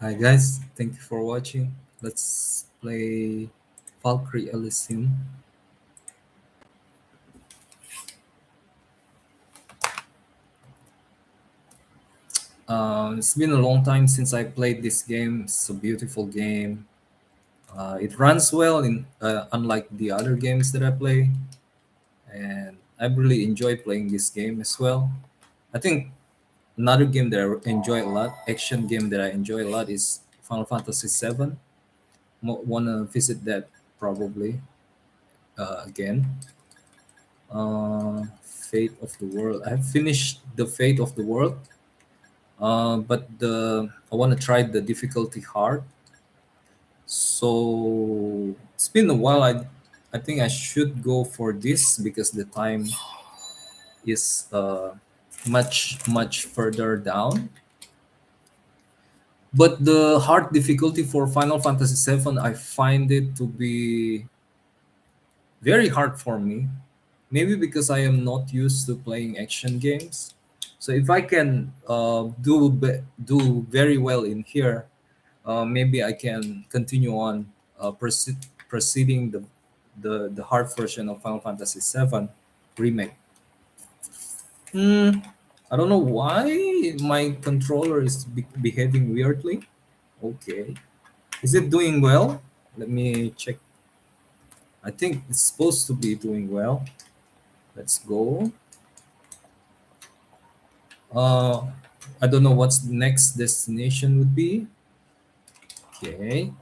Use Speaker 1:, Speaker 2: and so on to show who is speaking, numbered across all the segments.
Speaker 1: Hi guys, thank you for watching. Let's play Valkyrie Elysium. It's been a long time since I played this game. It's a beautiful game. It runs well in unlike the other games that I play, and I really enjoy playing this game as well. I think another game that I enjoy a lot, action game that I enjoy a lot, is Final Fantasy VII. Wanna visit that probably again. Fate of the World. I've finished the Fate of the World, but the I want to try the difficulty hard. So it's been a while. I think I should go for this because the time is much further down. But the hard difficulty for Final Fantasy VII, I find it to be very hard for me. Maybe because I am not used to playing action games. So if I can do very well in here, maybe I can continue on proceeding the hard version of Final Fantasy VII remake. Hmm, I don't know why my controller is behaving weirdly. Okay, is it doing well? Let me check. I think it's supposed to be doing well. Let's go. Uh, I don't know what's the next destination would be. Okay.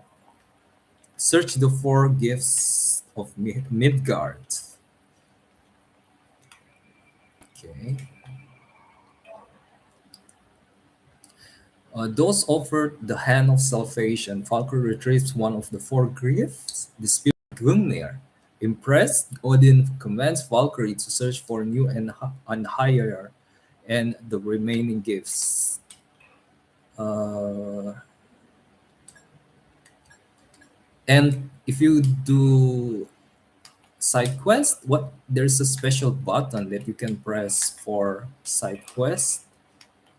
Speaker 1: Search the four gifts of Midgard. Okay. Those offered the hand of salvation. Valkyrie retrieves one of the four gifts, the spirit Gungnir. Impressed, Odin commands Valkyrie to search for new and higher and the remaining gifts. Uh, and if you do side quest, what there's a special button that you can press for side quest.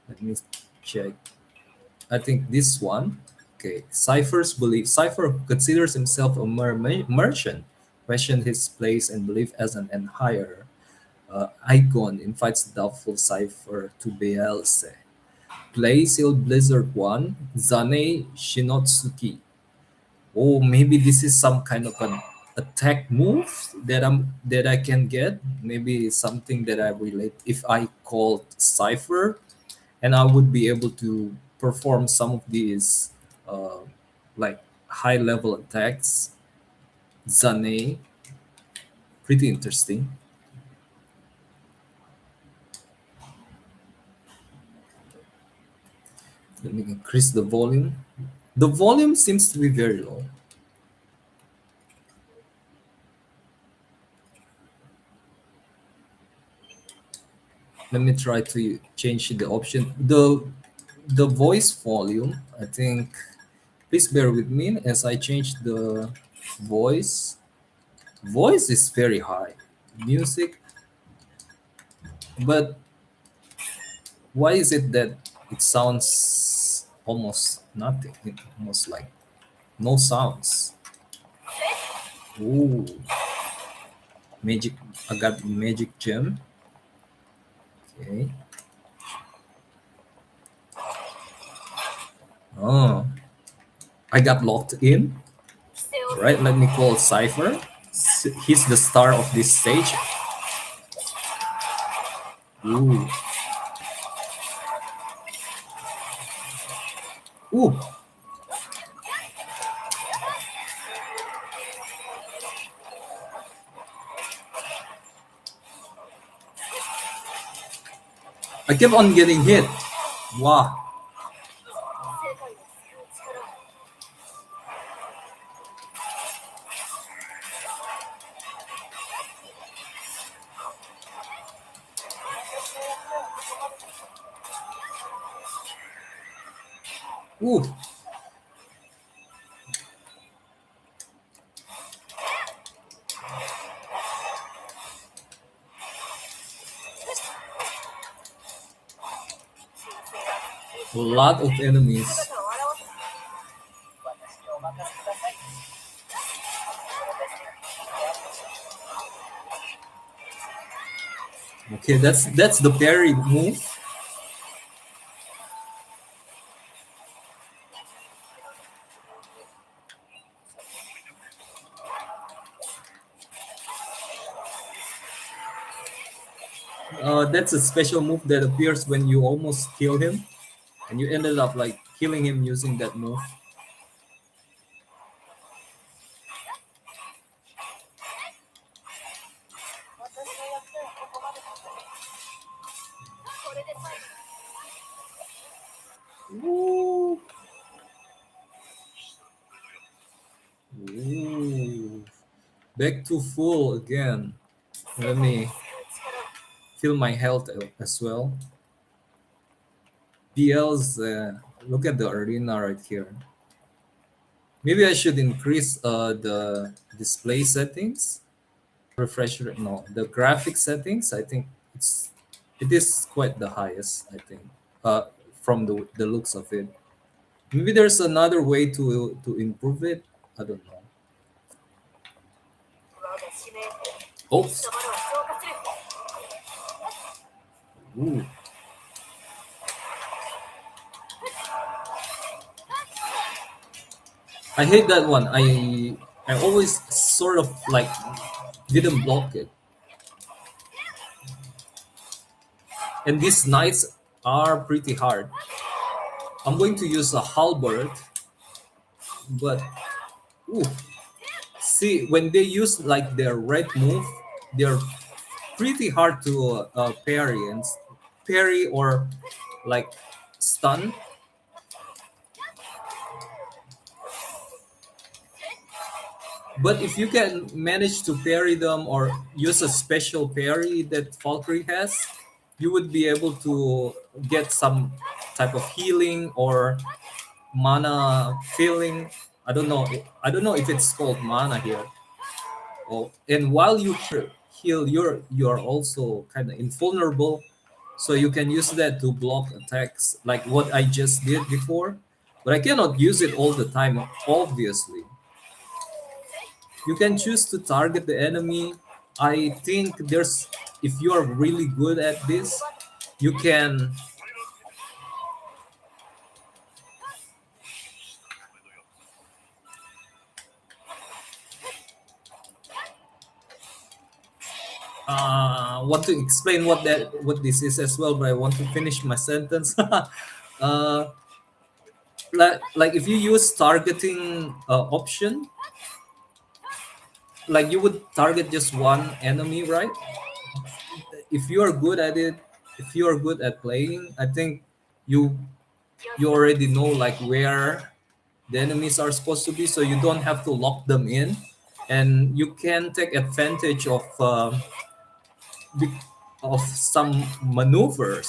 Speaker 1: Let me check. I think this one. Okay, Cypher considers himself a merchant, questioned his place and belief as an empire. Icon invites doubtful Cypher to Beelse. Play Sealed Blizzard 1, Zane Shinotsuki. Oh, maybe this is some kind of an attack move that I can get. Maybe something that I relate if I called Cypher, and I would be able to perform some of these uh, like high level attacks. Zane, pretty interesting. Let me increase the volume. The volume seems to be very low. Let me try to change the option. The voice volume, I think. Please bear with me as I change the voice. Voice is very high. Music, but why is it that it sounds almost nothing? Almost like no sounds. Ooh, magic! I got magic gem. Okay. Oh, I got locked in. Right. Let me call Cipher. He's the star of this stage. Ooh, ooh. I kept on getting hit. Wow. Ooh. A lot of enemies. Okay, that's the parry move. That's a special move that appears when you almost kill him, and you ended up like killing him using that move. Ooh. Ooh. Back to full again. Let me fill my health as well. BL's look at the arena right here. Maybe I should increase the display settings. Refresh rate. No, the graphic settings. I think it is quite the highest. I think from the looks of it. Maybe there's another way to improve it. I don't know. Oops. Ooh. I hate that one. I always sort of like didn't block it. And these knights are pretty hard. I'm going to use a halberd, but ooh, see when they use like their red move, they're pretty hard to parry or like stun. But if you can manage to parry them or use a special parry that Valkyrie has, you would be able to get some type of healing or mana filling. I don't know. I don't know if it's called mana here. Oh, and while you heal, you're also kind of invulnerable, so you can use that to block attacks, like what I just did before. But I cannot use it all the time, obviously. You can choose to target the enemy. I think there's if you are really good at this, you can want to explain what this is as well, but I want to finish my sentence. Like if you use targeting option, like you would target just one enemy, right? If you are good at it, if you are good at playing, I think you you already know like where the enemies are supposed to be, so you don't have to lock them in, and you can take advantage be- of some maneuvers,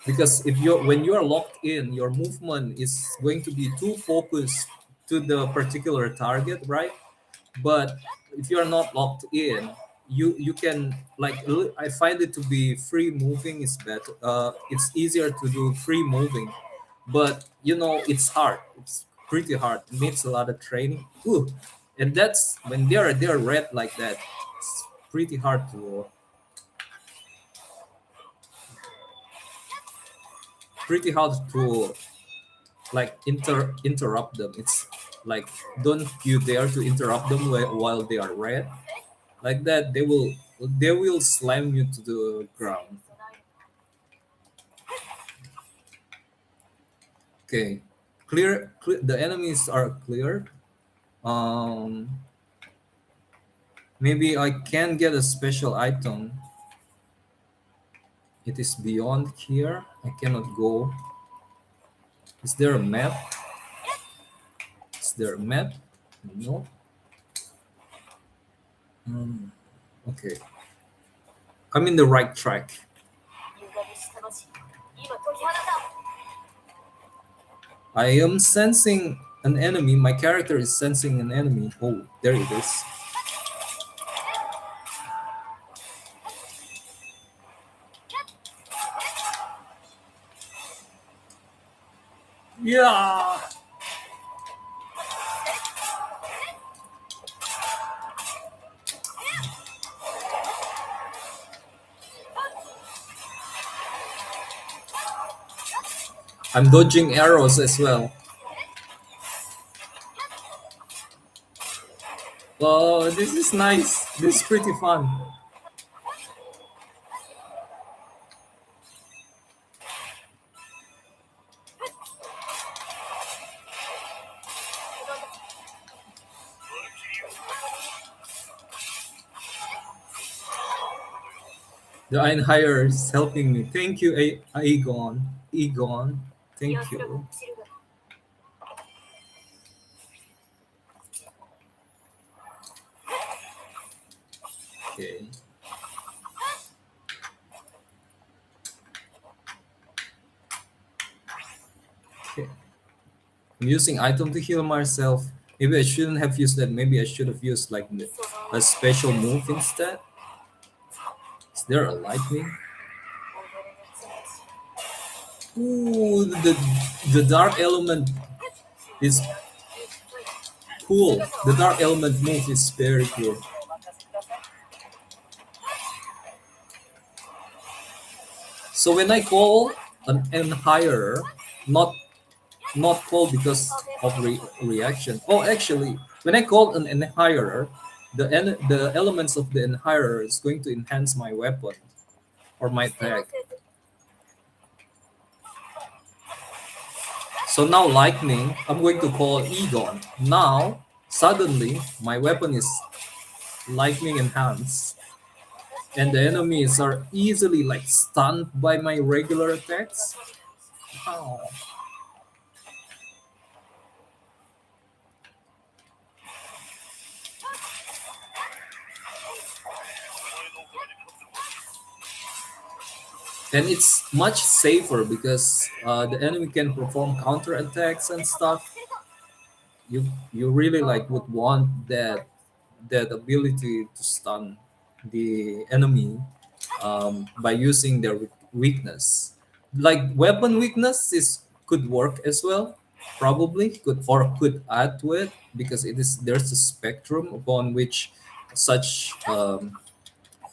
Speaker 1: because if you're when you are locked in, your movement is going to be too focused to the particular target, right? But if you're not locked in, you can like I find it to be free moving is better. It's easier to do free moving, but you know it's hard. It's pretty hard. It needs a lot of training. Ooh. And that's when they're red like that, it's pretty hard to like interrupt them. It's like don't you dare to interrupt them while they are red like that. They will slam you to the ground. Okay, clear, the enemies are clear. um Maybe I can get a special item. It is beyond here. I cannot go. Is there a map? Is there a map? No. Hmm, okay, I'm in the right track. I am sensing an enemy. My character is sensing an enemy. Oh, there it is. Yeah. I'm dodging arrows as well. Oh, this is nice. This is pretty fun. The Iron Hire is helping me. Thank you, Aegon. Egon. Thank you. Okay. Okay. I'm using item to heal myself. Maybe I shouldn't have used that. Maybe I should have used like a special move instead. Is there a lightning? Ooh, the dark element is cool. The dark element move is very cool. So when I call an N higher, not not call because of reaction. Oh, actually, when I call an N higher, the elements of the N higher is going to enhance my weapon or my attack. So now lightning, I'm going to call Egon. Now suddenly my weapon is lightning enhanced, and the enemies are easily like stunned by my regular attacks. Wow. And it's much safer because the enemy can perform counter attacks and stuff. You really like would want that ability to stun the enemy by using their weakness. Like weapon weakness is could work as well, probably could add to it because there's a spectrum upon which such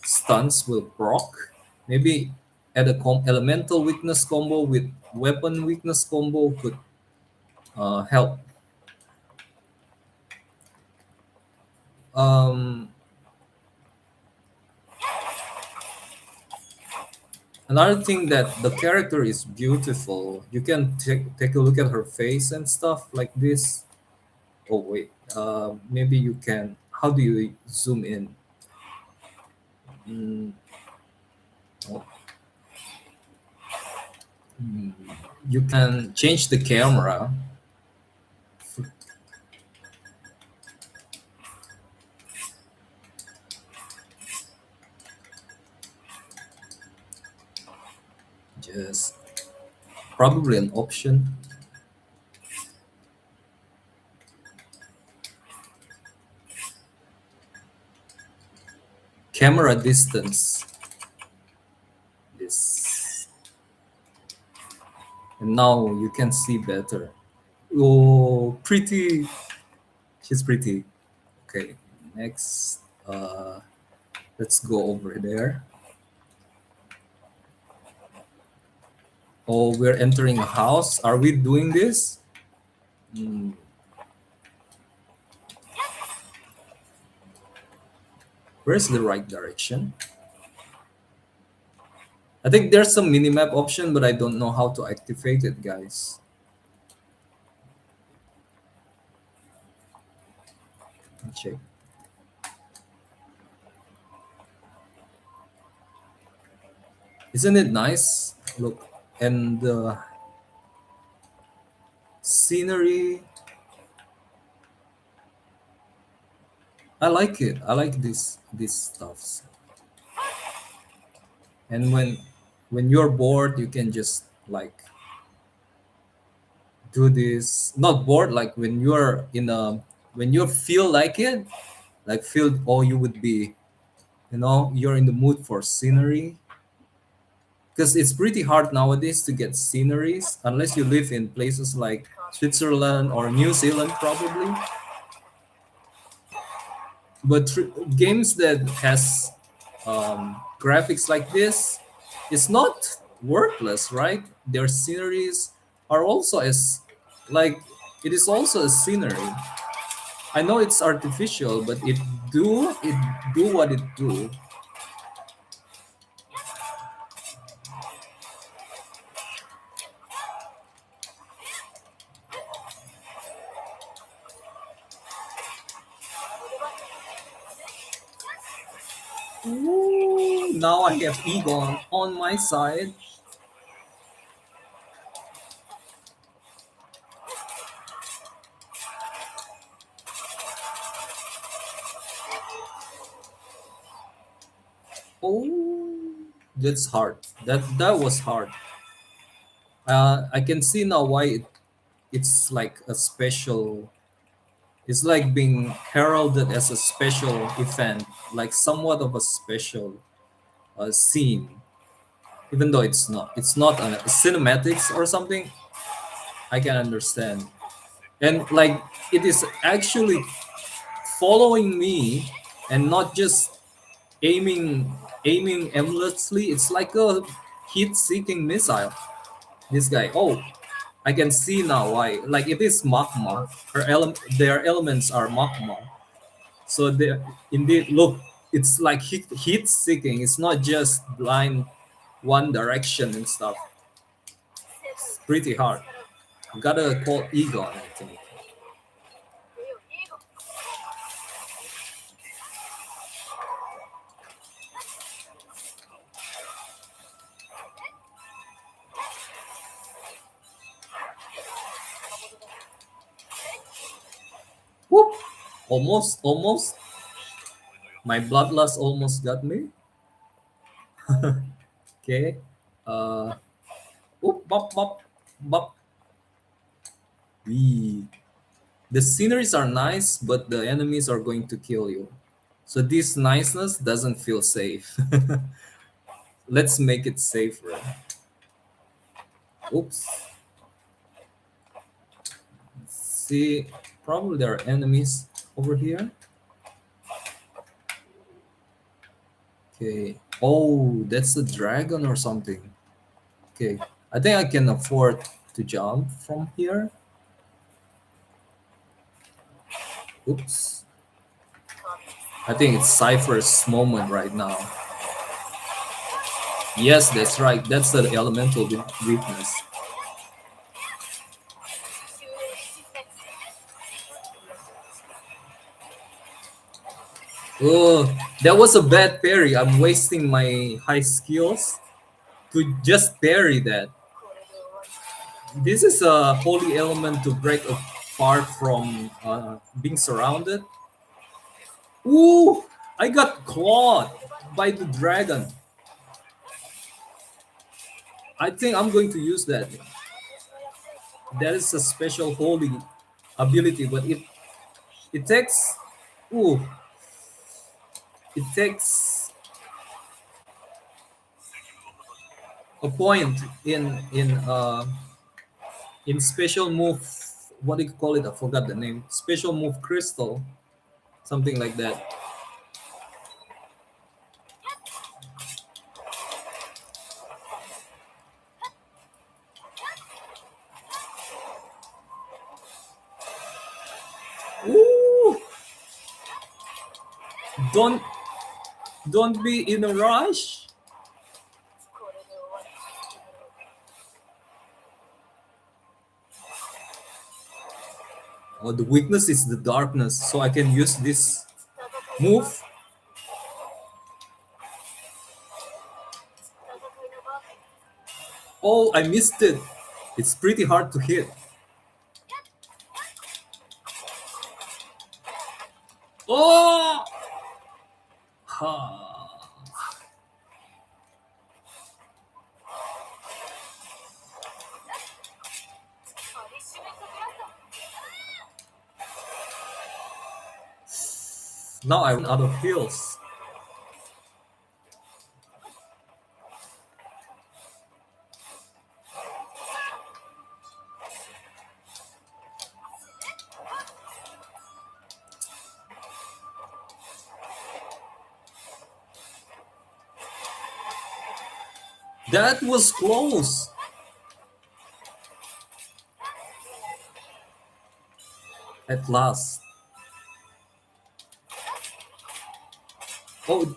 Speaker 1: stuns will proc. Maybe add a elemental weakness combo with weapon weakness combo could help. Um, Another thing that the character is beautiful. You can take a look at her face and stuff like this. Oh wait, maybe you can. How do you zoom in? Mm, oh, mm, you can change the camera. Just probably an option. Camera distance. This, and now you can see better. Oh, pretty. She's pretty. Okay, next. Let's go over there. Oh, we're entering a house. Are we doing this? Hmm, where's the right direction? I think there's some minimap option, but I don't know how to activate it, guys. Let's check. Isn't it nice? Look, and the scenery. I like it. I like this stuffs. And when you're bored, you can just like do this. Not bored, like when you're in a when you feel like it, like feel oh you would be, you're in the mood for scenery. Because it's pretty hard nowadays to get sceneries unless you live in places like Switzerland or New Zealand, probably. But games that has graphics like this, it's not worthless, right? Their sceneries are also as like it is also a scenery. I know it's artificial, but it do what it do. Ooh, now I have Egon on my side. Oh, that's hard. That was hard. I can see now why it's like a special. It's like being heralded as a special event, like somewhat of a special scene, even though it's not. It's not a cinematics or something. I can understand, and like it is actually following me, and not just aiming aimlessly. It's like a heat-seeking missile. This guy. Oh, I can see now why. Like it is magma. Their elements are magma. So they indeed look. It's like heat seeking. It's not just blind one direction and stuff. It's pretty hard. Gotta call Egon, I think. Whoop! Almost. My bloodlust almost got me. Okay. Uh. Whoop! Bop! Bop! Bop! Wee. The sceneries are nice, but the enemies are going to kill you. So this niceness doesn't feel safe. Let's make it safer. Oops. See, probably there are enemies over here. Okay. Oh, that's a dragon or something. Okay. I think I can afford to jump from here. Oops. I think it's Cypher's moment right now. Yes, that's right. That's the elemental weakness. Oh, that was a bad parry. I'm wasting my high skills to just parry that. This is a holy element to break apart from being surrounded. Ooh, I got clawed by the dragon. I think I'm going to use that. That is a special holy ability, but it takes ooh, it takes a point in special move. What do you call it? I forgot the name. Special move crystal, something like that. Ooh, don't don't be in a rush. Oh, the weakness is the darkness, so I can use this move. Oh, I missed it. It's pretty hard to hit. Oh, ha. Now I run out of heals. That was close. At last. Oh,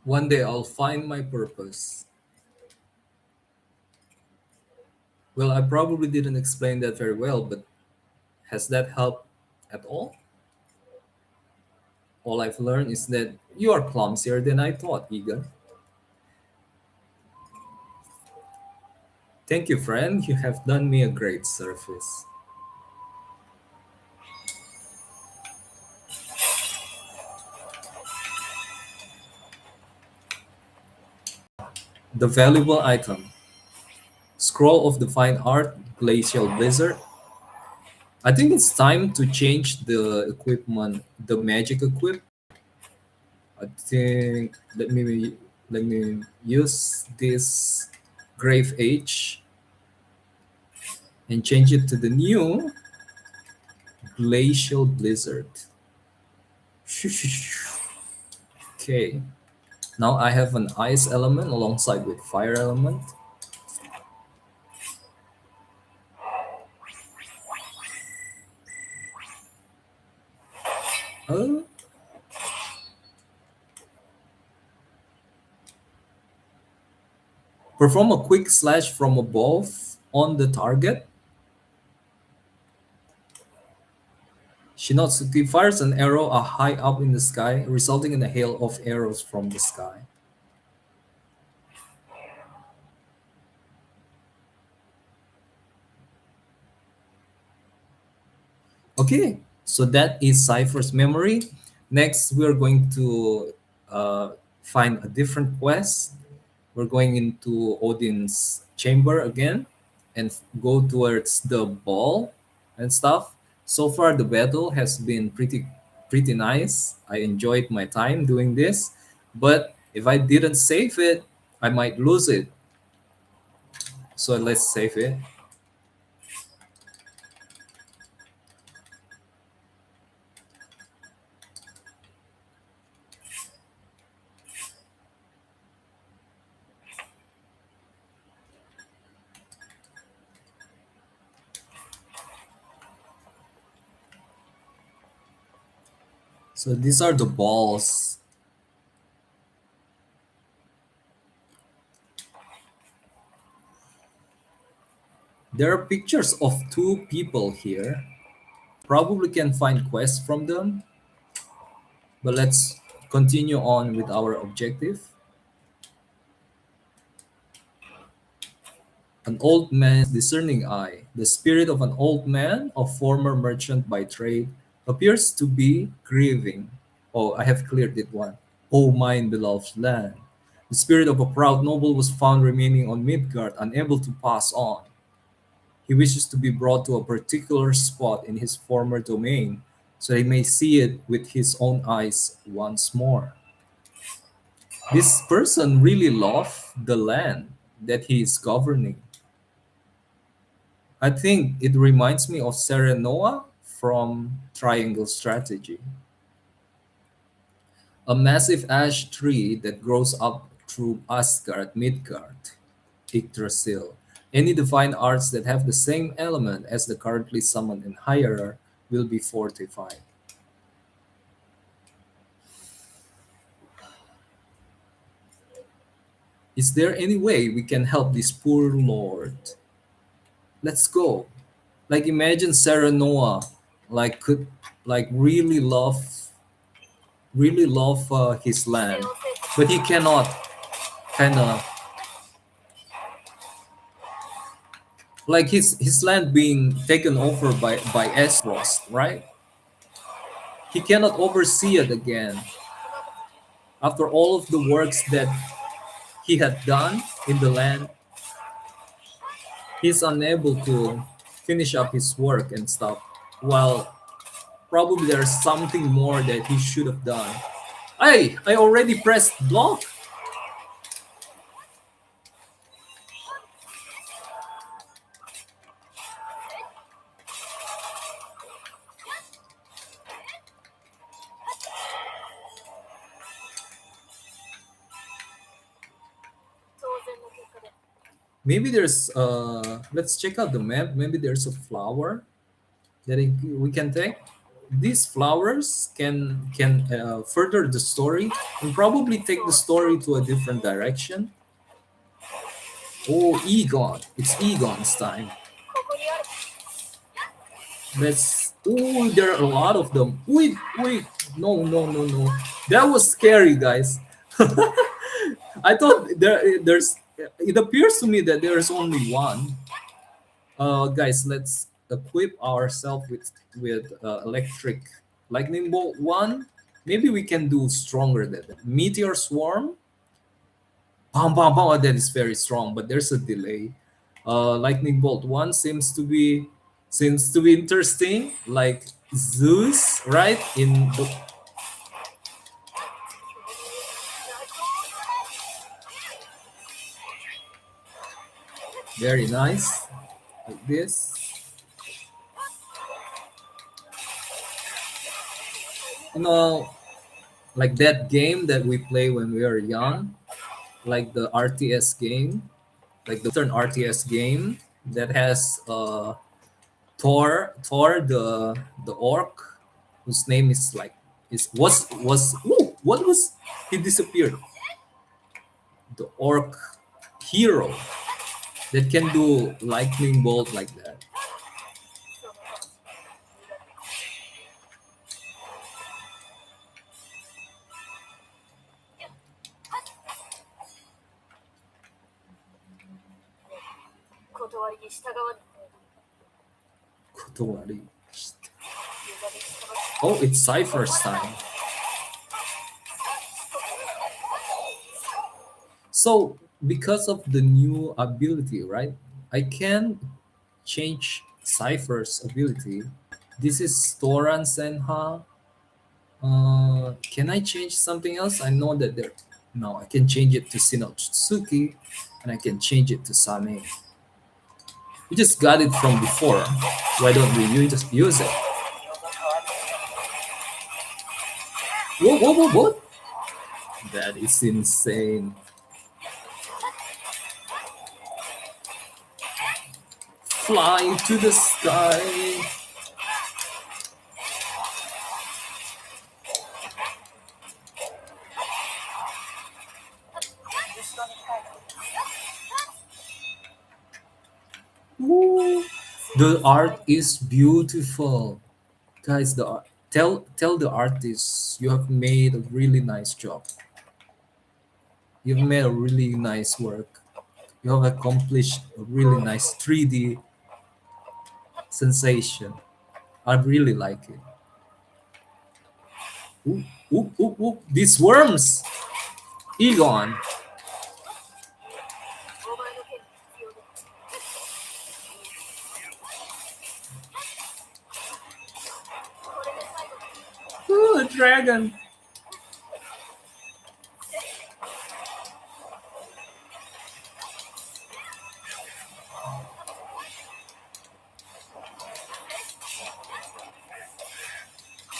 Speaker 1: one day I'll find my purpose. Well, I probably didn't explain that very well, but has that helped at all? All I've learned is that you are clumsier than I thought, Egan. Thank you, friend. You have done me a great service. The valuable item. Scroll of the fine art, glacial blizzard. I think it's time to change the equipment, the magic equip. I think let me use this grave age and change it to the new glacial blizzard. Okay. Now I have an ice element alongside with fire element. Uh, Perform a quick slash from above on the target. Shinotsuki fires an arrow high up in the sky, resulting in a hail of arrows from the sky. Okay, so that is Cypher's memory. Next, we're going to find a different quest. We're going into Odin's chamber again and go towards the ball and stuff. So far, the battle has been pretty nice. I enjoyed my time doing this, but if I didn't save it, I might lose it. So let's save it. So these are the balls. There are pictures of two people here. Probably can find quests from them, but let's continue on with our objective. An old man's discerning eye. The spirit of an old man, a former merchant by trade, appears to be grieving. Oh, I have cleared it one. O mine beloved land. The spirit of a proud noble was found remaining on Midgard, unable to pass on. He wishes to be brought to a particular spot in his former domain, so he may see it with his own eyes once more. This person really loves the land that he is governing. I think it reminds me of Serenoa from Triangle Strategy, a massive ash tree that grows up through Asgard, Midgard, Yggdrasil. Any divine arts that have the same element as the currently summoned and higher will be fortified. Is there any way we can help this poor lord? Let's go. Like imagine Sarah Noah, like could like really love his land, but he cannot kind of like his land being taken over by Esros, right? He cannot oversee it again after all of the works that he had done in the land. He's unable to finish up his work and stuff. While probably there's something more that he should have done. Hey, I already pressed block. Maybe there's let's check out the map. Maybe there's a flower that we can take. These flowers can further the story and probably take the story to a different direction. Oh, Egon! It's Egon's time. Let's. Oh, there are a lot of them. Wait, wait! No, no, no, no! That was scary, guys. I thought there's. It appears to me that there's only one. Guys, let's equip ourselves with electric lightning bolt one. Maybe we can do stronger than that. Meteor swarm. Bam, bam, bam. That is very strong, but there's a delay. Lightning bolt one seems to be interesting. Like Zeus, right? In the very nice, like this. You know, like that game that we play when we were young, like the RTS game, like the Western RTS game that has Thor the orc, whose name is like is was ooh, what was he disappeared? The orc hero that can do lightning bolt like that. Kotowari. Oh, it's Cypher's time. So because of the new ability, right? I can change Cypher's ability. This is Toran Senha. Can I change something else? I know that there. No, I can change it to Sinotsuki, and I can change it to Sane. We just got it from before. Why don't we just use it? Whoa, whoa, whoa, what? That is insane. Fly to the sky. Ooh. The art is beautiful. Guys, tell the artists you have made a really nice job. You've made a really nice work. You have accomplished a really nice 3D sensation. I really like it. Ooh, ooh, ooh, ooh. These worms! Egon! Ooh, a dragon!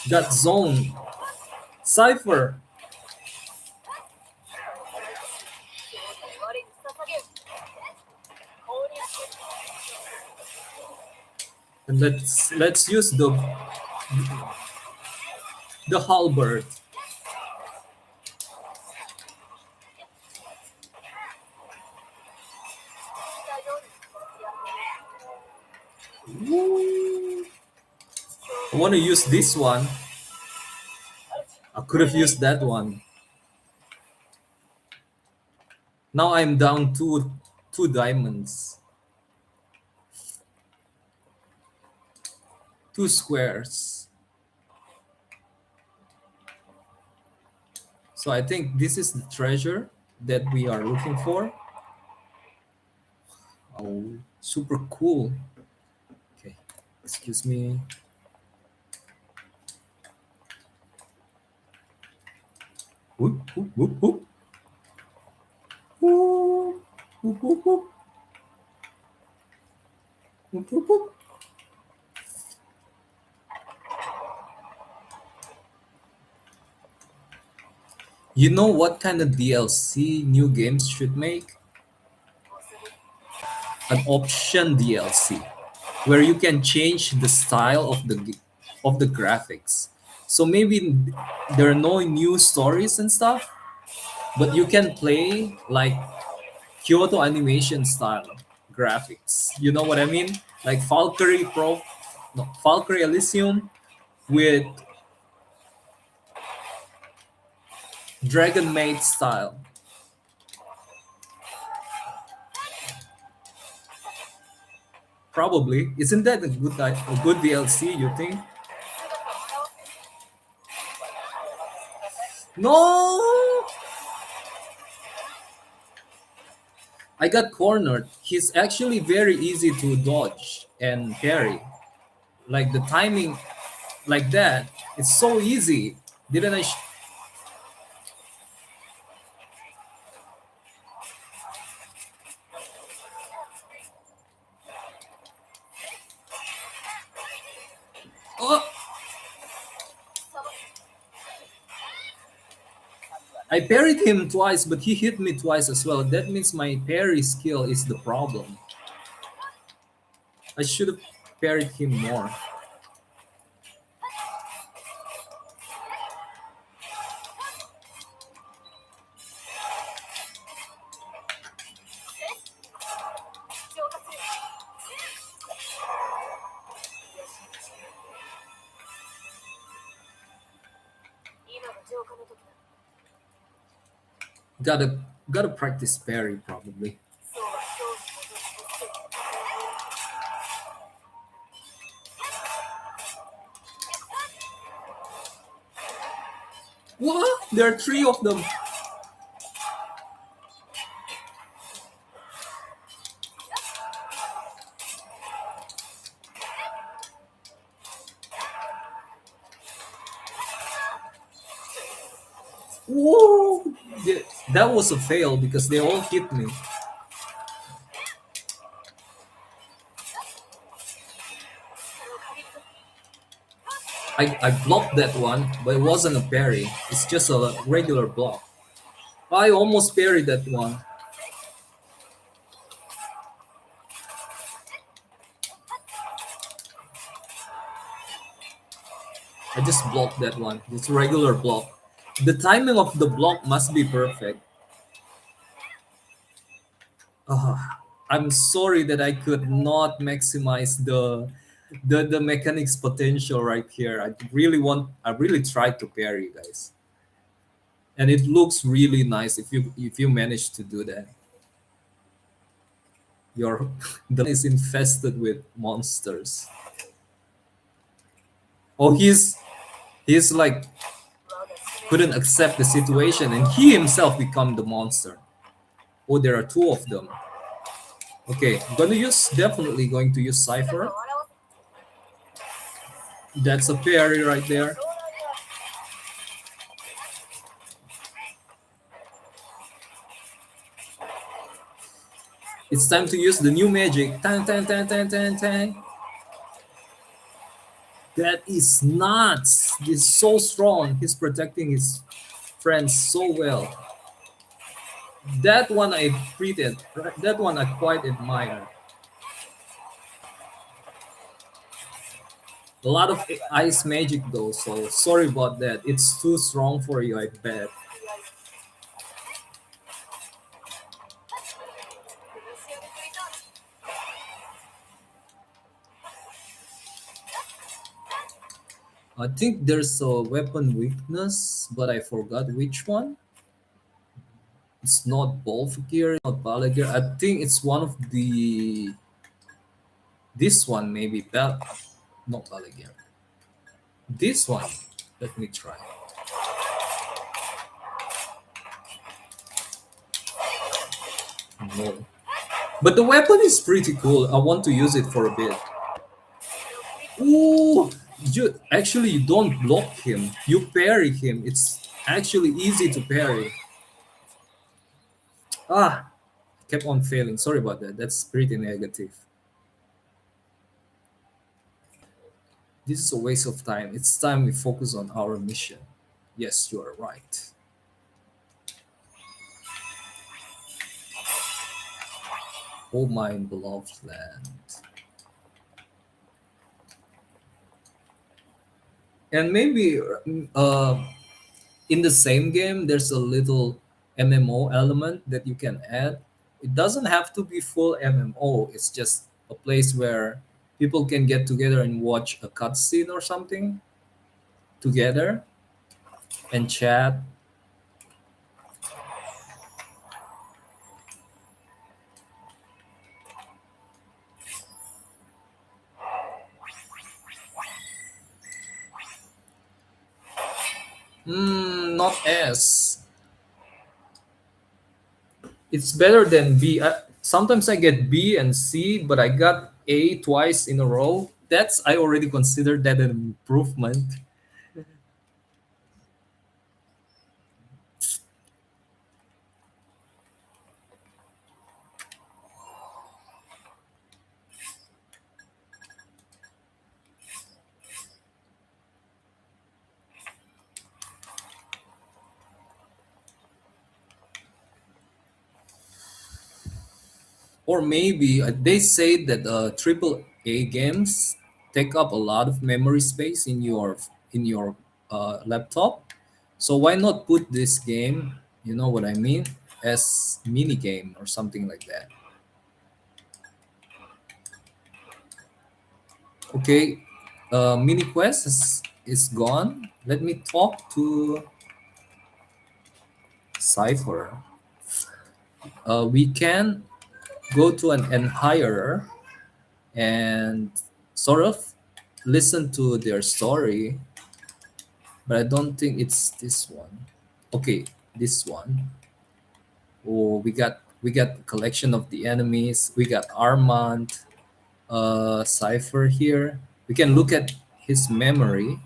Speaker 1: Got zone. Cypher! And let's use the halberd. Woo. I want to use this one. I could have used that one. Now I'm down two diamonds, two squares. So I think this is the treasure that we are looking for. Oh. Super cool. Okay, excuse me. Whoop, whoop, whoop, whoop. Whoop, whoop, whoop, whoop. Whoop, whoop, whoop. You know what kind of DLC new games should make? An option DLC where you can change the style of the graphics. So maybe there are no new stories and stuff, but you can play like Kyoto animation style graphics. You know what I mean? Like Valkyrie Elysium with Dragon Maid style. Probably. Isn't that a good DLC, you think? No! I got cornered. He's actually very easy to dodge and parry. Like the timing like that, it's so easy. Didn't I? Oh, I parried him twice, but he hit me twice as well. That means my parry skill is the problem. I should have parried him more. Gotta practice parry probably. What? There are three of them. Whoa! That was a fail because they all hit me. I blocked that one, but it wasn't a parry. It's just a regular block. I almost parried that one. I just blocked that one. It's a regular block. The timing of the block must be perfect. I'm sorry that I could not maximize the mechanics potential right here. I really tried to parry, guys. And it looks really nice if you manage to do that. Your the is infested with monsters. Oh, he's like couldn't accept the situation and he himself become the monster. Oh, there are two of them. Okay, definitely going to use Cypher. That's a parry right there. It's time to use the new magic. Tan, tan, tan, tan, tan, tan. That is nuts. He's so strong. He's protecting his friends so well. That one I treated. That one I quite admire. A lot of ice magic though, so sorry about that. It's too strong for you, I bet. I think there's a weapon weakness, but I forgot which one. It's not Valkyrie, not Balaguer. I think it's one of the this one maybe not Balaguer. This one. Let me try. No. But the weapon is pretty cool. I want to use it for a bit. Ooh, you don't block him. You parry him. It's actually easy to parry. Ah, kept on failing. Sorry about that. That's pretty negative. This is a waste of time. It's time we focus on our mission. Yes, you are right. Oh my beloved land. And maybe in the same game, there's a little MMO element that you can add. It doesn't have to be full MMO. It's just a place where people can get together and watch a cutscene or something together and chat. Not S. It's better than B. Sometimes I get B and C, but I got A twice in a row. That's I already consider that an improvement. Or maybe they say that triple A games take up a lot of memory space in your laptop. So why not put this game, you know what I mean, as mini game or something like that. Okay, mini quest is gone. Let me talk to Cipher. We can go to an enhirer and sort of listen to their story, but I don't think it's this one. Okay, this one. Oh, we got collection of the enemies. We got Armand, Cipher here. We can look at his memory.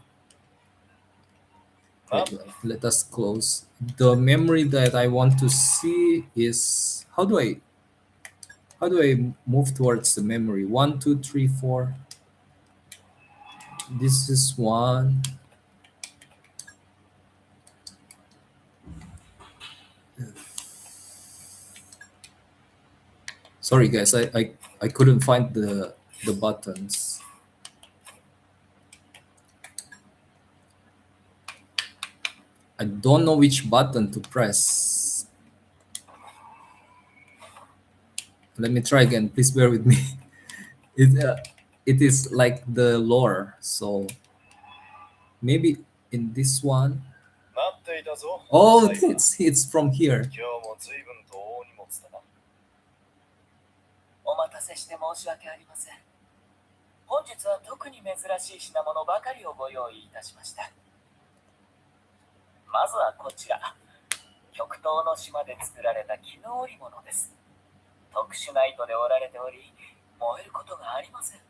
Speaker 1: Wait, let us close. The memory that I want to see is how do I move towards the memory? One, two, three, four. This is one. Sorry guys, I couldn't find the buttons. I don't know which button to press. Let me try again. Please bear with me. It it is like the lore, so maybe in this one.
Speaker 2: 待っていたぞ。
Speaker 1: Oh,
Speaker 2: サイファー。
Speaker 1: it's from here.
Speaker 2: 今日も随分と大荷物だな。
Speaker 3: お待たせして申し訳ありません。本日は特に珍しい品物ばかりをご用意いたしました。まずはこちら。極東の島で作られた絹織物です。特殊な糸で織られており、燃えることがありません。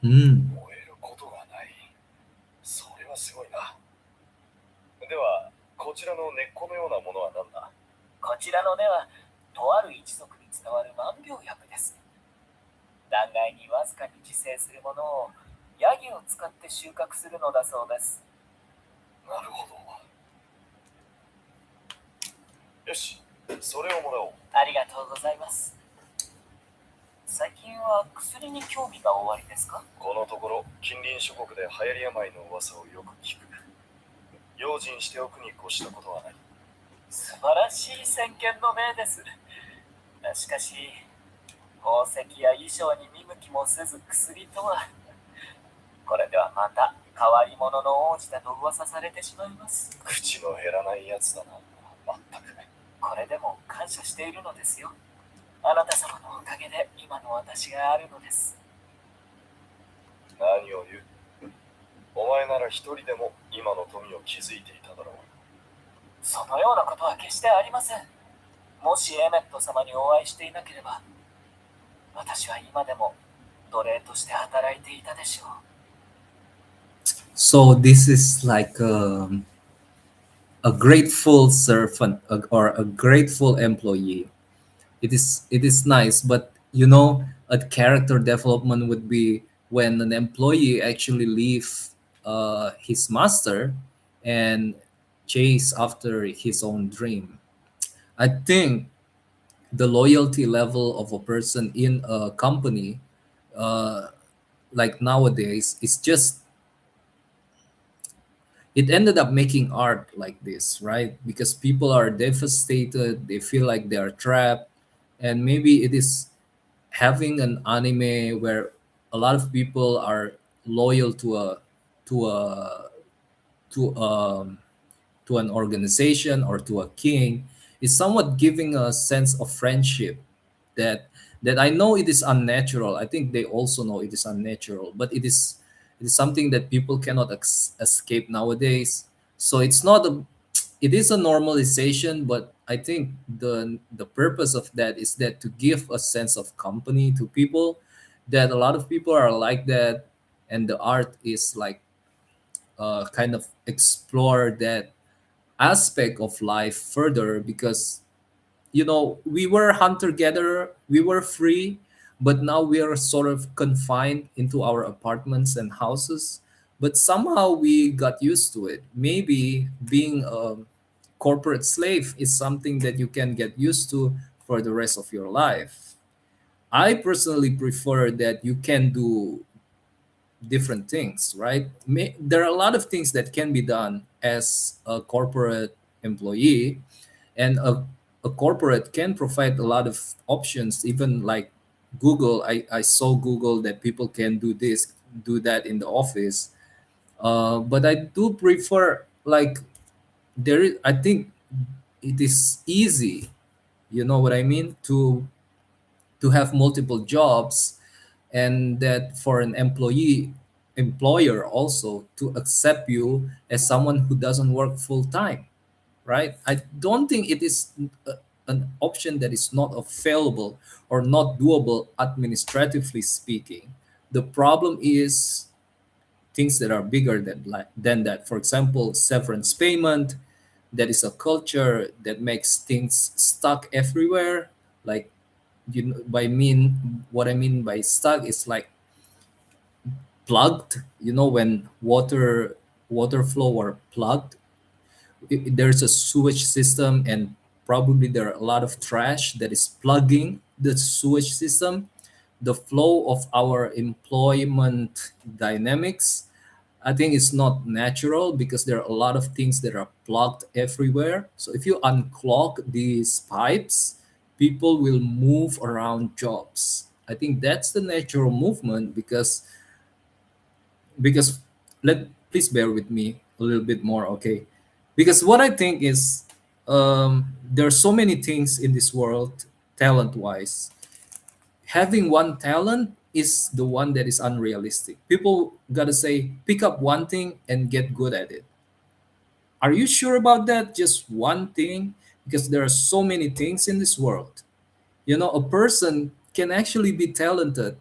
Speaker 1: Mm.
Speaker 2: 燃えることがない。それはすごいな。では、こちらの根っこのようなものは何だ？
Speaker 3: こちらの根は、とある一族に伝わる万病薬です。断崖にわずかに自生するものを、ヤギを使って収穫するのだそうです。
Speaker 2: なるほど。よし、それをもらおう。
Speaker 3: ありがとうございます。最近は薬に興味がおありですか？
Speaker 2: このところ、近隣諸国で流行り病の噂をよく聞く。用心しておくに越したことはない。
Speaker 3: 素晴らしい先見の明です。しかし、宝石や衣装に見向きもせず薬とは、これではまた変わり者の王子だと噂されてしまいます。
Speaker 2: 口の減らないやつだな。まったく。
Speaker 3: これでも感謝しているのですよ。あなた様のおかげで今の私があるのです。
Speaker 2: 何を言う？お前なら一人でも今の富を築いていただろう。
Speaker 3: そのようなことは決してありません。もしエメット様にお会いしていなければ、私は今でも奴隷として働いていたでしょう。
Speaker 1: So this is like a grateful servant or a grateful employee. It is nice, but a character development would be when an employee actually leave his master and chase after his own dream. I think the loyalty level of a person in a company, uh, like nowadays, is just it ended up making art like this, right? Because people are devastated, they feel like they are trapped, and maybe it is having an anime where a lot of people are loyal to a to to an organization or to a king is somewhat giving a sense of friendship that I know it is unnatural. I think they also know it is unnatural, but it is something that people cannot escape nowadays. So it's not a it is a normalization, but I think the purpose of that is that to give a sense of company to people, that a lot of people are like that, and the art is like kind of explore that aspect of life further, because we were hunter gatherer, we were free, but now we are sort of confined into our apartments and houses, but somehow we got used to it. Maybe being a corporate slave is something that you can get used to for the rest of your life. I personally prefer that you can do different things, right? There are a lot of things that can be done as a corporate employee, and a corporate can provide a lot of options, even like Google. I saw Google that people can do this, do that in the office. But I do prefer, like, I think it is easy, you know what I mean, to have multiple jobs, and that for an employer also to accept you as someone who doesn't work full time, right? I don't think it is an option that is not available or not doable administratively speaking. The problem is things that are bigger than that. For example, severance payment. That is a culture that makes things stuck everywhere. Like, what I mean by stuck is like plugged. When water flow or plugged, there's a sewage system, and probably there are a lot of trash that is plugging the sewage system. The flow of our employment dynamics, I think, is not natural, because there are a lot of things that are plugged everywhere. So if you unclog these pipes, people will move around jobs. I think that's the natural movement, because please bear with me a little bit more, okay? Because what I think is, there are so many things in this world, talent wise. Having one talent is the one that is unrealistic. People gotta say, pick up one thing and get good at it. Are you sure about that? Just one thing? Because there are so many things in this world. A person can actually be talented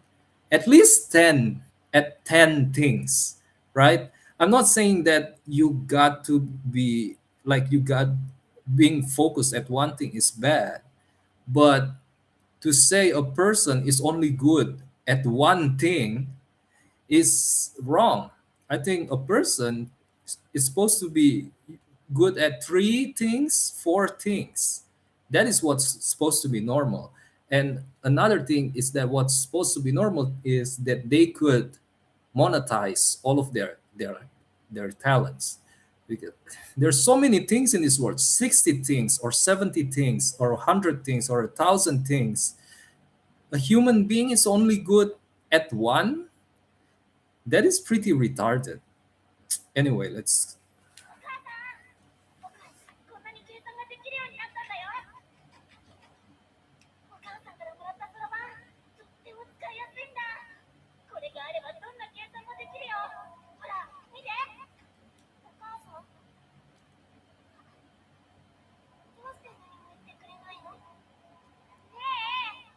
Speaker 1: at least 10 at 10 things, right? I'm not saying that you got to be like you got being focused at one thing is bad, but to say a person is only good at one thing is wrong. I think a person is supposed to be good at three things, four things. That is what's supposed to be normal. And another thing is that what's supposed to be normal is that they could monetize all of their talents. Because there's so many things in this world, 60 things or 70 things or 100 things or 1,000 things. A human being is only good at one. That is pretty retarded. Anyway, let's.
Speaker 2: こんなに計算ができるようになったんだよ。お母さんからもらったそろばん、とっても使いやすいんだ。これがあればどんな計算もできるよ。ほら、見て。お母さん、どうして何も言ってくれないの？ねえ。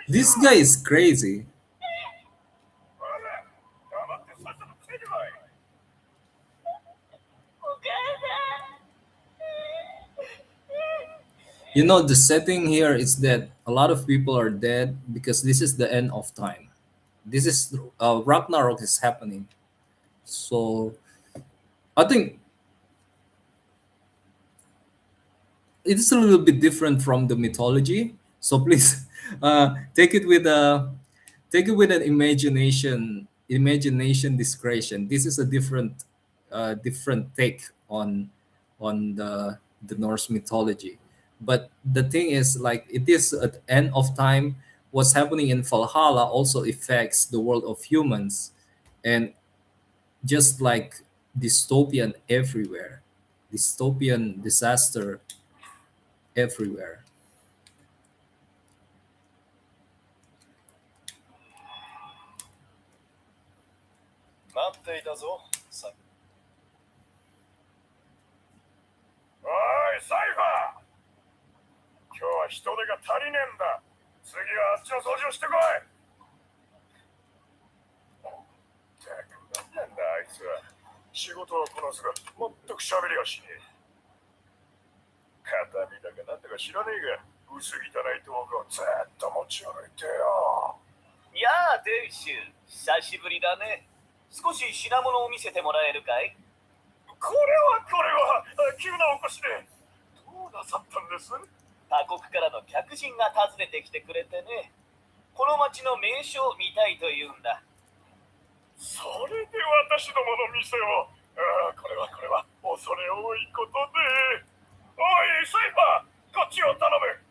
Speaker 1: This guy is crazy.
Speaker 2: 黙ってさっさとついてこい。お母さん。
Speaker 1: You know, the setting here is that a lot of people are dead because this is the end of time. This is Ragnarok is happening. So I think it's a little bit different from the mythology. So please take it with a take it with an imagination discretion. This is a different take on the Norse mythology. But the thing is, like, it is at the end of time. What's happening in Valhalla also affects the world of humans, and just like dystopian everywhere, dystopian disaster everywhere.
Speaker 3: 待っていたぞ。さ
Speaker 2: おい、サイファー。今日は人手が足りねえんだ。次はあっちの掃除をしてこい。ったく、なんなんだあいつは。仕事はこなすが全く喋りはしねえ。肩身だかなんだか知らねえが、薄汚い道具をずっと持ち歩いてよ。
Speaker 3: やあ、デイシュ。久しぶりだね。少し品物を見せてもらえるかい？
Speaker 2: これは、急なお越しで。どうなさったんです？
Speaker 3: 他国からの客人が訪ねてきてくれてね。この町の名所を見たいというんだ。
Speaker 2: それで私どもの店を。これは恐れ多いことで。おい、サイファー、こっちを頼む。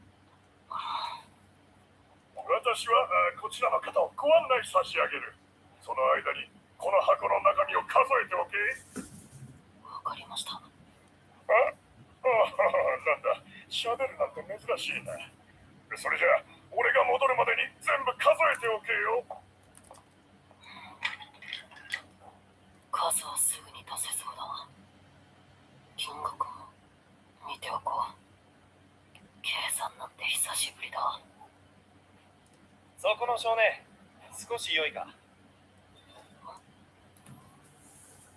Speaker 2: 私はこちらの方をご案内差し上げる。その間にこの箱の中身を数えておけ。
Speaker 3: わかりました。
Speaker 2: なんだ、喋るなんて珍しいな。それじゃあ、俺が戻るまでに全部数えておけよ。
Speaker 3: 数はすぐに出せそうだ。金額を見ておこう。計算なんて久しぶりだ。そこの少年、少し良いか。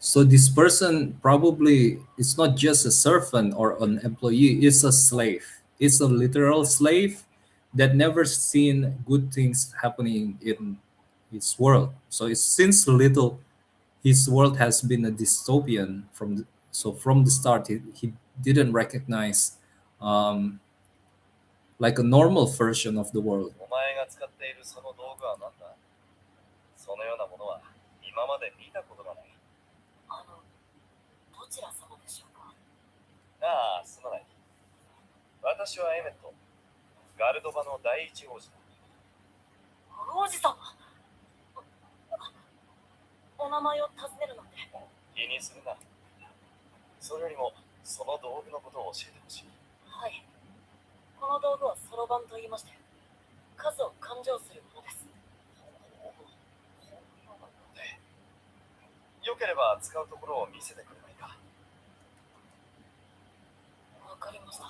Speaker 1: So this person probably it's not just a servant or an employee, it's a slave. It's a literal slave that never seen good things happening in his world. So it's since little his world has been a dystopian from the start he didn't recognize um, like a normal version of the world.
Speaker 3: お前が使っているその道具は何だ？そのようなものは今まで見たことがない。どちら様でしょうか？ああ、すまない。私はエメット、ガルドバの第一王子だ。王子様？お名前を尋ねるなんて。気にするな。それよりも、その道具のことを教えてほしい。はい。この道具はそろばんと言いまして、数を勘定するものです。よければ使うところを見せてくれないか。わかりました。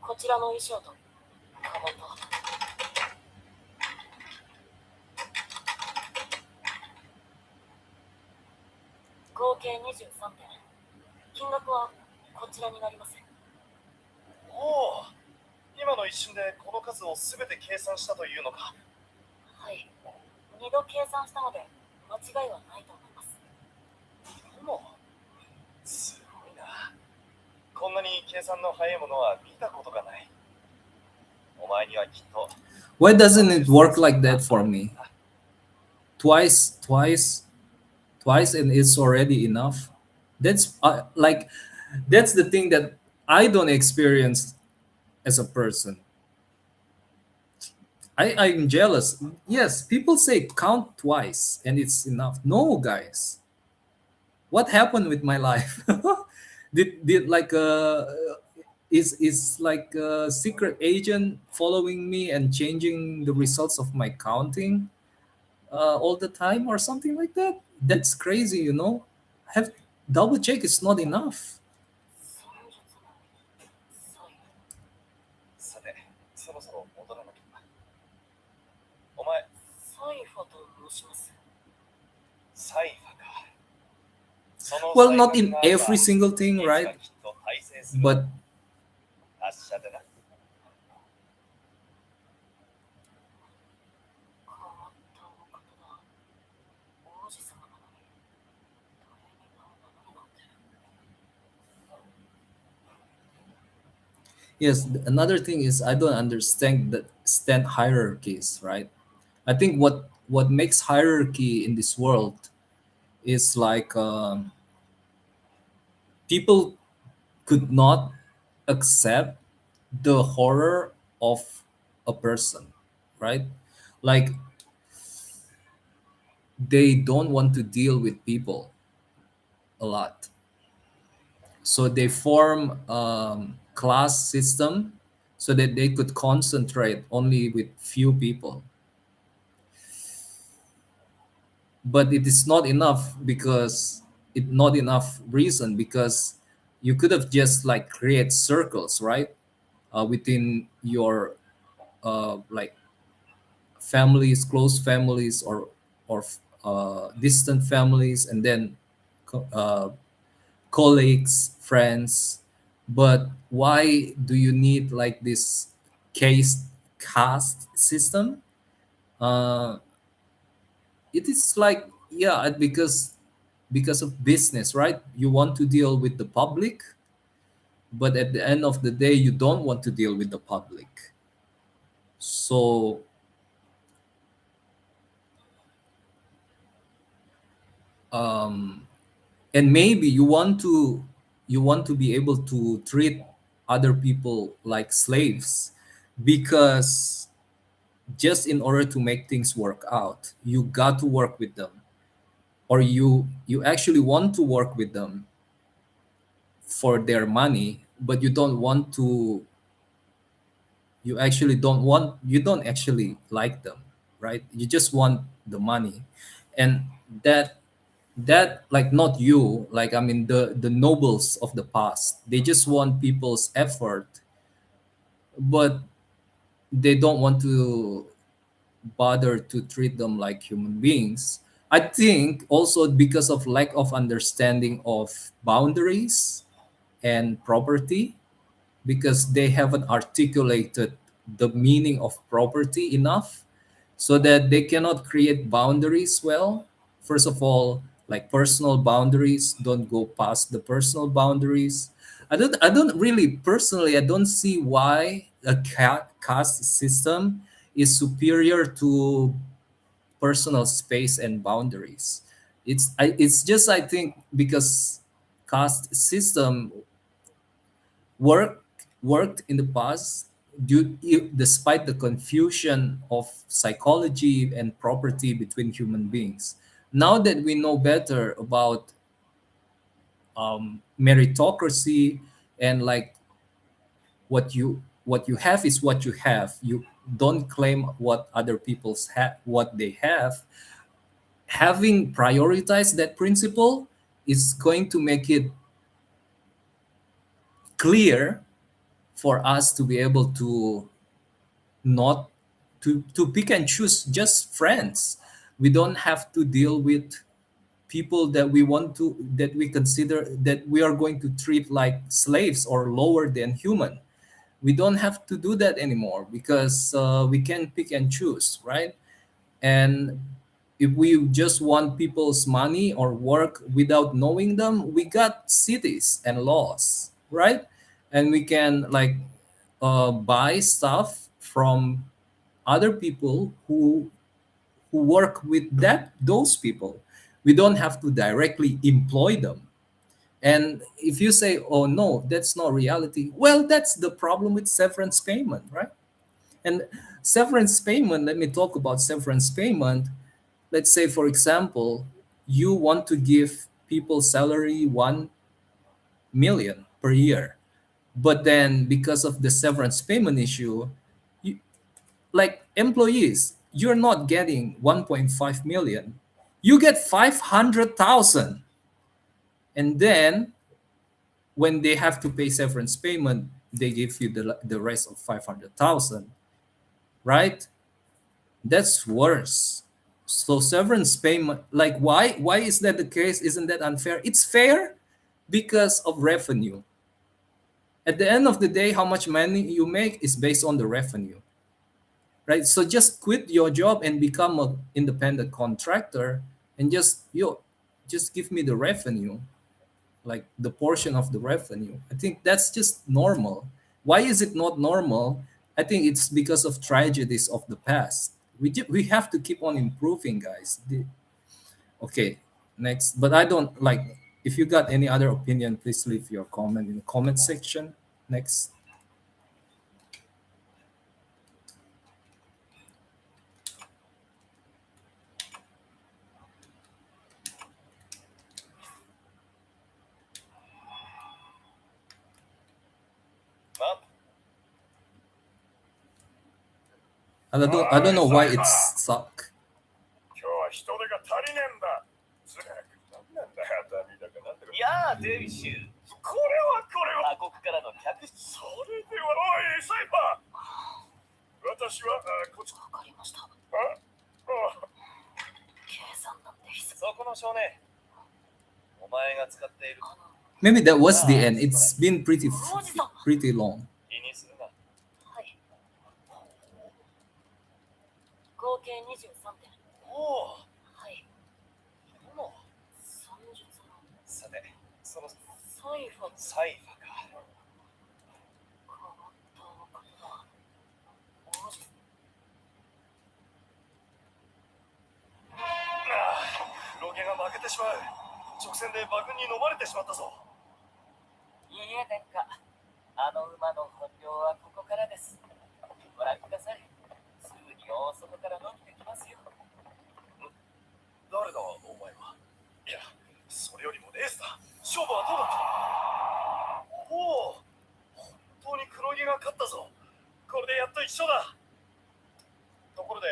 Speaker 3: こちらの衣装とカバンと。合計23点。金額はこちらになります。おお、今の一瞬でこの数をすべて計算したというのか。はい。2度計算したので間違いはないと思います。でも、すごいな。こんなに計算の早いものは見たことがない。お前にはきっと。
Speaker 1: Why doesn't it work like that for me? Twice, and it's already enough. That's like that's the thing that I don't experience as a person. I'm jealous. Yes, people say count twice and it's enough. No, guys, what happened with my life? did like is like a secret agent following me and changing the results of my counting all the time or something like that? That's crazy, you know. Have double check is not enough.
Speaker 3: さて、そろそろ戻らなきゃ。とします。サイファか。その
Speaker 1: Well,
Speaker 3: サイフ
Speaker 1: not
Speaker 3: ァ
Speaker 1: in
Speaker 3: があれば、
Speaker 1: every single
Speaker 3: い
Speaker 1: thing,
Speaker 3: つか
Speaker 1: right?
Speaker 3: きっと大成する。
Speaker 1: But
Speaker 3: 達者でな。
Speaker 2: 変わったお方だ。王子様なのに、誰にも守るなんて。
Speaker 1: yes, another thing is I don't understand the stand hierarchies, right? I think what makes hierarchy in this world is like people could not accept the horror of a person, right? Like they don't want to deal with people a lot, so they form class system so that they could concentrate only with few people. But it is not enough because it not enough reason because you could have just like create circles, right? Within your like families, close families, or distant families, and then colleagues, friends. But why do you need like this case caste system? Uh, it is like, yeah, because of business, right? You want to deal with the public, but at the end of the day, you don't want to deal with the public. So um, and maybe you want to be able to treat other people like slaves because just in order to make things work out you got to work with them, or you actually want to work with them for their money, but you don't actually like them, right? You just want the money. And that like not you, like I mean the nobles of the past, they just want people's effort, but they don't want to bother to treat them like human beings. I think also because of lack of understanding of boundaries and property, because they haven't articulated the meaning of property enough, so that they cannot create boundaries well. First of all, like personal boundaries, don't go past the personal boundaries. I don't really personally, I don't see why a caste system is superior to personal space and boundaries. It's just I think because caste system work worked in the past despite the confusion of psychology and property between human beings. Now that we know better about meritocracy, and like what you have is what you have, you don't claim what other people's what they have. Having prioritized that principle is going to make it clear for us to be able to not to pick and choose just friends. We don't have to deal with people that we consider that we are going to treat like slaves or lower than human. We don't have to do that anymore because we can pick and choose, right? And if we just want people's money or work without knowing them, we got cities and laws, right? And we can like buy stuff from other people who work with those people. We don't have to directly employ them. And if you say, oh no, that's not reality, well, that's the problem with severance payment, right? And severance payment, let me talk about severance payment. Let's say, for example, you want to give people salary 1 million per year, but then because of the severance payment issue, you, like employees, you're not getting 1.5 million, you get 500,000. And then when they have to pay severance payment, they give you the rest of 500,000, right? That's worse. So severance payment, like why is that the case? Isn't that unfair? It's fair because of revenue. At the end of the day, how much money you make is based on the revenue, right? So just quit your job and become an independent contractor, and just give me the revenue, like the portion of the revenue. I think that's just normal. Why is it not normal? I think it's because of tragedies of the past. We have to keep on improving, guys. Okay, next. But I don't like. If you got any other opinion, please leave your comment in the comment section. Next.
Speaker 3: なん
Speaker 1: I don't know why it's suck.
Speaker 3: 今日は人手が足りねえんだ。なんなんだよ、ダメだかなんだか。いやー、デビッシュ。これは。他国からの客。それでは、おい、サイパー。私は、こっち。わかりました。計算なんです。そこの少年。お前が使っている。
Speaker 1: Maybe that was the end. It's been pretty long.
Speaker 3: 気にするな。はい。合計23点。おお。はい。でも、30の。さて、そのサイファか。変わったのかな。マジ。ロゲが負けてしまう。直線で馬群に飲まれてしまったぞ。いいえ、殿下。あの馬の本領はここからです。ご覧ください。すぐに大外から伸びてきますよ。誰だ、お前は。いや、それよりもレースだ。勝負はどうだった。おお、本当に黒毛が勝ったぞ。これでやっと一緒だ。ところで、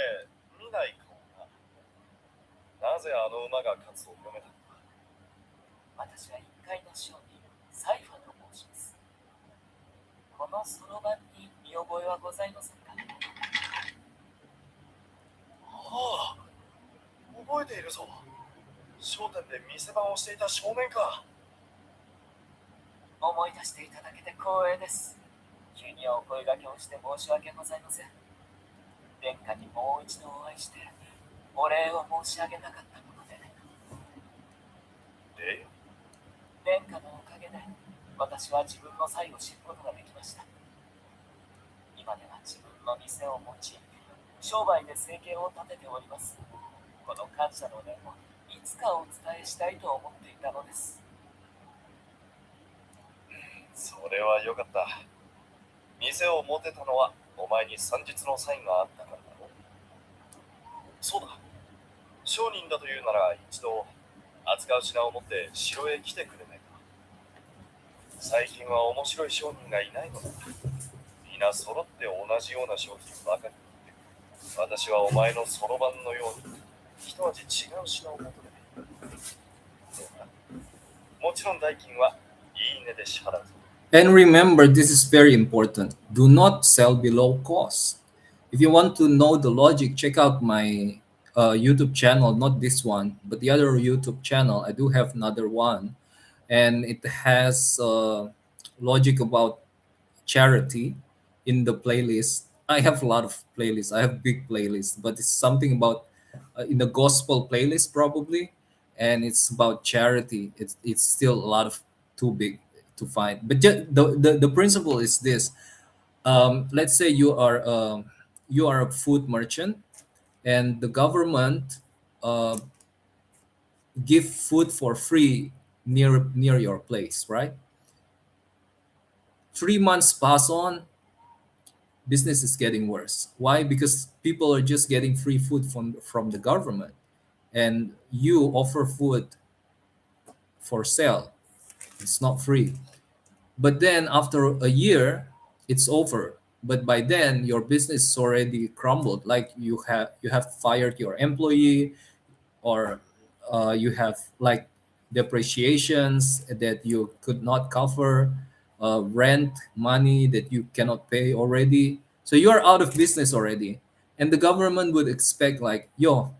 Speaker 3: 見ないかな。なぜあの馬が勝つを読めたのか。私は一回の勝利、サイファと申します。このそろばんに見覚えはございませんか。はあ、覚えているぞ。商店で店番をしていた少年か。思い出していただけて光栄です。急にお声掛けをして申し訳ございません。殿下にもう一度お会いしてお礼を申し上げたかったもので。殿下のおかげで私は自分の才を知ることができました。今では自分の店を持ち、商売で生計を立てております。この感謝の念をいつかお伝えしたいと思っていたのです。それはよかった。店を持てたのはお前に算日のサインがあったからだろう。そうだ。商人だというなら一度扱う品を持って城へ来てくれないか。最近は面白い商人がいないのだ。皆揃って同じような商品ばかり。私はお前のそろばんのように一味違う品を求めている。もちろん代金はいいねで支払うぞ。
Speaker 1: And remember, this is very important. Do not sell below cost. If you want to know the logic, check out my YouTube channel, not this one, but the other YouTube channel. I do have another one, and it has logic about charity in the playlist. I have a lot of playlists. I have big playlists, but it's something about in the gospel playlist probably, and it's about charity. It's still a lot of too big to find. But the principle is this: let's say you are a food merchant, and the government uh, give food for free near your place, right? 3 months pass on, business is getting worse. Why? Because people are just getting free food from the government, and you offer food for sale. It's not free. But then after a year, it's over. But by then, your business is already crumbled. Like you have fired your employee, or you have like depreciations that you could not cover, rent money that you cannot pay already. So you are out of business already, and the government would expect like, yo,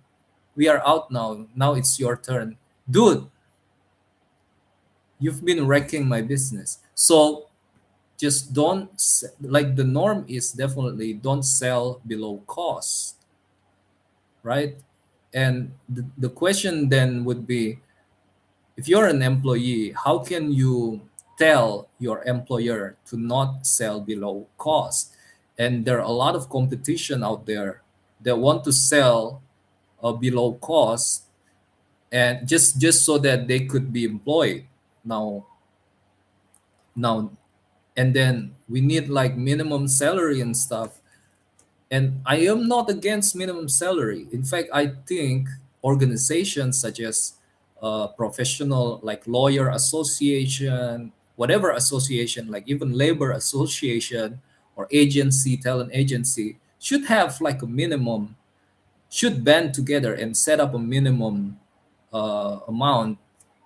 Speaker 1: we are out now. Now it's your turn. Dude, you've been wrecking my business. So just don't like the norm is definitely don't sell below cost, right? And the question then would be, if you're an employee, how can you tell your employer to not sell below cost? And there are a lot of competition out there that want to sell below cost, and just so that they could be employed. Now now and then we need like minimum salary and stuff. And I am not against minimum salary. In fact, I think organizations such as professional, like lawyer association, whatever association, like even labor association or agency, talent agency, should have like a minimum, should band together and set up a minimum amount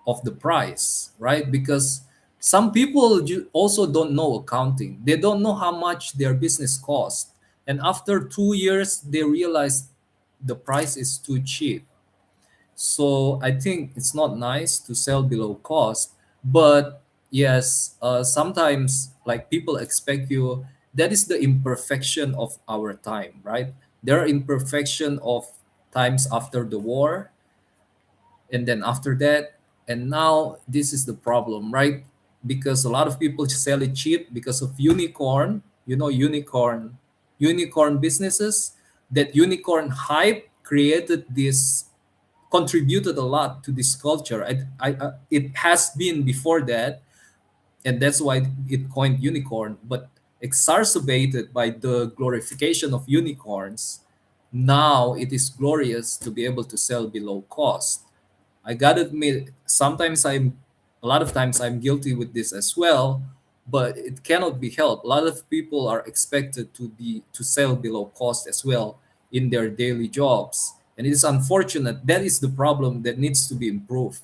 Speaker 1: of the price, right? Because some people also don't know accounting. They don't know how much their business costs. And after 2 years, they realize the price is too cheap. So I think it's not nice to sell below cost. But yes, sometimes like people expect you, that is the imperfection of our time, right? There are imperfection of times after the war, and then after that, and now this is the problem, right? Because a lot of people sell it cheap because of unicorn, unicorn businesses. That unicorn hype created this, contributed a lot to this culture. It has been before that, and that's why it coined unicorn, but exacerbated by the glorification of unicorns. Now it is glorious to be able to sell below cost. I gotta admit, a lot of times I'm guilty with this as well, but it cannot be helped. A lot of people are expected to sell below cost as well in their daily jobs, and it is unfortunate. That is the problem that needs to be improved.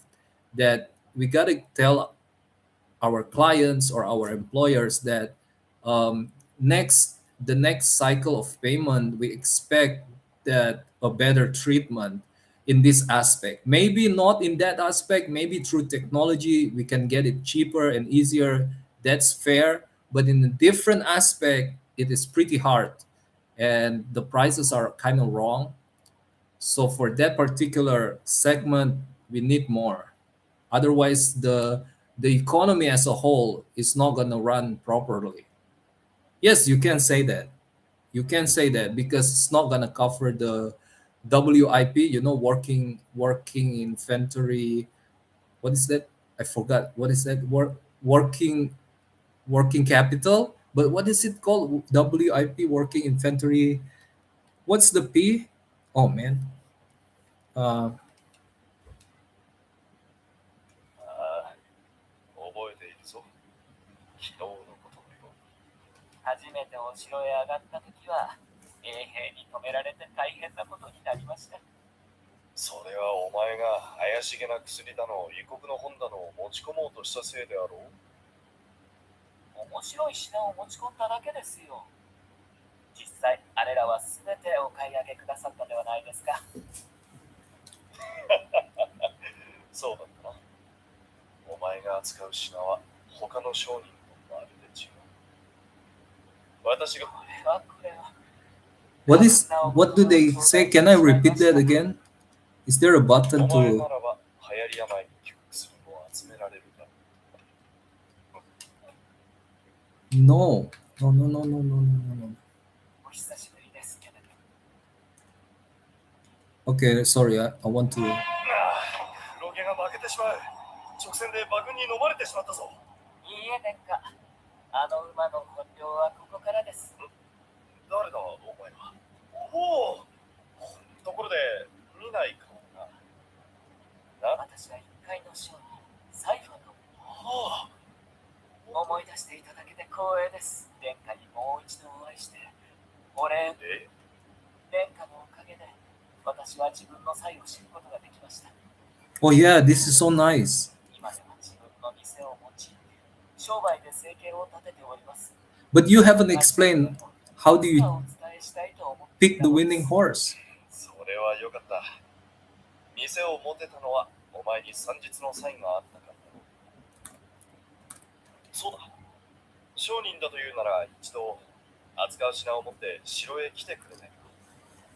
Speaker 1: That we gotta tell our clients or our employers that um, the next cycle of payment, we expect that a better treatment in this aspect. Maybe not in that aspect, maybe through technology we can get it cheaper and easier. That's fair. But in a different aspect, it is pretty hard, and the prices are kind of wrong. So for that particular segment, we need more. Otherwise, the economy as a whole is not going to run properly. Yes, you can say that. You can say that because it's not going to cover the WIP, working inventory. What is that? I forgot. What is that? Working capital. But what is it called? WIP, working inventory. What's the P? Oh man. Uh,
Speaker 3: ああ、覚えているぞ。昨日のことだよ。初めてお城へ上がった時は、衛兵に止められて大変なことになりました。それはお前が怪しげな薬だの、異国の本だのを持ち込もうとしたせいであろう。面白い品を持ち込んだだけですよ。実際、あれらは全てお買い上げくださったではないですか。そうだったな。お前が扱う品は他の商人とまるで違う。私がこれは
Speaker 1: what do they say? Can I repeat that again? Is there a
Speaker 3: お
Speaker 1: button
Speaker 3: 前な
Speaker 1: to?
Speaker 3: らば流行り病に効く薬を集められるだろう。
Speaker 1: No, no, no, no, no, no, no, no.
Speaker 3: お久しぶりですけれど。
Speaker 1: Okay, sorry. I want to.
Speaker 3: ロケが負けてしまう。直線で馬群に飲まれてしまったぞ。いいえ、殿下。あの馬の本領はここからです。誰だ、お前は。おお。ところで、見ないかな。私は一階の商人、サイファーの。はあ。思い出していただけで光栄です。殿下にもう一度お会いして。お礼。殿下のおかげで、私は自分の才を知ることができました。
Speaker 1: Oh yeah, this is so nice.
Speaker 3: 今では自分の店を持ち、商売で生計を立てております。
Speaker 1: But you haven't explained how do you
Speaker 3: お伝えしたいと思ってい
Speaker 1: pick
Speaker 3: た
Speaker 1: the
Speaker 3: のです。
Speaker 1: winning horse?
Speaker 3: それはよかった。店を持てたのはお前に算日のサインがあったからだろう。そうだ。商人だというなら一度扱う品を持って城へ来てくれないか。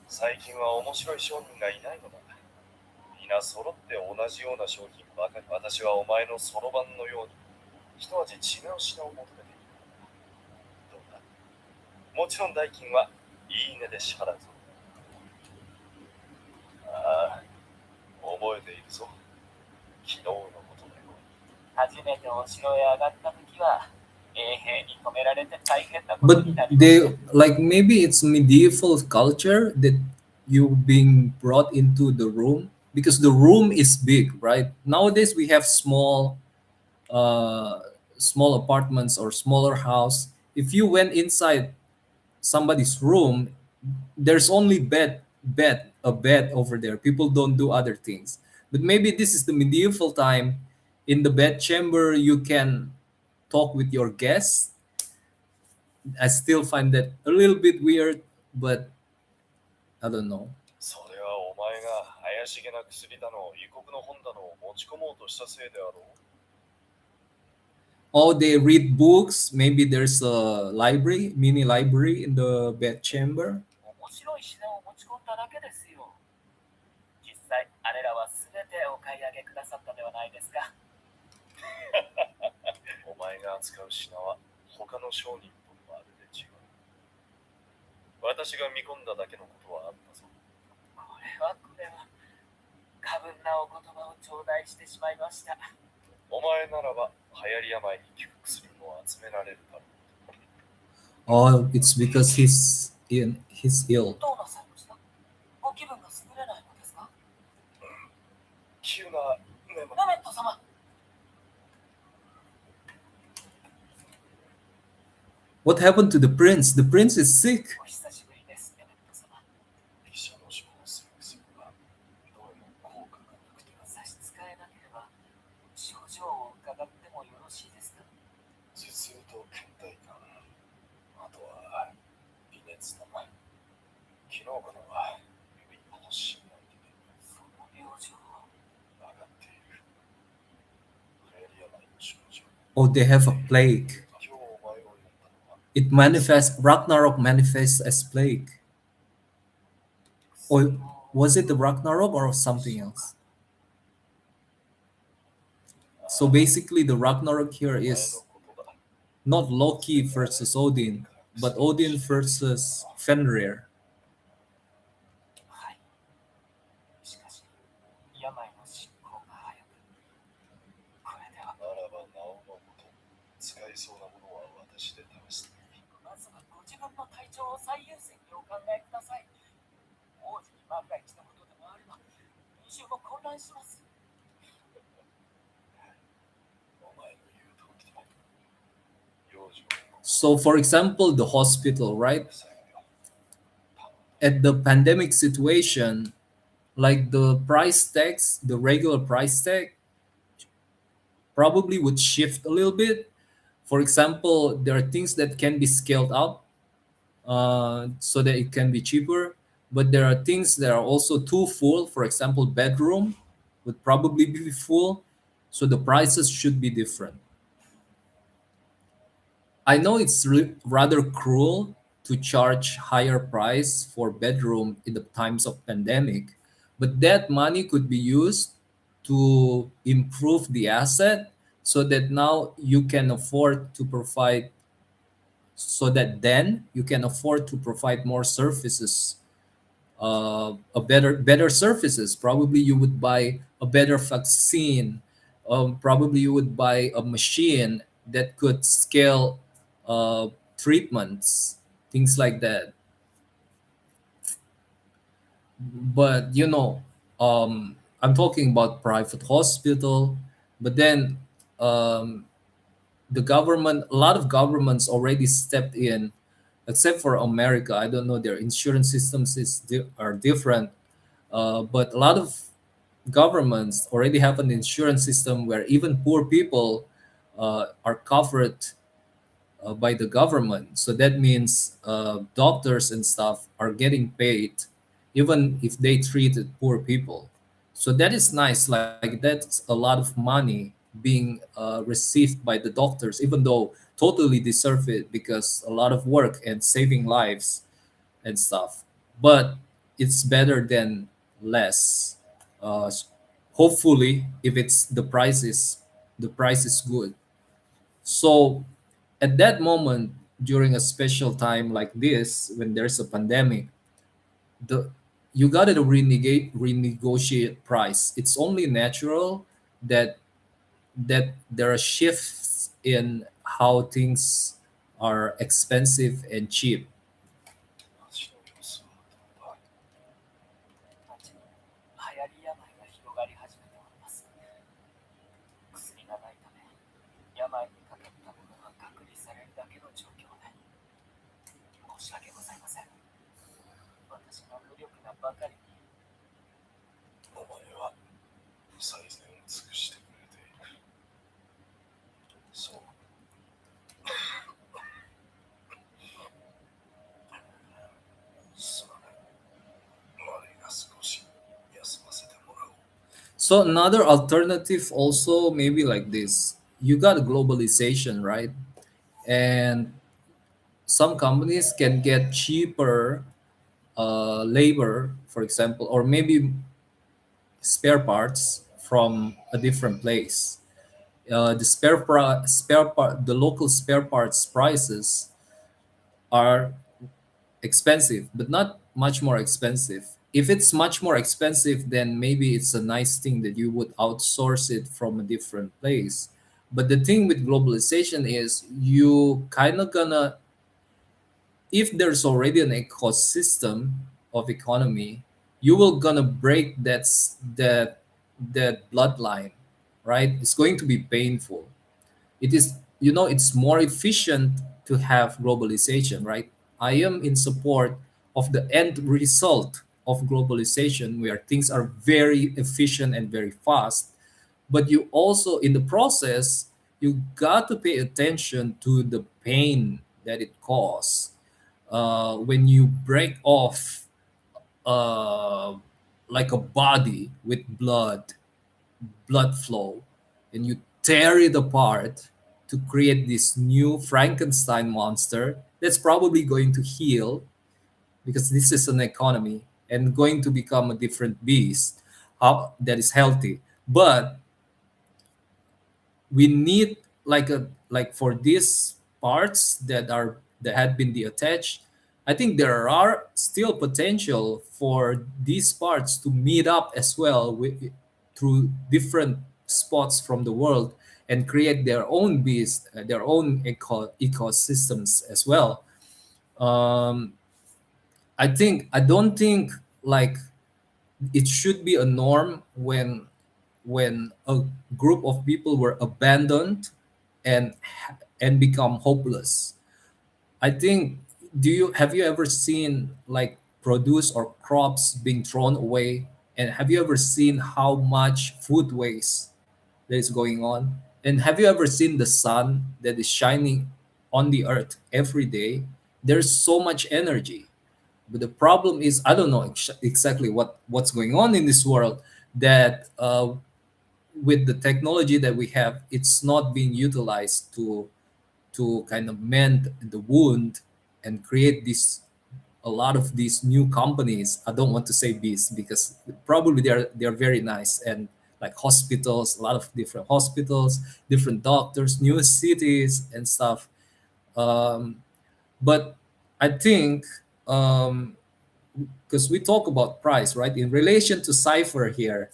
Speaker 3: 最近は面白い商人がいないのだ。皆揃って同じような商品ばかり。私はお前のそろばんのように一味違う品を求めている。どうだ。もちろん代金はいいねで支払うぞ。ああ、覚えているぞ。昨日のことだよ。初めてお城へ上がった時は衛兵に止められて大変なこと
Speaker 1: But
Speaker 3: になりました。
Speaker 1: they like maybe it's medieval culture that you being brought into the room because the room is big, right? Nowadays we have uh small apartments or smaller house. If you went inside somebody's room, there's only a bed over there. People don't do other things. But maybe this is the medieval time. In the bed chamber, you can talk with your guests. I still find that a little bit weird, but I don't know.
Speaker 3: それはお前が怪しげな薬だの異国の本だのを持ち込もうとしたせいであろう。
Speaker 1: Oh, they read books. Maybe there's a library, mini library in the bed chamber.
Speaker 3: 面白い品を持ち込んだだけですよ。実際あれらは全てお買い上げくださったではないですか。お前が扱う品は他の商人とまるで違う。私が見込んだだけのことはあったぞ。これは過分なお言葉を頂戴してしまいました。お前ならば流行り病に効く薬も集められるだろう。
Speaker 1: Oh, it's because he's ill.
Speaker 3: どうなさいました？ご気分が優れないのですか？急なメメット様。
Speaker 1: What happened to the prince? The prince is sick.
Speaker 3: お久しぶりです、メメット様。医者の処方する薬はどうも効果がなくて差し支えなければ症状を伺ってもよろしいですか？頭痛と倦怠感、あとは微熱だ。昨日からは指に発疹が出て、その病状を分かっている。流行り病の症状。
Speaker 1: Oh, they have a plague.
Speaker 3: 今日お前を呼んだのは
Speaker 1: It manifests, Ragnarok manifests as plague. Or was it the Ragnarok or something else? So basically, the Ragnarok here
Speaker 3: お前の
Speaker 1: is
Speaker 3: ことだ。
Speaker 1: not Loki versus Odin, but Odin versus Fenrir.
Speaker 3: はい。しかし、病の進行が早く、これでは。ならば、なおのこと、使いそうなものは私で試してみる。まずはご自分の体調を最優先にお考えください。王子に万が一のことでもあれば、民衆も混乱します。お前の言う通りだ。幼児を
Speaker 1: So, for example, the hospital, right?
Speaker 3: 抑えるよ。
Speaker 1: At the pandemic situation, like the price tags, the regular price tag probably would shift a little bit. For example, there are things that can be scaled up so that it can be cheaper, but there are things that are also too full. For example, bedroom would probably be full, so the prices should be different. I know it's rather cruel to charge higher price for bedroom in the times of pandemic, but that money could be used to improve the asset so that now you can afford to provide so that then you can afford to provide more services, a better services. Probably you would buy a better vaccine. Probably you would buy a machine that could scale uh, treatments, things like that. But I'm talking about private hospital. But then um, a lot of governments already stepped in, except for America. I don't know, their insurance systems are different. But a lot of governments already have an insurance system where even poor people are covered by the government. So that means doctors and stuff are getting paid even if they treated poor people. So that is nice. Like that's a lot of money being received by the doctors, even though totally deserve it because a lot of work and saving lives and stuff. But it's better than less. Hopefully, if it's the price is good. So at that moment, during a special time like this, when there's a pandemic, the you gotta renegotiate price. It's only natural that there are shifts in how things are expensive and cheap.
Speaker 3: 私の様子はどうだ。町に流行り病が広がり始めております。薬がないため、病にかかった者は隔離されるだけの状況で、申し訳ございません。私が無力なばかりに。お前は最善を尽くしてくれている。そう。すまない。悪いが少し休ませてもらおう。
Speaker 1: So another alternative also maybe like this. You got globalization, right? And some companies can get cheaper labor, for example, or maybe spare parts from a different place. The local spare parts prices are expensive, but not much more expensive. If it's much more expensive, then maybe it's a nice thing that you would outsource it from a different place. But the thing with globalization is you kind of gonna, if there's already an ecosystem of economy, you will gonna break that bloodline, right? It's going to be painful. It is, it's more efficient to have globalization, right? I am in support of the end result of globalization where things are very efficient and very fast, but you also in the process you got to pay attention to the pain that it causes when you break off uh, like a body with blood flow, and you tear it apart to create this new Frankenstein monster that's probably going to heal because this is an economy and going to become a different beast that is healthy. But we need like for these parts that had been detached. I think there are still potential for these parts to meet up as well through different spots from the world and create their own beast, their own ecosystems as well. um, I don't think like it should be a norm when a group of people were abandoned and and become hopeless. I think, do you have you ever seen like produce or crops being thrown away, and have you ever seen how much food waste that is going on, and have you ever seen the sun that is shining on the earth every day? There's so much energy, but the problem is I don't know exactly what's going on in this world that with the technology that we have, it's not being utilized to kind of mend the wound and create this a lot of these new companies. I don't want to say beasts because probably they're very nice, and like hospitals, a lot of different hospitals, different doctors, new cities and stuff. Um, but I think because we talk about price, right? In relation to Cipher here,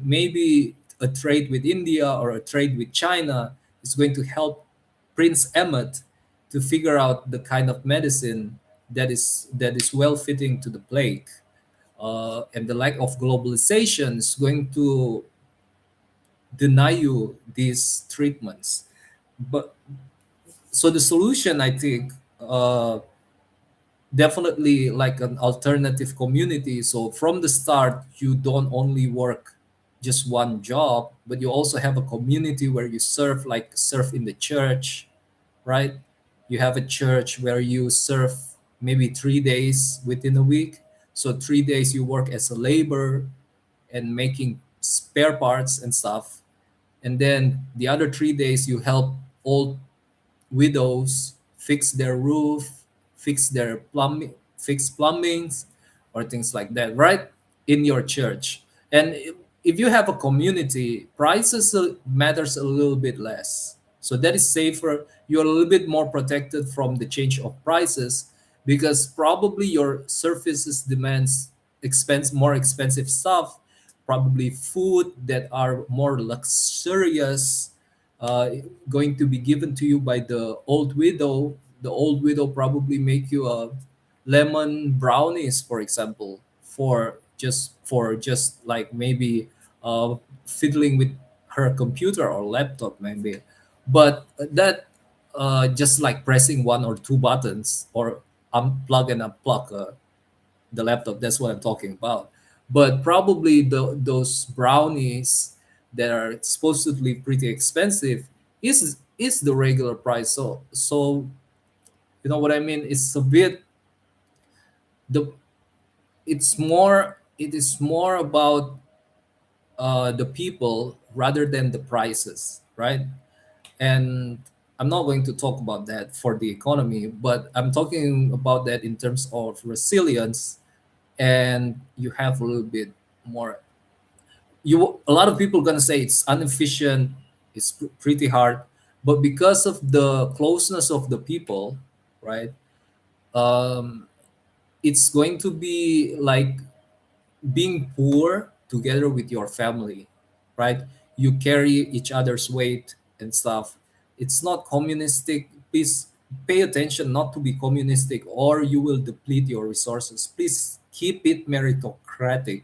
Speaker 1: maybe a trade with India or a trade with China is going to help Prince Emmet to figure out the kind of medicine that is well fitting to the plague. And the lack of globalization is going to deny you these treatments. But so the solution, I think, definitely like an alternative community. So from the start, you don't only work just one job, but you also have a community where you serve, like serve in the church, right? You have a church where you serve maybe 3 days within a week. So 3 days you work as a labor, and making spare parts and stuff. And then the other 3 days you help old widows fix their roof, fix their plumbing, fix plumbings, or things like that, right? In your church. And if you have a community, prices matters a little bit less. So that is safer. You're a little bit more protected from the change of prices because probably your services demands more expensive stuff, probably food that are more luxurious, uh, going to be given to you by the old widow. The old widow probably make you a lemon brownies, for example, for just like maybe fiddling with her computer or laptop, maybe. But that just like pressing one or two buttons or unplug and unplug the laptop. That's what I'm talking about. But probably those brownies that are supposedly pretty expensive is the regular price. So you know what I mean? It's a bit the it is more about the people rather than the prices, right? And I'm not going to talk about that for the economy, but I'm talking about that in terms of resilience. And you have a little bit more, you a lot of people gonna say it's inefficient, it's pretty hard, but because of the closeness of the people, right, um it's going to be like being poor together with your family, right? You carry each other's weight and stuff. It's not communistic. Please pay attention not to be communistic or you will deplete your resources. Please keep it meritocratic.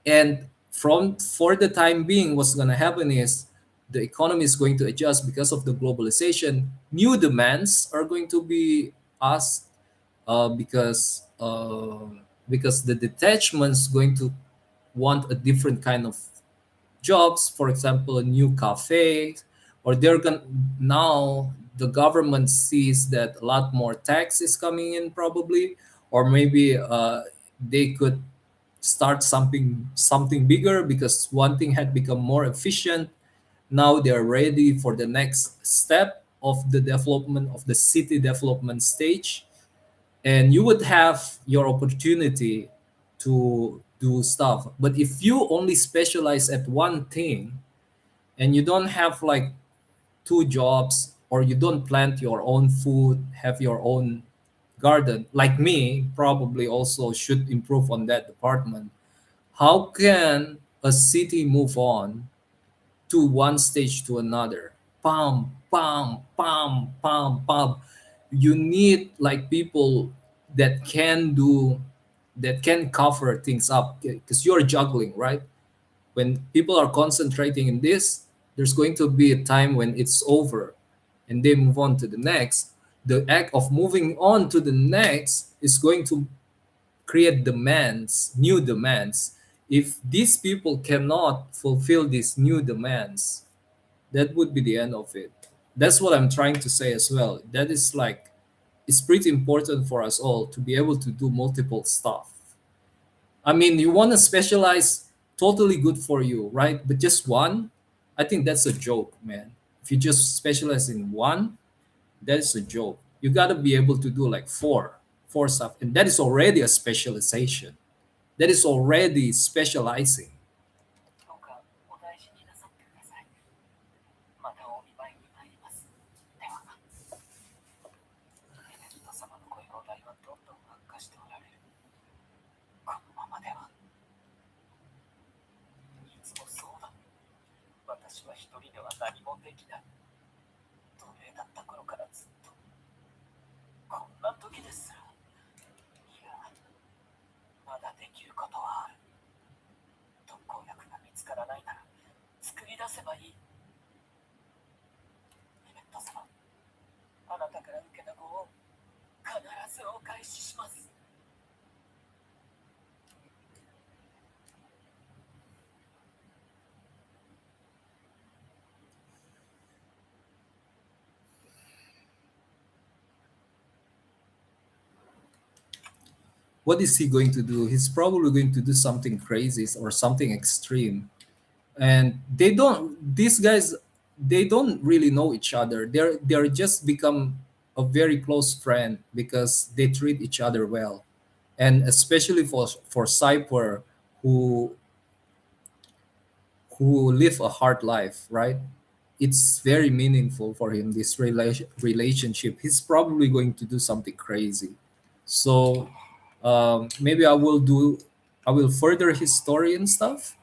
Speaker 1: And from for the time being, what's going to happen is the economy is going to adjust because of the globalization. New demands are going to be asked because the detachment's going to want a different kind of jobs, for example, a new cafe, or they're going now the government sees that a lot more tax is coming in probably, or maybe they could start something bigger because one thing had become more efficient. Now they're ready for the next step of the development of the city development stage, and you would have your opportunity to do stuff. But if you only specialize at one thing and you don't have like two jobs, or you don't plant your own food, have your own garden, like me, probably also should improve on that department. How can a city move on to one stage to another? Pam, pam, pam, pam, pam. You need like people that can do, that can cover things up because you're juggling, right? When people are concentrating in this, there's going to be a time when it's over and they move on to the next. The act of moving on to the next is going to create demands, new demands. If these people cannot fulfill these new demands, that would be the end of it. That's what I'm trying to say as well. That is like, it's pretty important for us all to be able to do multiple stuff. I mean, you want to specialize, totally good for you, right? But just one, I think that's a joke, man. If you just specialize in one, that's a joke. You got to be able to do like four stuff. And that is already a specialization. That is already specializing.
Speaker 3: どうかお大事になさってください。またお見舞いに参ります。では、エネルト様のご容体はどんどん悪化しておられる。このままでは。いつもそうだ。私は一人では何もできない。奴隷だった頃からずっと。こんな時ですら。いや、まだできることはある。特効薬が見つからないなら作り出せばいい。エレット様、あなたから受けたご恩、必ずお返しします。
Speaker 1: what is he going to do? He's probably going to do something crazy or something extreme. And they don't, these guys, they don't really know each other. They're just become a very close friend because they treat each other well. And especially for Cypher, who live a hard life, right? It's very meaningful for him, this relationship. He's probably going to do something crazy. So maybe I will further his story and stuff.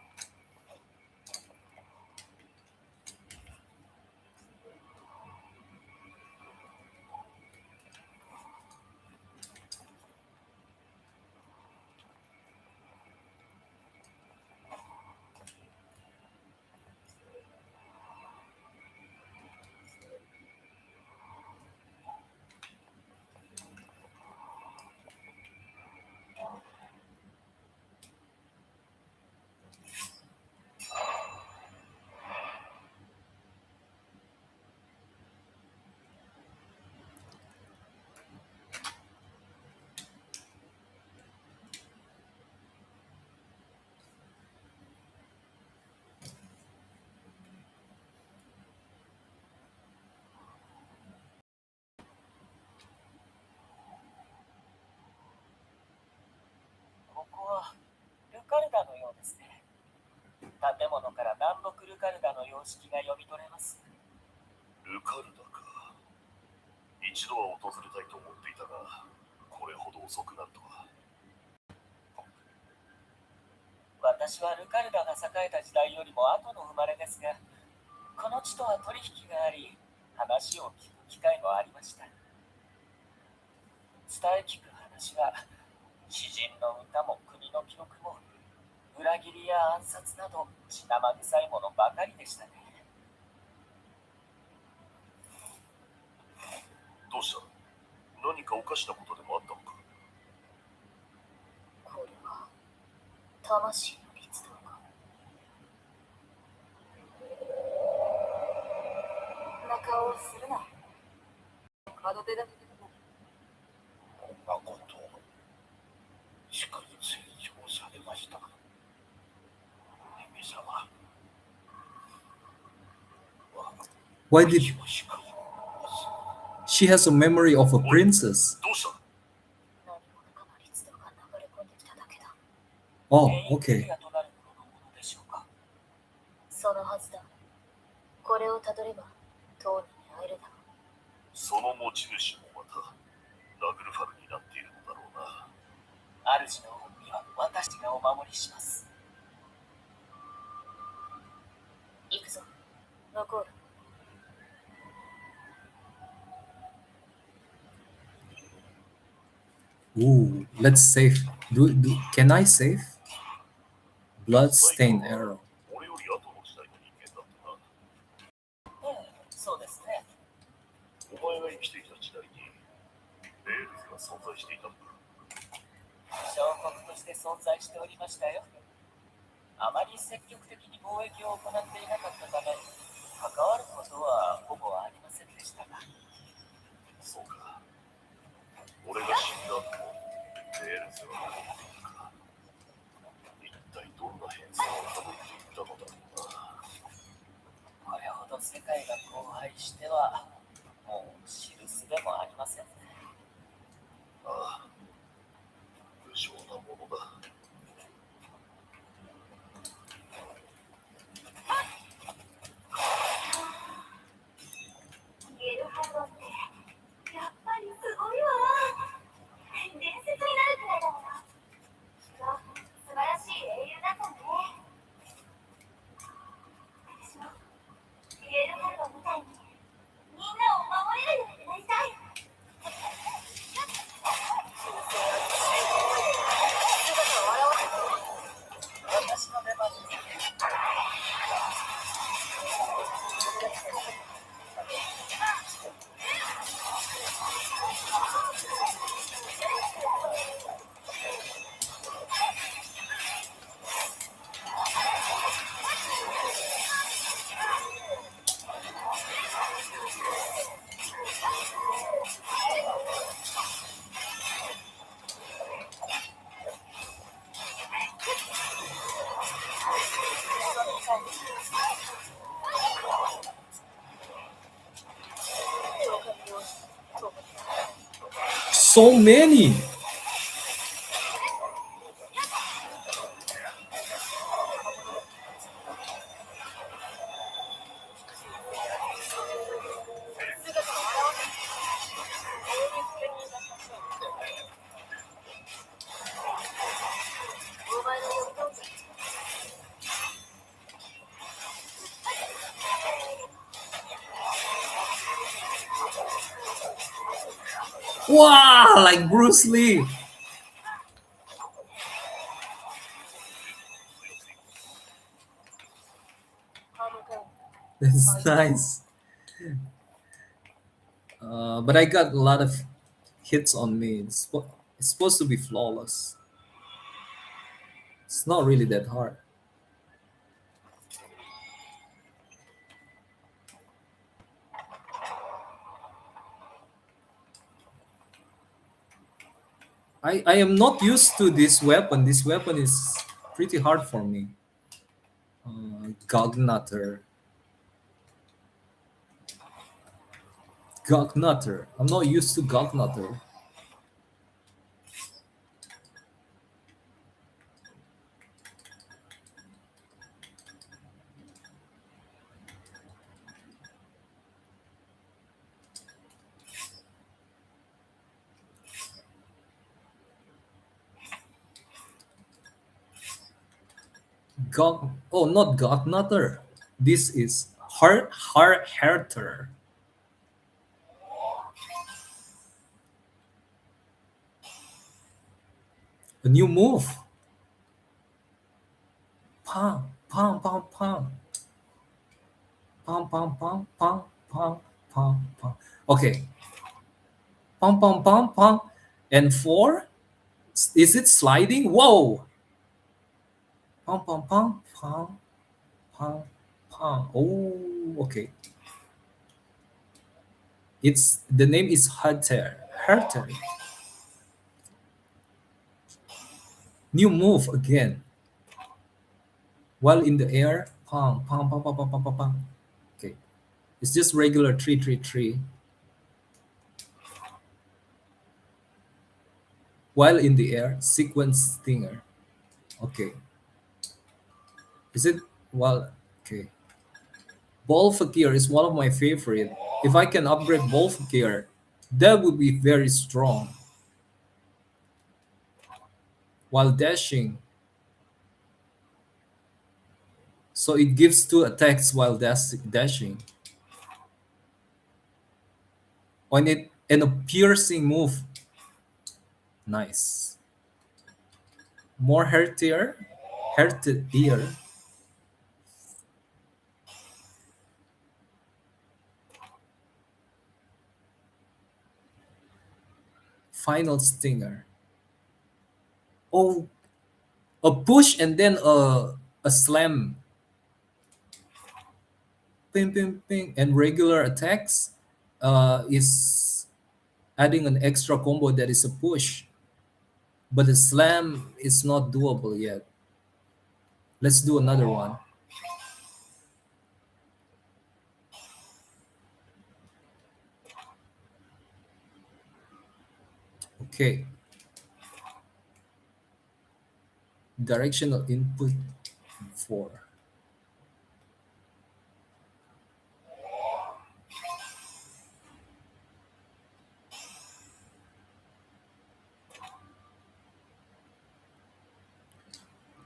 Speaker 3: ここはルカルダのようですね。建物から南北ルカルダの様式が読み取れます。
Speaker 4: ルカルダか。一度は訪れたいと思っていたが、これほど遅くなるとは。
Speaker 3: 私はルカルダが栄えた時代よりも後の生まれですが、この地とは取引があり、話を聞く機会もありました。伝え聞く話は、詩人の歌も国の記録も、裏切りや暗殺など血生臭いものばかりでしたね。
Speaker 4: どうした？何かおかしなことでもあったのか？
Speaker 2: これは魂の律動か。な顔をするな。門出だけでも。
Speaker 4: 誠、祝に成長されました。姫様。
Speaker 1: Why did she has a memory of a princess?
Speaker 4: どうした？
Speaker 2: 何者かの律動が流れ込んできただけだ。
Speaker 1: Oh,
Speaker 3: 原因
Speaker 1: okay.
Speaker 3: がとなるもののものでしょうか。
Speaker 2: そのはずだ。これをたどれば、当人に会えるだろう。
Speaker 4: その持ち主もまたラグルファルになっているのだろうな。
Speaker 3: 主の本には私がお守りします。
Speaker 2: 行くぞ、ノコール。
Speaker 1: Ooh, let's save. Can I save? Bloodstained arrow.
Speaker 4: 俺より後の時代の人間だったな。
Speaker 3: ええ、そうですね。
Speaker 4: お前が生きていた時代にレールズが存在していたんだ。
Speaker 3: 小国として存在しておりましたよ。あまり積極的に貿易を行っていなかったため、関わることはほぼありませんでしたが。
Speaker 4: そうか。俺が死んだ後もレールズは残っていたか。一体どんな変遷をたどっていったのだろうな。
Speaker 3: これほど世界が荒廃しては、もう知るすでもありませんね。
Speaker 4: ああ、無情なものだ。
Speaker 2: ゲルハルドってやっぱりすごいわ。伝説になるくらいだもの。きっと素晴らしい英雄だったね。私もゲルハルドみたいにみんなを守れるようになりたい。
Speaker 1: So many. Wow, like Bruce Lee. That's nice. But I got a lot of hits on me. It's supposed to be flawless. It's not really that hard. I am not used to this weapon. This weapon is pretty hard for me. Gognutter. Gognutter. I'm not used to Gognutter. Oh, not Gognutter. This is Harter. A new move. Pam, pam, pam, pam. Pam, pam, pam, pam, pam, pam, pam. Okay. Pam, pam, pam, pam. And four? Is it sliding? Whoa. Pam, pam, pam, pam, pam, pam. Oh, okay. It's the name is Harter. Harter. New move again. While in the air, pam, pam, pam, pam, pam, pam, pam, pam. Okay. It's just regular 333. While in the air, sequence stinger. Okay. Is it well? Okay. Ball fakir is one of my favorite. If I can upgrade ball fakir, that would be very strong. While dashing, so it gives two attacks while dashing. On it and a piercing move. Nice. More hertier, hertier. Final stinger. Oh, a push and then a slam. Ping, ping, ping, and regular attacks is adding an extra combo that is a push, but the slam is not doable yet. Let's do another one. Okay. Directional input 4.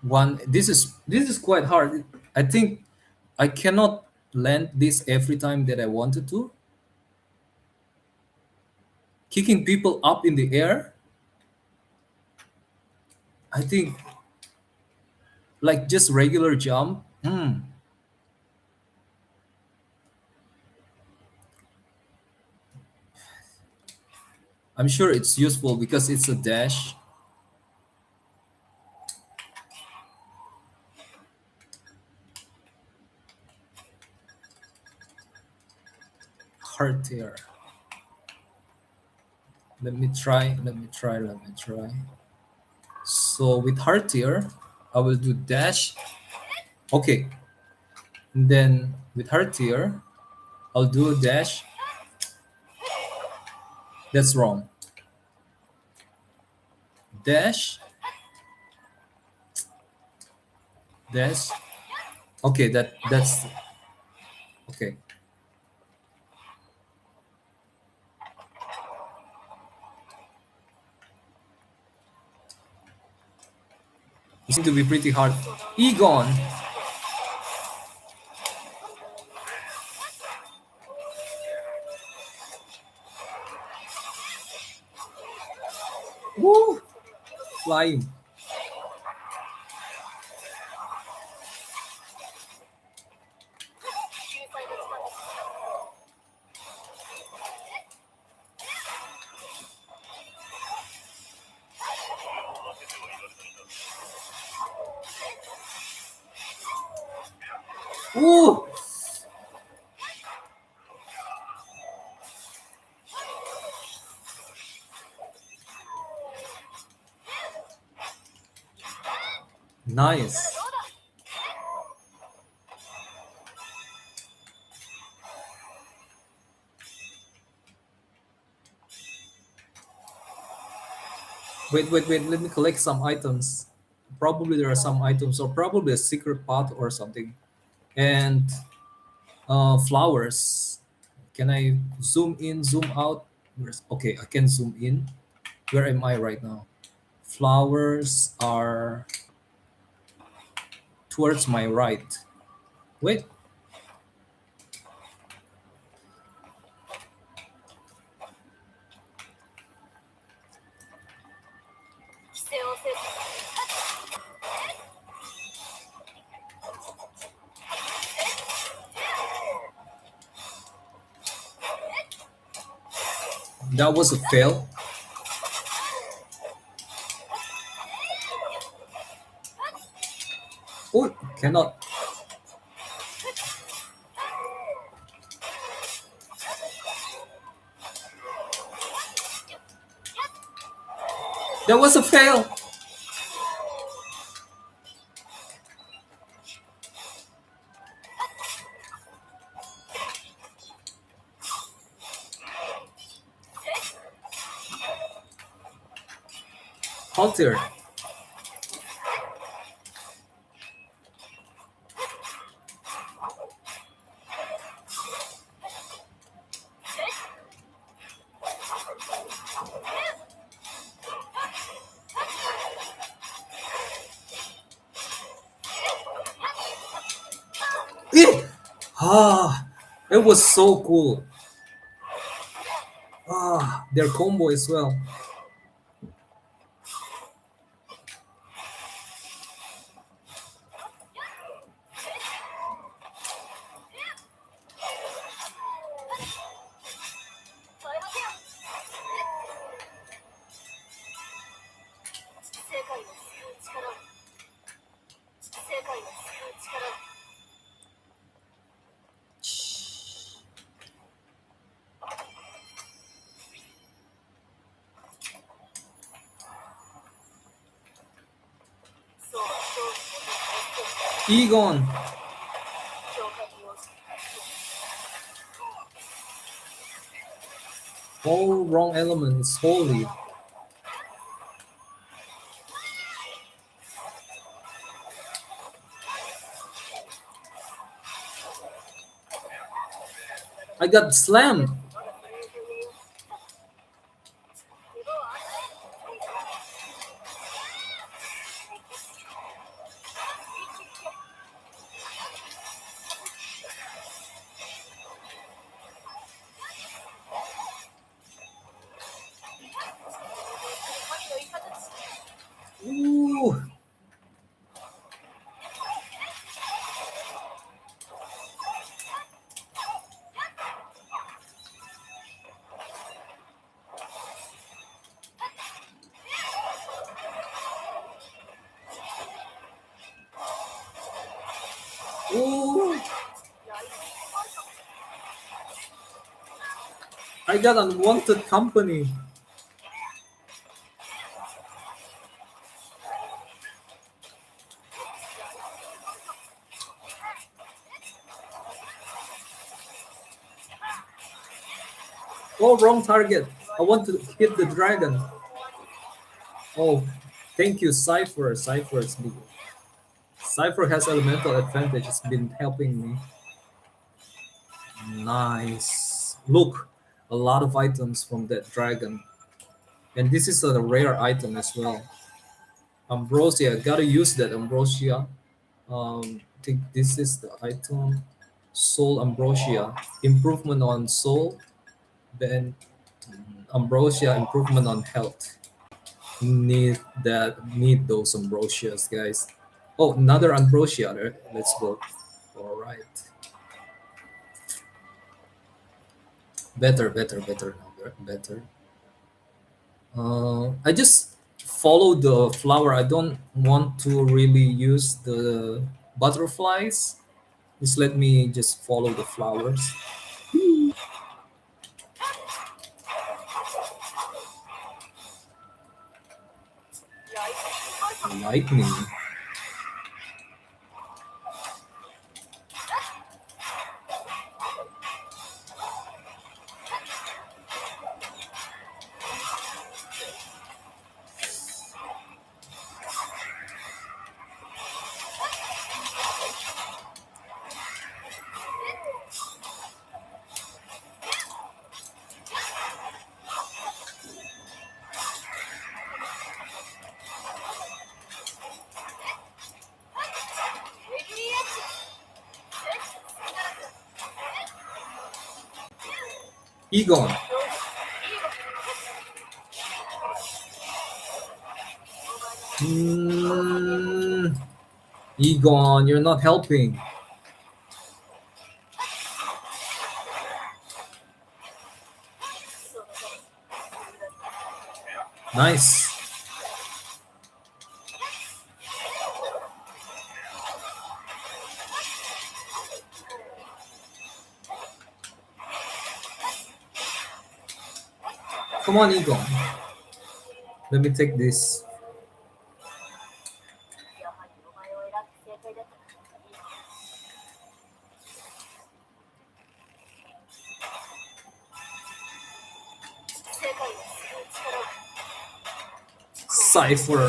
Speaker 1: One. This is quite hard. I think I cannot land this every time that I wanted to. Kicking people up in the air. I think like just regular jump. I'm sure it's useful because it's a dash. Hard tear. Let me try. So with hard tear, I will do dash. Okay. And then with her tier, I'll do a dash. That's wrong. Dash, dash. Okay, that's okay. It seems to be pretty hard. Egon. Woo! Flying. Ooh! Nice. Wait. Let me collect some items. Probably there are some items, or probably a secret pot or something. And flowers. Can I zoom in, zoom out? Okay, I can zoom in. Where am I right now? Flowers are towards my right. Wait, that was a fail. Oh, cannot. That was a fail. Halter. Eh! Ah, it was so cool. Ah, their combo as well. Egon. All wrong element is holy. I got slammed. Ooh. Ooh. I got unwanted company. Oh, wrong target. I want to hit the dragon. Oh, thank you, Cypher. Cypher has elemental advantage. It's been helping me. Nice. Look, a lot of items from that dragon. And this is a rare item as well. Ambrosia, gotta use that ambrosia. I think this is the item. Soul ambrosia, improvement on soul. Then ambrosia, improvement on health. Need those ambrosias, guys. Oh, another ambrosia. Let's go. All right. Better now. Better. I just follow the flower. I don't want to really use the butterflies. Just let me just follow the flowers. Lightning. Egon. Mm, Egon, you're not helping. Nice. Come on, Egon. Let me take this.
Speaker 2: やはりお前を選んで正解だったな。いいな。世界を救う力を
Speaker 1: Cypher.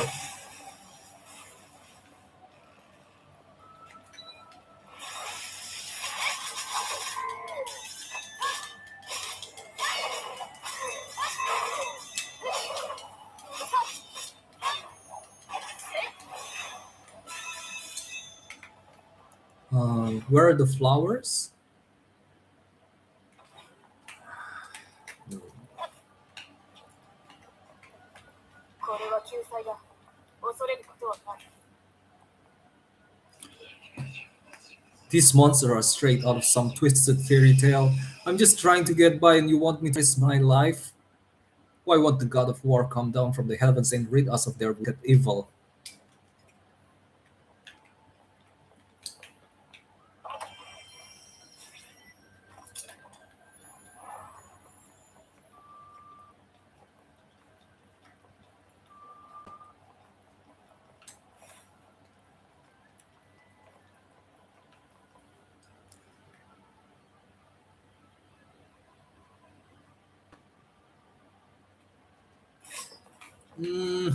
Speaker 1: Where are the flowers? No.
Speaker 2: これは救済だ。恐れることはない。
Speaker 1: These monsters are straight out of some twisted fairy tale. I'm just trying to get by and you want me to risk my life? Why won't the god of war come down from the heavens and rid us of their wicked evil?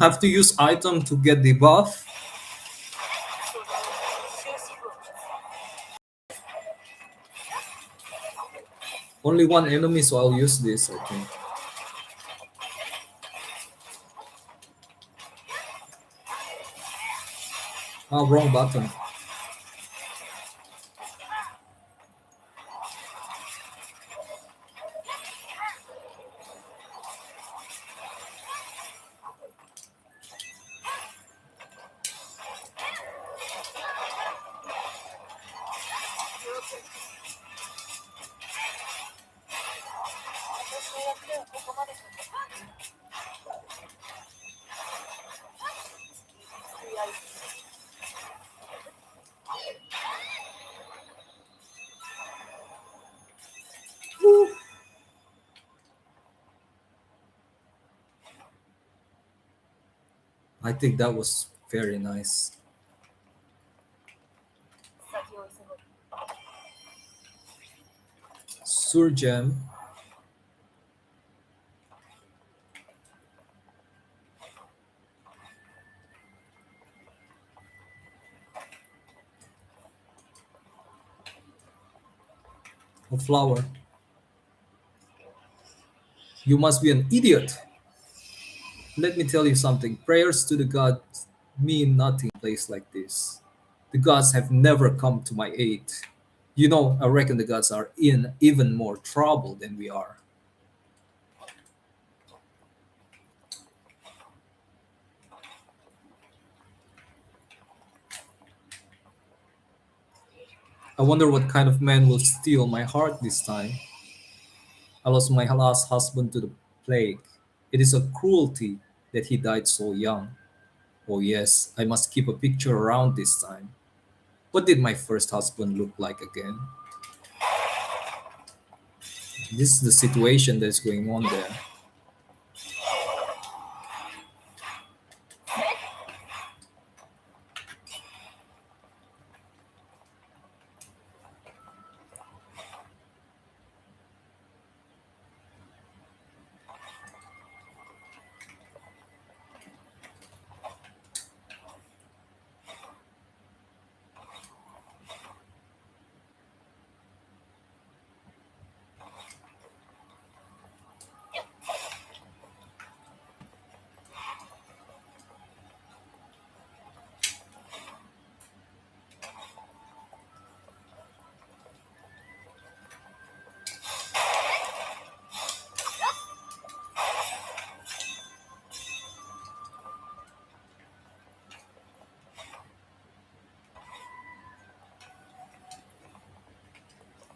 Speaker 1: Have to use item to get the buff.
Speaker 2: 素材を収集を
Speaker 1: Only one enemy, so I'll use this, I think. Ah, wrong button. I think that was very nice.
Speaker 2: 先を急ごう。
Speaker 1: Surgem. A flower. You must be an idiot. Let me tell you something. Prayers to the gods mean nothing in a place like this. The gods have never come to my aid. You know, I reckon the gods are in even more trouble than we are. I wonder what kind of man will steal my heart this time. I lost my last husband to the plague. It is a cruelty that he died so young. Oh, yes, I must keep a picture around this time. What did my first husband look like again? This is the situation that's going on there.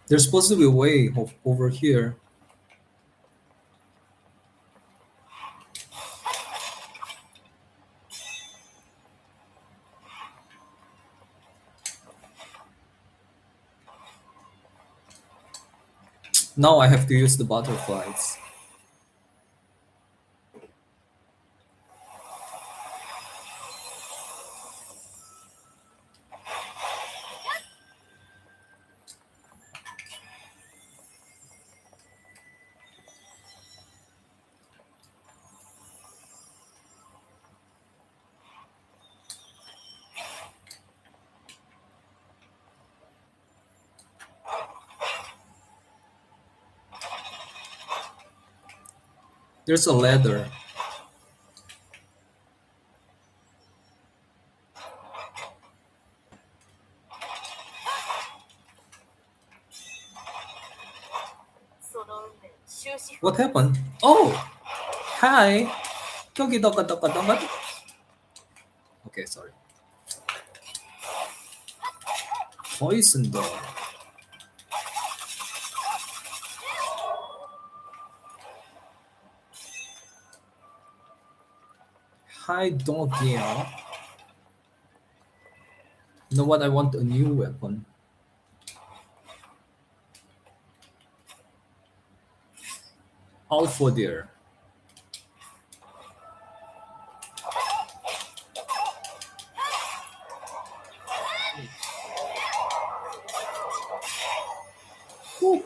Speaker 1: There's supposed to be a way over here. Now I have to use the butterflies. There's a ladder.
Speaker 2: その運命終止符
Speaker 1: What happened? Oh, hi. Toki toka toka toka. Okay, sorry. Poison door. Hi, donkey. You know what? I want a new weapon. Alpha deer. Whew.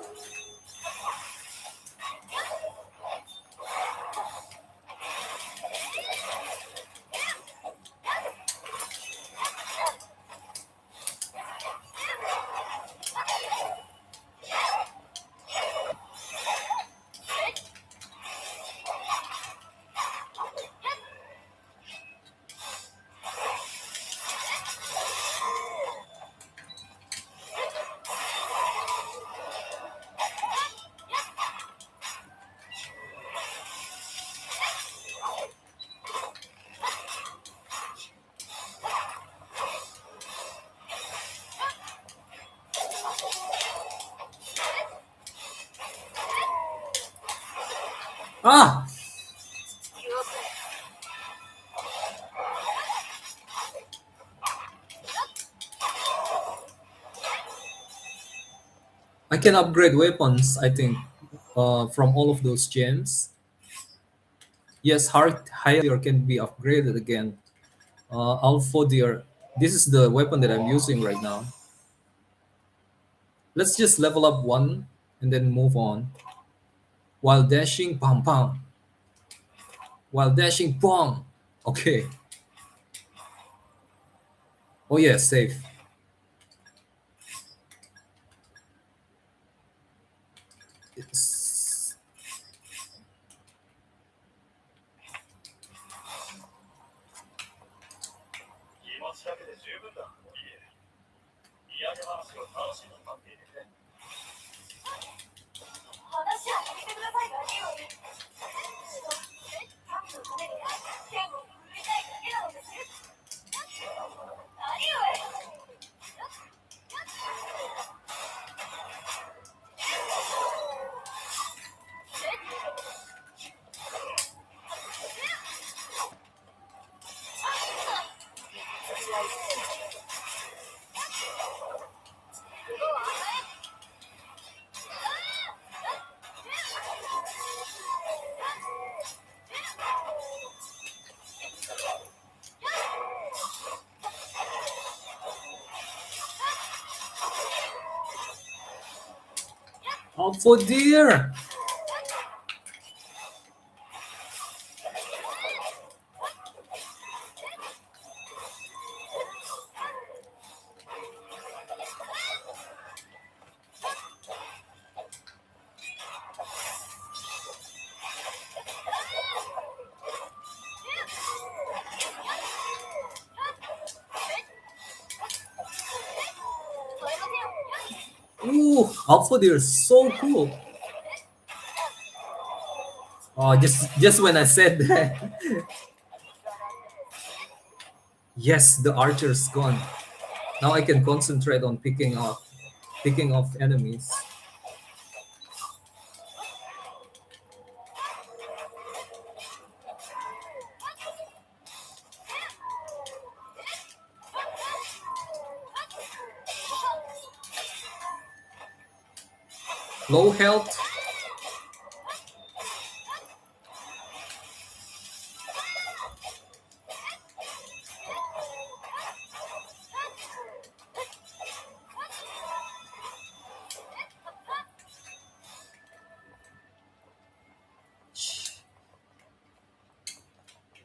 Speaker 1: Ah! I can upgrade weapons, I think, from all of those gems. Yes, heart higher can be upgraded again. Alpha deer. This is the weapon that I'm using right now. Let's just level up one and then move on. While dashing, pam pam. While dashing, pong. Okay. Oh yeah, safe. It's,
Speaker 4: 気持ちだけで十分だ。いえ、嫌げ話を楽しんで待っていてくれ。
Speaker 2: 話は聞いてください、兄上。神のために剣を振るいたいだけなのです。兄上。
Speaker 1: oh, for dear! Ooh, Alpha deer is so cool. Oh, just when I said that, yes, the archer's gone. Now I can concentrate on picking off enemies. Low health.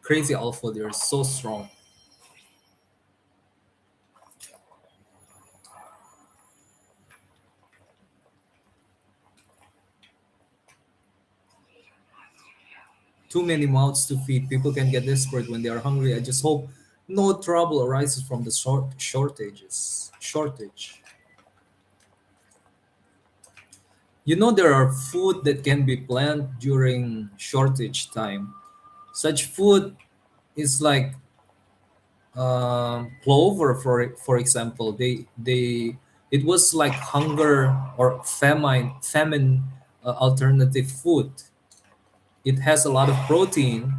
Speaker 1: Crazy Alpha, they're so strong. Too many mouths to feed. People can get desperate when they are hungry. I just hope no trouble arises from the shortages. Shortage. You know there are food that can be planned during shortage time. Such food is like clover, for example. They it was like hunger or famine alternative food. It has a lot of protein,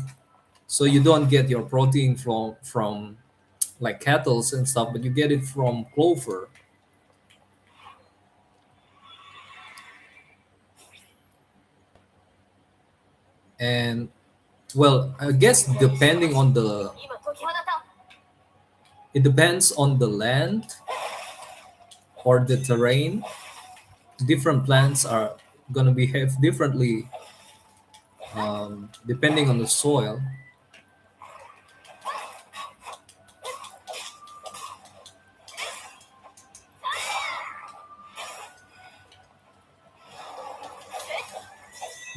Speaker 1: so you don't get your protein from like cattles and stuff, but you get it from clover. And well, I guess depending on the
Speaker 2: 今解き放た。
Speaker 1: it depends on the land or the terrain. Different plants are gonna behave differently depending on the soil.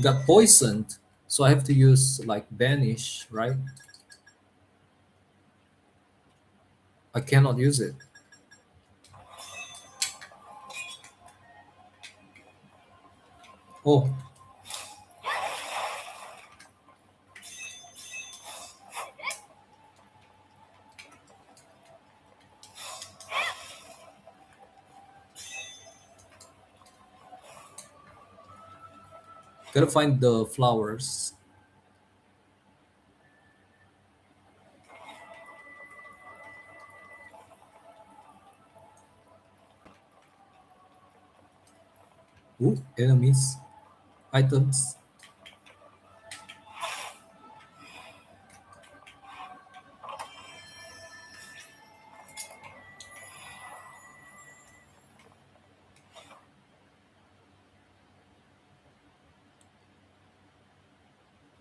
Speaker 1: Got poisoned, so I have to use like banish, right? I cannot use it. Oh, gotta find the flowers. Ooh, enemies, items.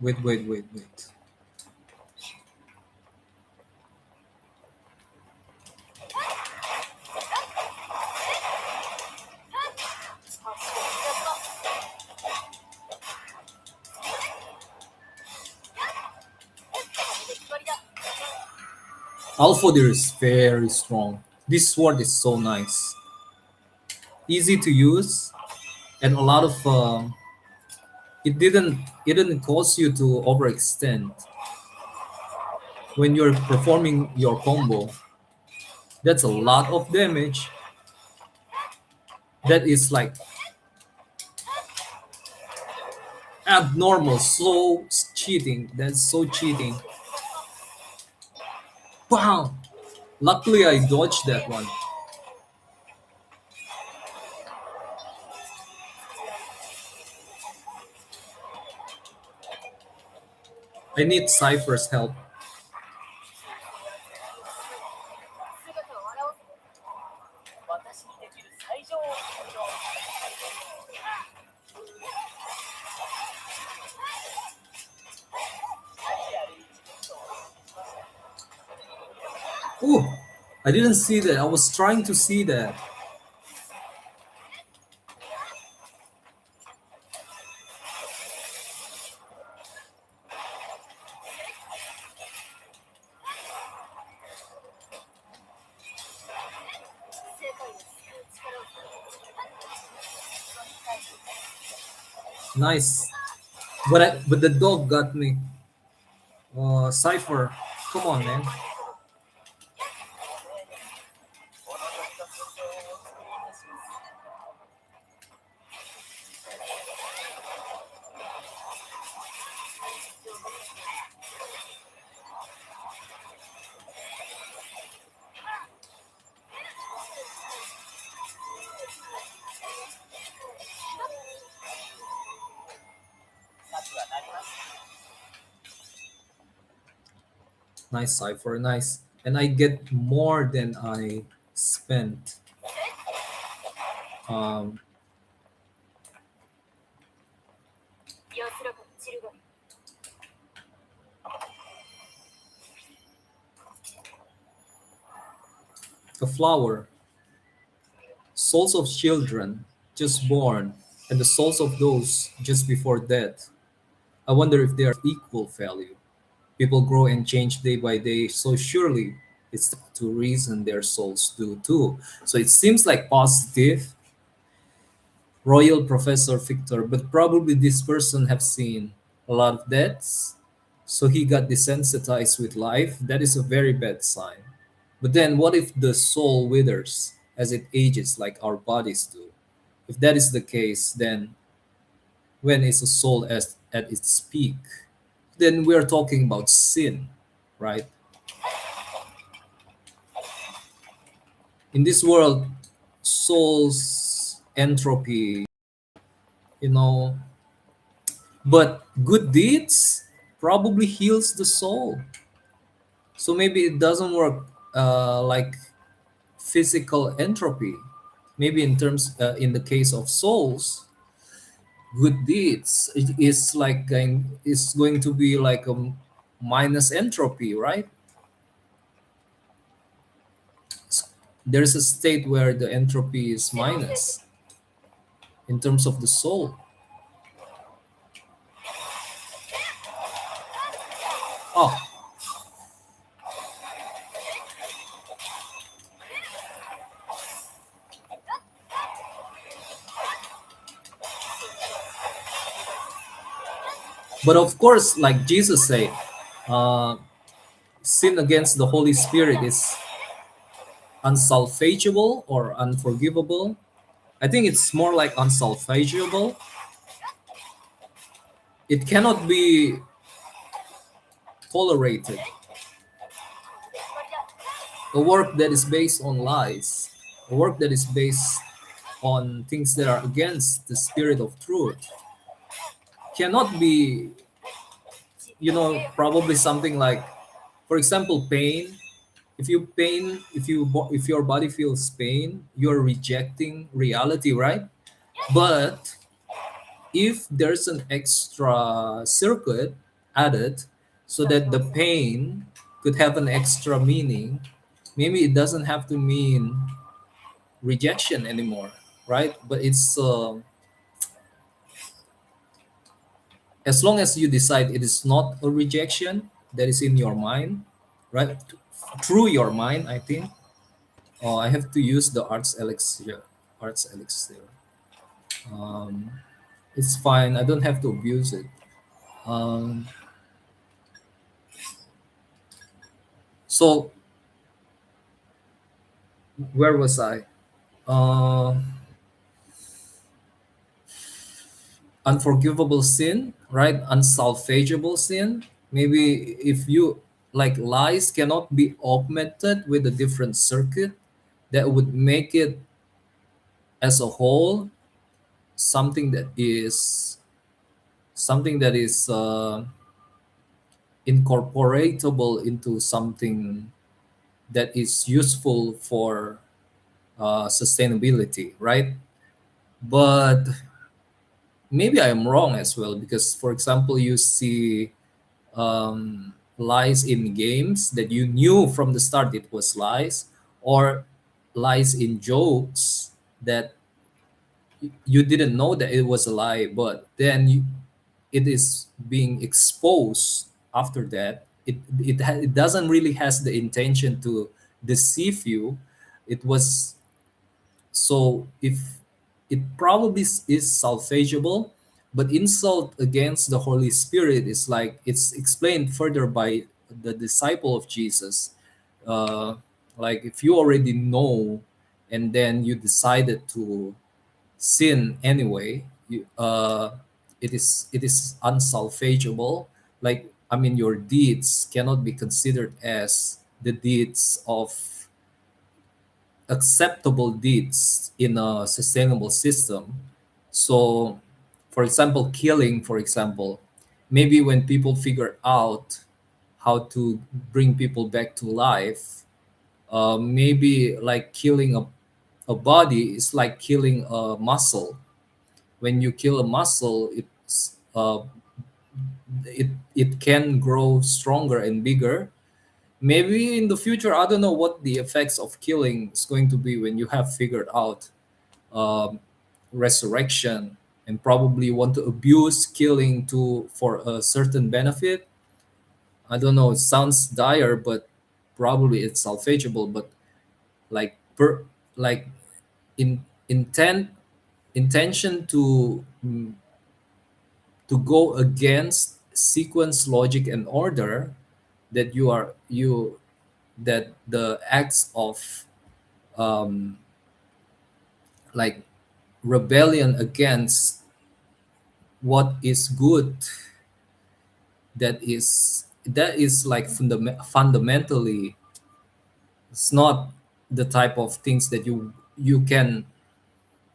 Speaker 1: Wait. Alpha there is very strong. This sword is so nice, easy to use, and a lot of it didn't cause you to overextend when you're performing your combo. That's a lot of damage. That is like abnormal, so cheating. That's so cheating. Wow! Luckily, I dodged that one. I need Cypher's help.
Speaker 2: 姿を現せ。
Speaker 3: 私にできる最上級の
Speaker 1: Oh, I didn't see that. I was trying to see that.
Speaker 2: 世界を救う力を。
Speaker 1: Nice. But the dog got me. Cypher, come on, man. Nice Cypher, nice. And I get more than I spent. Um,
Speaker 2: 安らかに散るがいい。
Speaker 1: a flower, souls of children just born, and the souls of those just before death. I wonder if they are equal value. People grow and change day by day, so surely it's to reason their souls do too. So it seems like positive, royal Professor Victor, but probably this person have seen a lot of deaths, so he got desensitized with life. That is a very bad sign. But then what if the soul withers as it ages like our bodies do? If that is the case, then when is a soul at its peak? Then we're talking about sin, right? In this world, soul's entropy, you know, but good deeds probably heals the soul. So maybe it doesn't work like physical entropy. Maybe in the case of souls, good deeds it is like going to be like a minus entropy, right? There's a state where the entropy is minus in terms of the soul. Oh, but of course, like Jesus said, uh, sin against the Holy Spirit is unsalvageable or unforgivable. I think it's more like unsalvageable. It cannot be tolerated. A work that is based on lies, a work that is based on things that are against the spirit of truth, cannot be, probably something like, for example, pain. If your body feels pain, you're rejecting reality, right? But if there's an extra circuit added so that the pain could have an extra meaning, maybe it doesn't have to mean rejection anymore, right? But it's as long as you decide it is not a rejection that is in your mind, right? through your mind, I think. Oh, I have to use the arts elixir. Arts elixir. Um, it's fine. I don't have to abuse it. Um, so where was I? Uh, Unforgivable sin, right? Unsalvageable sin. Maybe if you like lies cannot be augmented with a different circuit, that would make it as a whole something that is incorporatable into something that is useful for sustainability, right? But maybe I'm wrong as well because, for example, you see lies in games that you knew from the start it was lies, or lies in jokes that you didn't know that it was a lie, but then it is being exposed after that. It doesn't really has the intention to deceive you. It was so if it probably is salvageable, but insult against the Holy Spirit is like it's explained further by the disciple of Jesus. Uh, like if you already know and then you decided to sin anyway, it is unsalvageable. Like I mean, your deeds cannot be considered as the deeds of acceptable deeds in a sustainable system. So, for example, killing, for example, maybe when people figure out how to bring people back to life, maybe like killing a body is like killing a muscle. When you kill a muscle, it can grow stronger and bigger. Maybe in the future, I don't know what the effects of killing is going to be when you have figured out um, resurrection and probably want to abuse killing to for a certain benefit. I don't know. It sounds dire, but probably it's salvageable. But like like in intention to go against sequence, logic, and order, that you that the acts of um, like rebellion against what is good, that is like fundamentally, it's not the type of things that you can,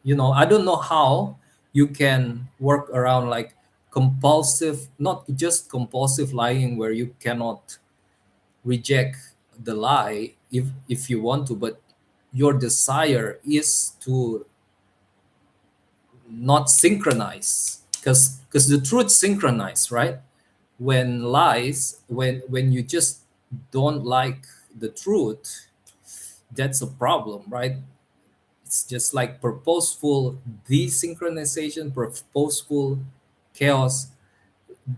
Speaker 1: I don't know how you can work around like compulsive, not just compulsive lying where you cannot reject the lie if you want to, but your desire is to not synchronize, because the truth synchronize, right? When you just don't like the truth, that's a problem, right? It's just like purposeful desynchronization, purposeful chaos.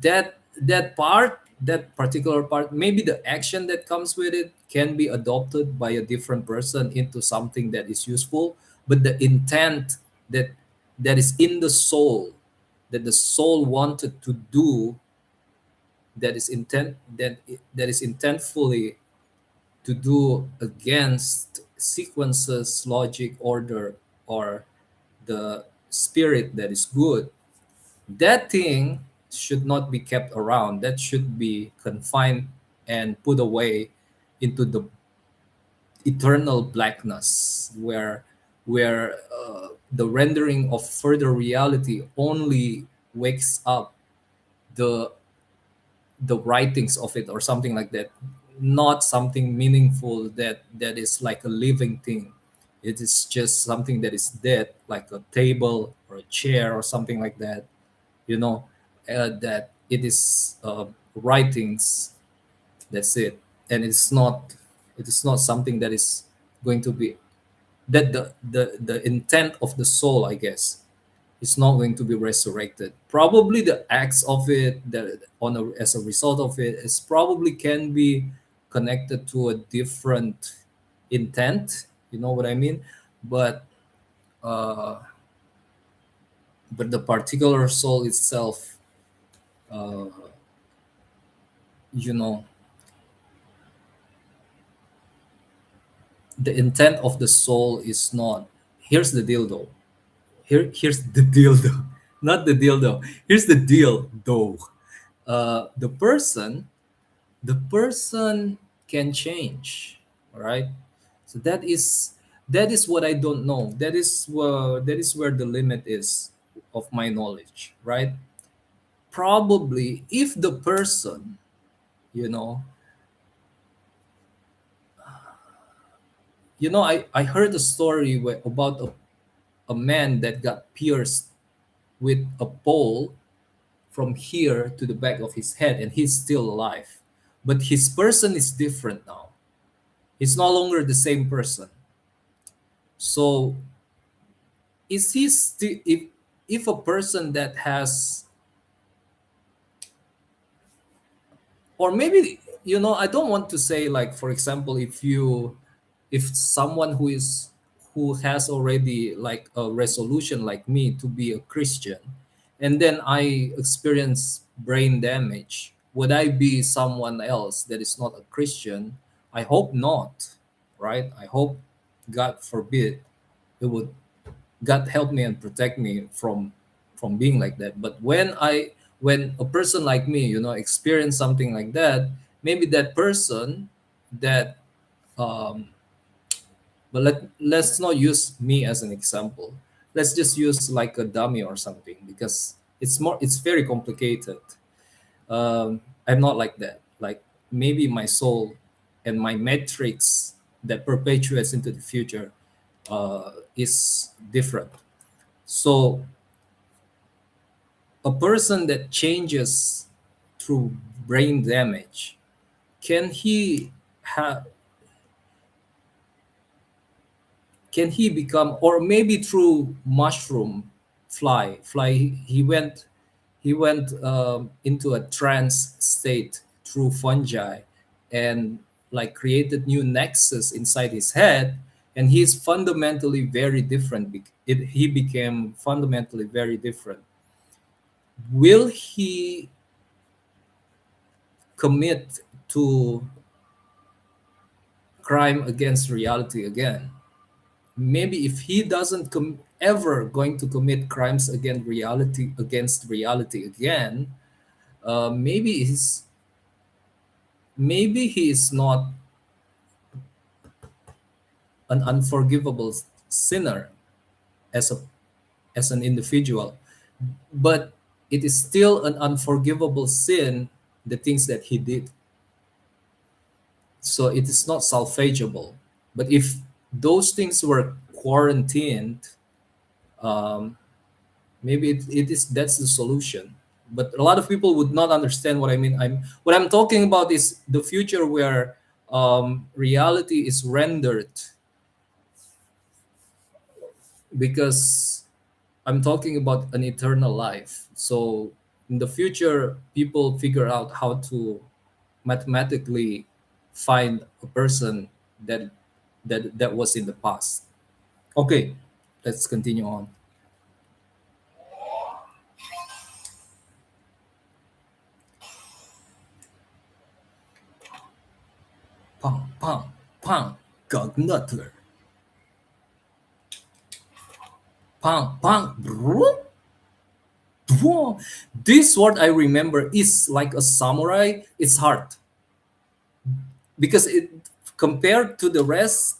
Speaker 1: That particular part, maybe the action that comes with it can be adopted by a different person into something that is useful, but the intent that is in the soul, that the soul wanted to do, that is intentfully to do against sequences, logic, order, or the spirit that is good, that thing should not be kept around. That should be confined and put away into the eternal blackness, where the rendering of further reality only wakes up the writings of it or something like that, not something meaningful that is like a living thing. It is just something that is dead, like a table or a chair or something like that, that it is writings. That's it. And it is not something that is going to be, that the intent of the soul, I guess, is not going to be resurrected. Probably the acts of it, that as a result of it, is probably can be connected to a different intent. You know what I mean? But uh, but the particular soul itself, uh, you know, the intent of the soul is not. Here's the deal, though. Here's the deal, though. Not the deal, though. Here's the deal, though. The person, can change. All right. So that is what I don't know. That is where the limit is of my knowledge, right? Probably if the person, you know, I heard a story about a man that got pierced with a pole from here to the back of his head, and he's still alive. But his person is different now. He's no longer the same person. So is he still, if a person that has, or maybe, I don't want to say, like, for example, if someone who has already like a resolution like me to be a Christian, and then I experience brain damage, would I be someone else that is not a Christian? I hope not, right? I hope, God forbid, it would, God help me and protect me from being like that. But when a person like me, experience something like that, maybe that person that um but let's not use me as an example. Let's just use like a dummy or something, because it's very complicated. I'm not like that. Like, maybe my soul and my matrix that perpetuates into the future is different. So a person that changes through brain damage, can he have can he become, or maybe through mushroom fly he went into a trance state through fungi, and like created new nexus inside his head, and he's fundamentally very different. He became fundamentally very different. Will he commit to crime against reality again? Maybe if he doesn't ever going to commit crimes against reality again, maybe he is not an unforgivable sinner as a as an individual, but it is still an unforgivable sin, the things that he did. So it is not salvageable. But if those things were quarantined, um, maybe it is that's the solution. But a lot of people would not understand what I mean. What I'm talking about is the future where reality is rendered, because I'm talking about an eternal life. So in the future, people figure out how to mathematically find a person that was in the past. Okay, let's continue on. Pang, pang, pang, Gagnutter. Pang, pang, bro. Whoa. This word I remember is like a samurai. It's hard because it compared to the rest,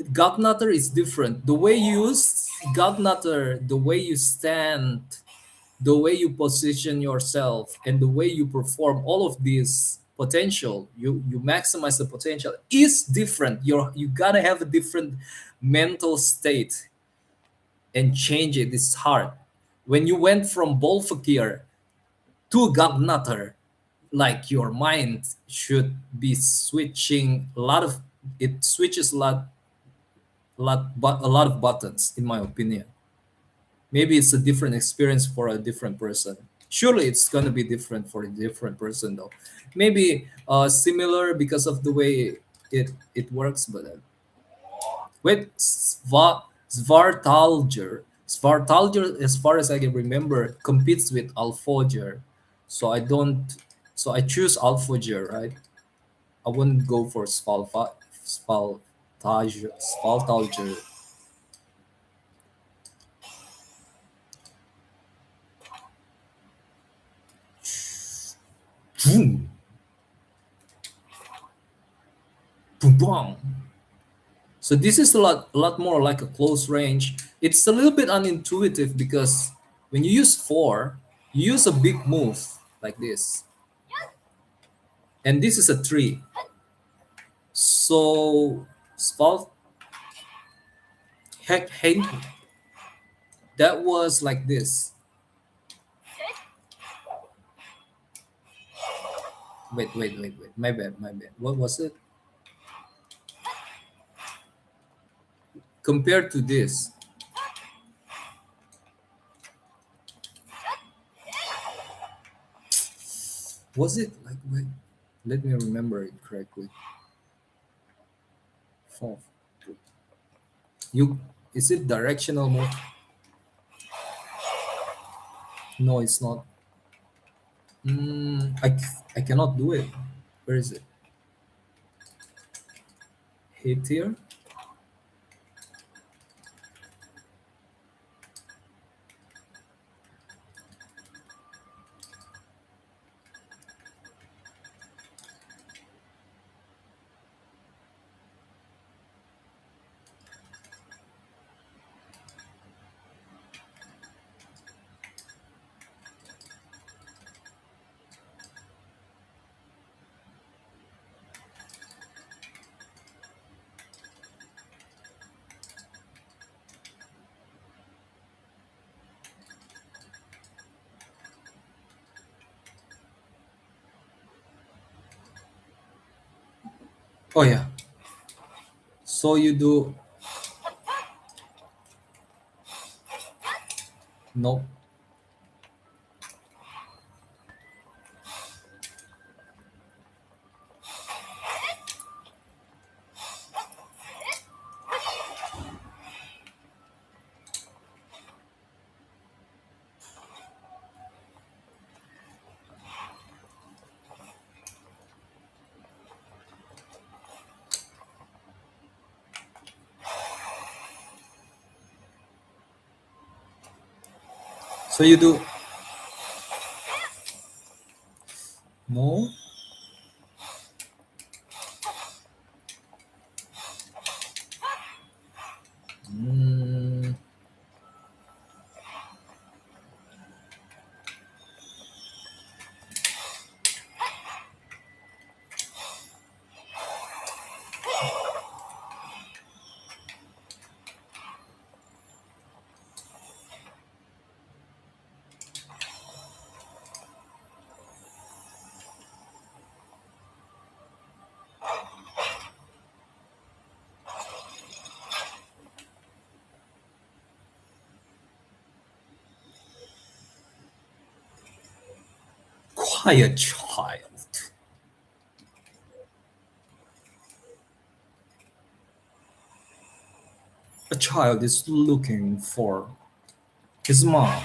Speaker 1: Gagnutter is different. The way you use Gagnutter, the way you stand, the way you position yourself, and the way you perform all of this potential, you maximize the potential, is different. You gotta have a different mental state and change it. It's hard. When you went from ball fakir to Gagnutter, like your mind should be switching a lot of it switches a lot of buttons, in my opinion. Maybe it's a different experience for a different person. Surely it's gonna be different for a different person though. Maybe similar because of the way it works, but wait, Svartalger, as far as I can remember, competes with Alfoger. So I don't. So I choose Alfoger, right? I wouldn't go for Svaltalger. Boom, boom, boom. So this is a lot more like a close range. It's a little bit unintuitive because when you use four, you use a big move like this, and this is a three. So Sval heck, hey, that was like this. Wait. My bad, my bad. What was it? Compared to this, was it like wait? Let me remember it correctly. Four. You is it directional move? No, it's not. I cannot do it. Where is it? Hit here. Oh yeah. So you do no. So you do no. Mm, quiet child. A child is looking for his mom.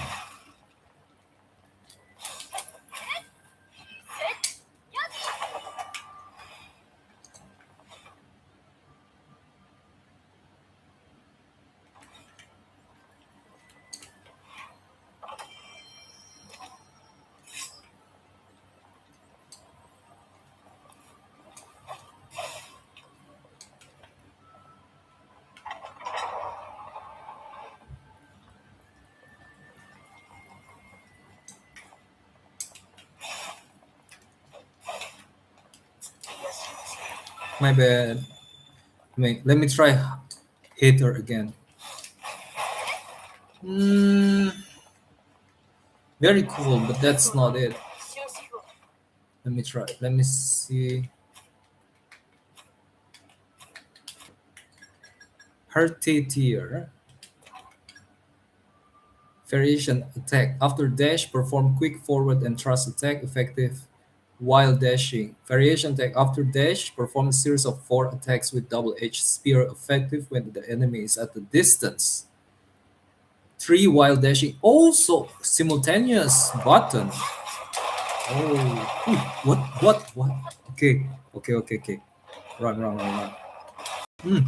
Speaker 1: My bad. Wait, let me try hit her again. Mm, very cool, but that's not it. Let me try. Let me see. Her tier. Variation attack. After dash, perform quick forward and thrust attack effective while dashing. Variation attack. After dash, perform a series of 4 attacks with double-edged spear effective when the enemy is at a distance. 3 while dashing. Also simultaneous button. Oh, ooh, what? Okay, okay. Run. Hmm.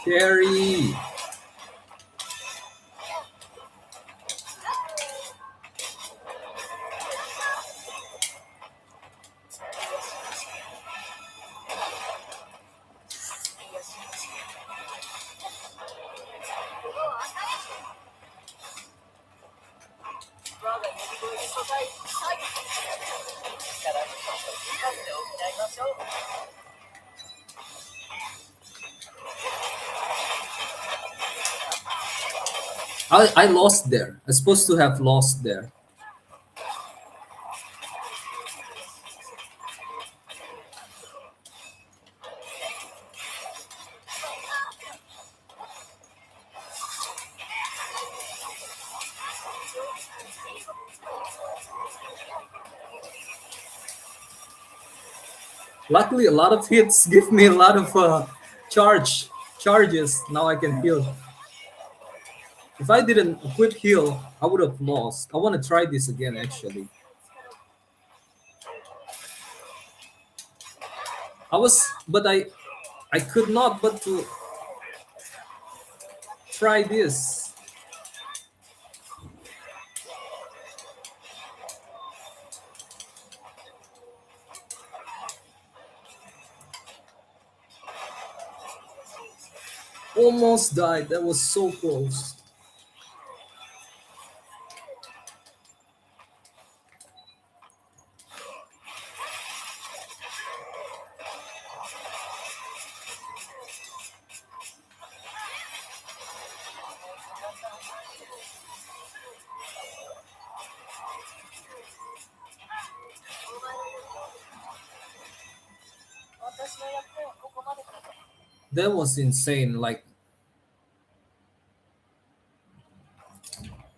Speaker 1: Carry. I lost there. I'm supposed to have lost there. Luckily, a lot of hits give me a lot of charges. Now I can heal. If I didn't equip heal, I would have lost. I want to try this again, actually. I could not but to try this. Almost died. That was so close. That was insane. Like,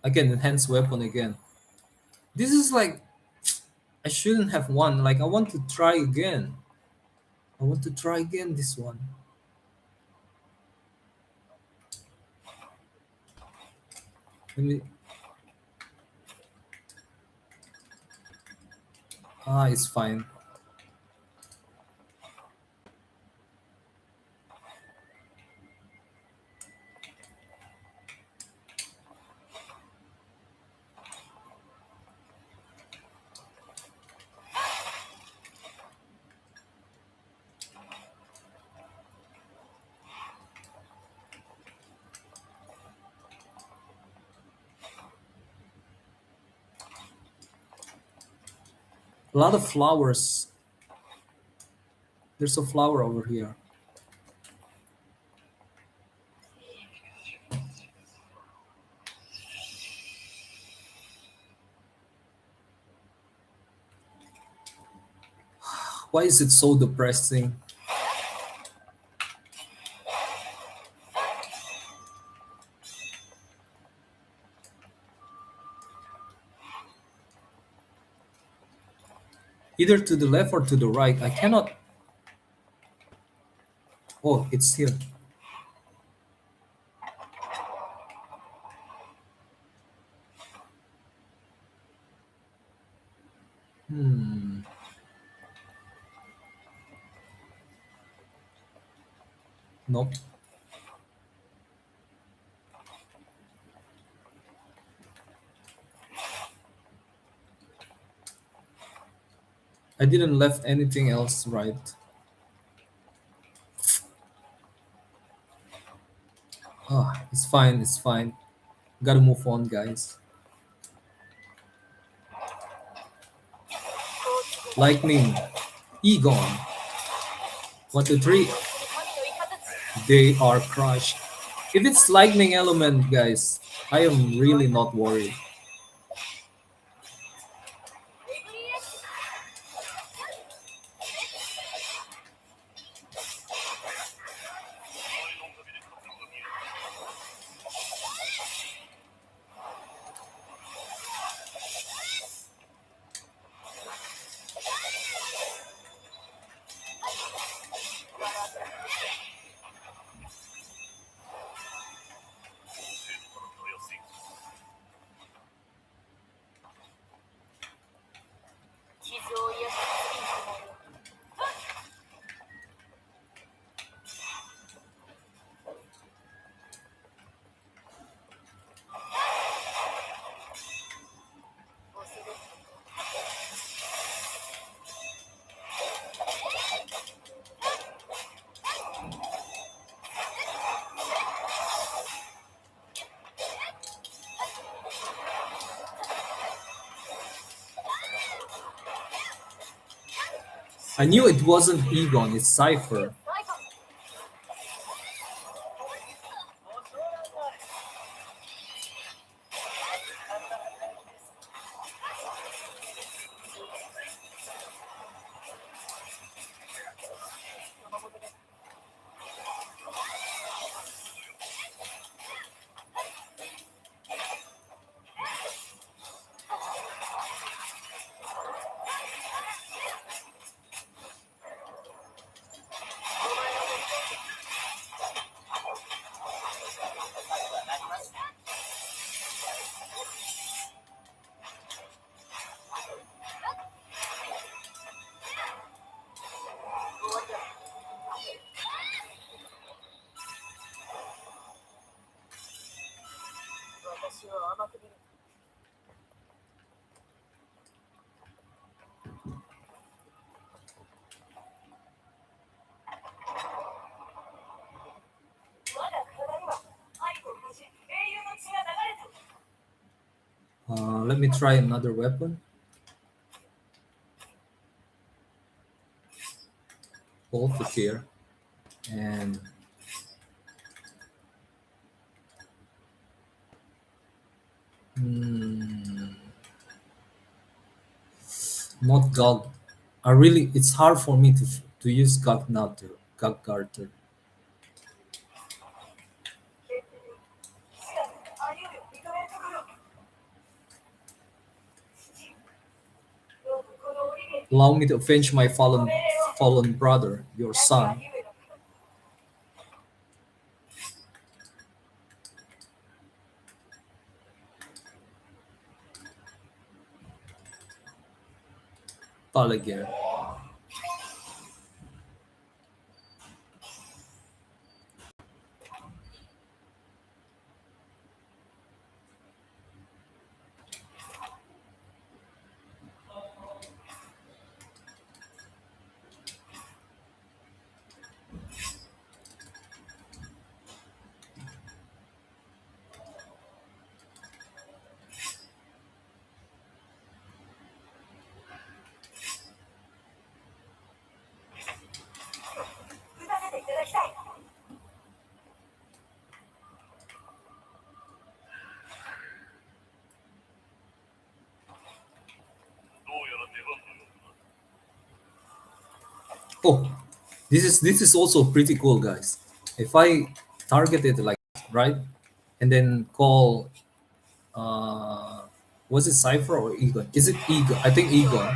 Speaker 1: I can enhance weapon again. This is like, I shouldn't have won. Like, I want to try again. I want to try again this one. Let me. It's fine. A lot of flowers. There's a flower over here. Why is it so depressing? Either to the left or to the right. I cannot. Oh, it's here. Hmm. Nope. I didn't left anything else right. It's fine. It's fine. Gotta move on, guys. Lightning. Egon. 1, 2, 3. They are crushed. If it's lightning element, guys, I am really not worried. I knew it wasn't Egon, it's Cypher.
Speaker 2: 最後 私を甘く見る
Speaker 1: Let me try another weapon. Valkyrie and hmm, not Gog. It's hard for me to use Gog now to Gog Garter.
Speaker 2: あり得るよ認めるところよくこの折に
Speaker 1: Allow me to avenge my fallen brother, your son. Palager. Oh, this is also pretty cool, guys. If I target it like right, and then call was it Cypher or Egon? Is it Egon? I think Egon.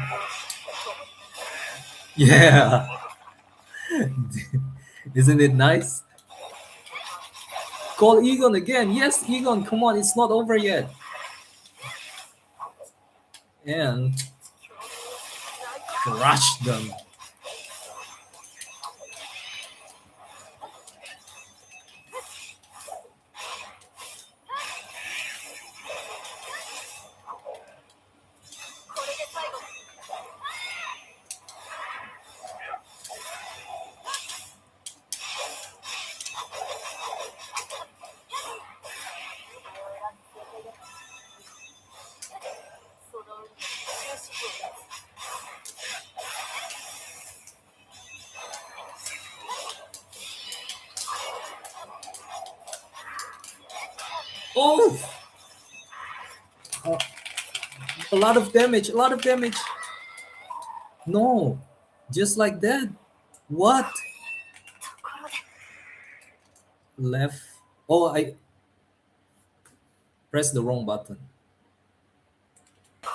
Speaker 1: Yeah. Isn't it nice? Call Egon again. Yes, Egon, come on, it's not over yet. And crush them. Oh, a lot of damage, a lot of damage. No, just like that. What? Left. Oh, I pressed the wrong button.
Speaker 2: 倒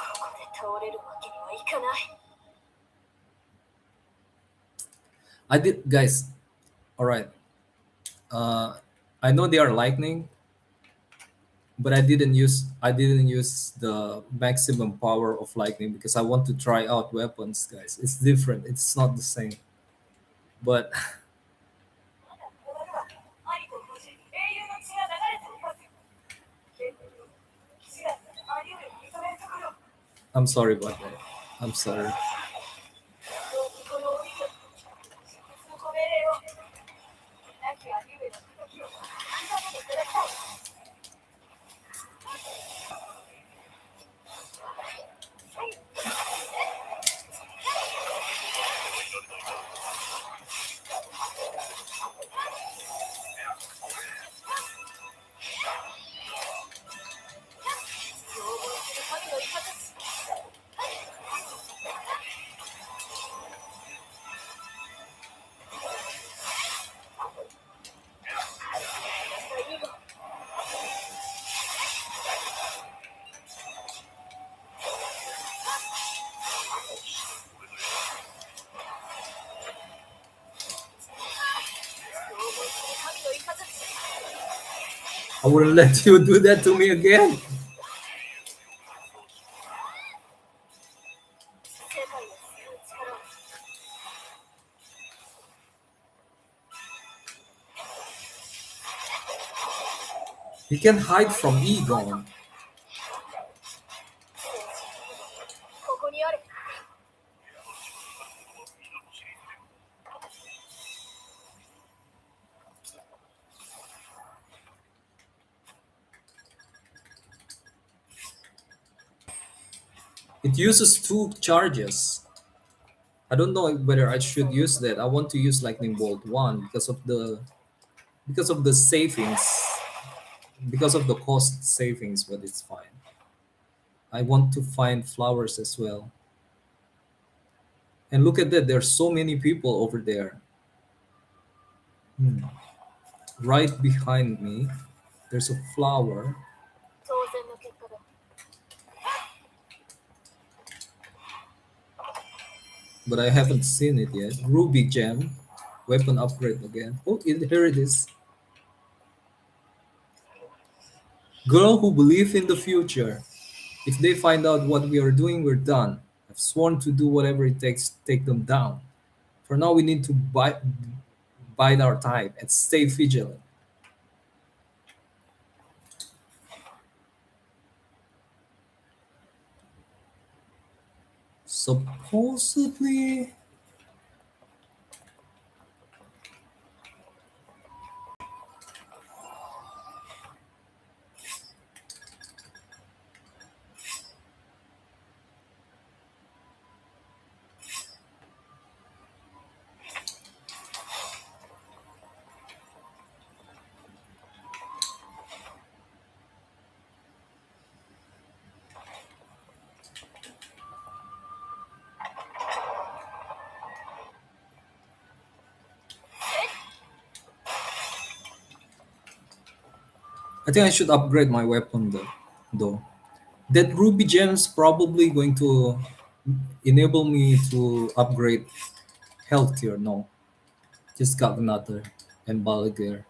Speaker 2: れるわけにはいかない
Speaker 1: I did, guys. All right. I know they are lightning, but I didn't use the maximum power of lightning because I want to try out weapons, guys. It's different. It's not the same. But
Speaker 2: アリコの星英雄の血が流れています騎士団あり得る認めるところ
Speaker 1: I'm sorry about that. I'm sorry.
Speaker 2: よくこの折に祝福のご命令を亡き兄上の敵を認めていただきたい
Speaker 4: い
Speaker 1: I wouldn't let you do that to me again.
Speaker 2: 世界を救う力を。
Speaker 1: You can hide from Egon.
Speaker 2: ここにある。
Speaker 1: It uses two charges. I don't know whether I should use that. I want to use lightning bolt 1 because of the savings, because of the cost savings, but it's fine. I want to find flowers as well. And look at that, there's so many people over there. Hmm. Right behind me, there's a flower,
Speaker 2: 当然の結果だ。
Speaker 1: but I haven't seen it yet. Ruby gem, weapon upgrade again. Oh, here it is. Girl who believe in the future. If they find out what we are doing, we're done. I've sworn to do whatever it takes to take them down. For now, we need to bide our time and stay vigilant. Supposedly, I think I should upgrade my weapon though. That ruby gem is probably going to enable me to upgrade health tier. No, just got another embolic gear.